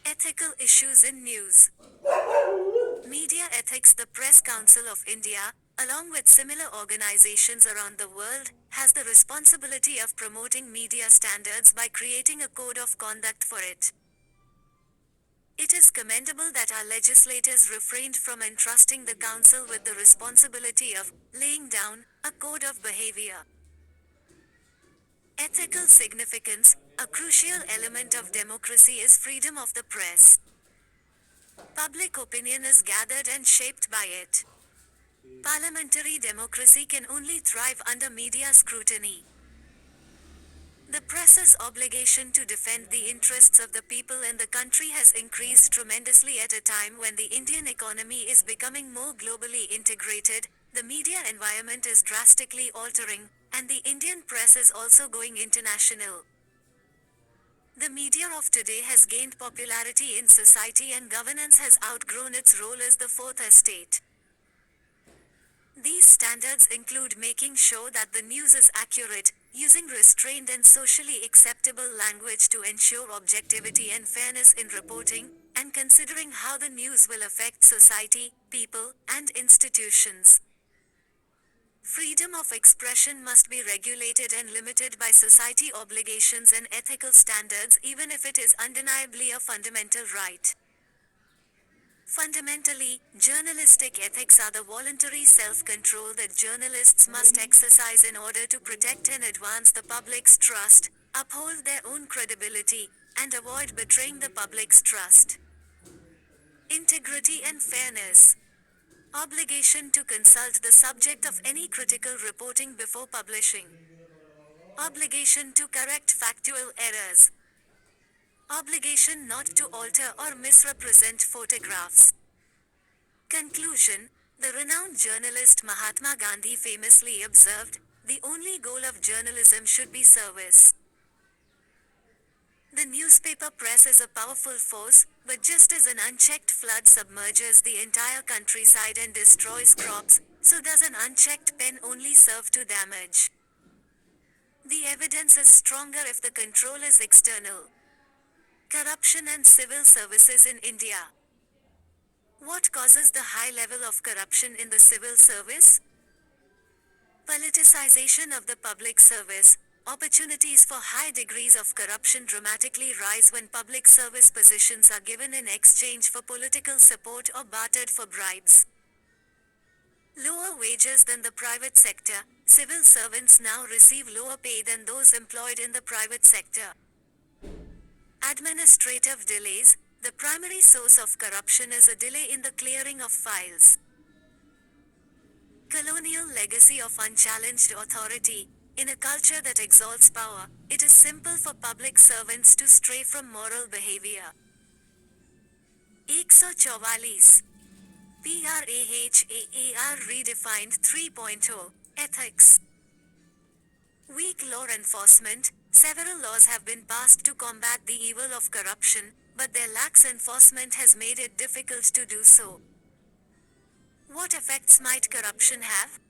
Ethical issues in news. Media ethics. The Press Council of India, along with similar organizations around the world, has the responsibility of promoting media standards by creating a code of conduct for it. It is commendable that our legislators refrained from entrusting the Council with the responsibility of laying down a code of behavior. Ethical significance. A crucial element of democracy is freedom of the press. Public opinion is gathered and shaped by it. Parliamentary democracy can only thrive under media scrutiny. The press's obligation to defend the interests of the people and the country has increased tremendously at a time when the Indian economy is becoming more globally integrated, the media environment is drastically altering, and the Indian press is also going international. The media of today has gained popularity in society, and governance has outgrown its role as the fourth estate. These standards include making sure that the news is accurate, using restrained and socially acceptable language to ensure objectivity and fairness in reporting, and considering how the news will affect society, people, and institutions. Freedom of expression must be regulated and limited by society obligations and ethical standards, even if it is undeniably a fundamental right. Fundamentally, journalistic ethics are the voluntary self-control that journalists must exercise in order to protect and advance the public's trust, uphold their own credibility, and avoid betraying the public's trust. Integrity and fairness. Obligation to consult the subject of any critical reporting before publishing. Obligation to correct factual errors. Obligation not to alter or misrepresent photographs. Conclusion. The renowned journalist Mahatma Gandhi famously observed, "The only goal of journalism should be service." The newspaper press is a powerful force, but just as an unchecked flood submerges the entire countryside and destroys crops, so does an unchecked pen only serve to damage. The evidence is stronger if the control is external. Corruption and civil services in India. What causes the high level of corruption in the civil service? Politicization of the public service. Opportunities for high degrees of corruption dramatically rise when public service positions are given in exchange for political support or bartered for bribes. Lower wages than the private sector. Civil servants now receive lower pay than those employed in the private sector. Administrative delays. The primary source of corruption is a delay in the clearing of files. Colonial legacy of unchallenged authority. In a culture that exalts power, it is simple for public servants to stray from moral behavior. 144. PRAHAAR redefined 3.0. Ethics. Weak law enforcement. Several laws have been passed to combat the evil of corruption, but their lax enforcement has made it difficult to do so. What effects might corruption have?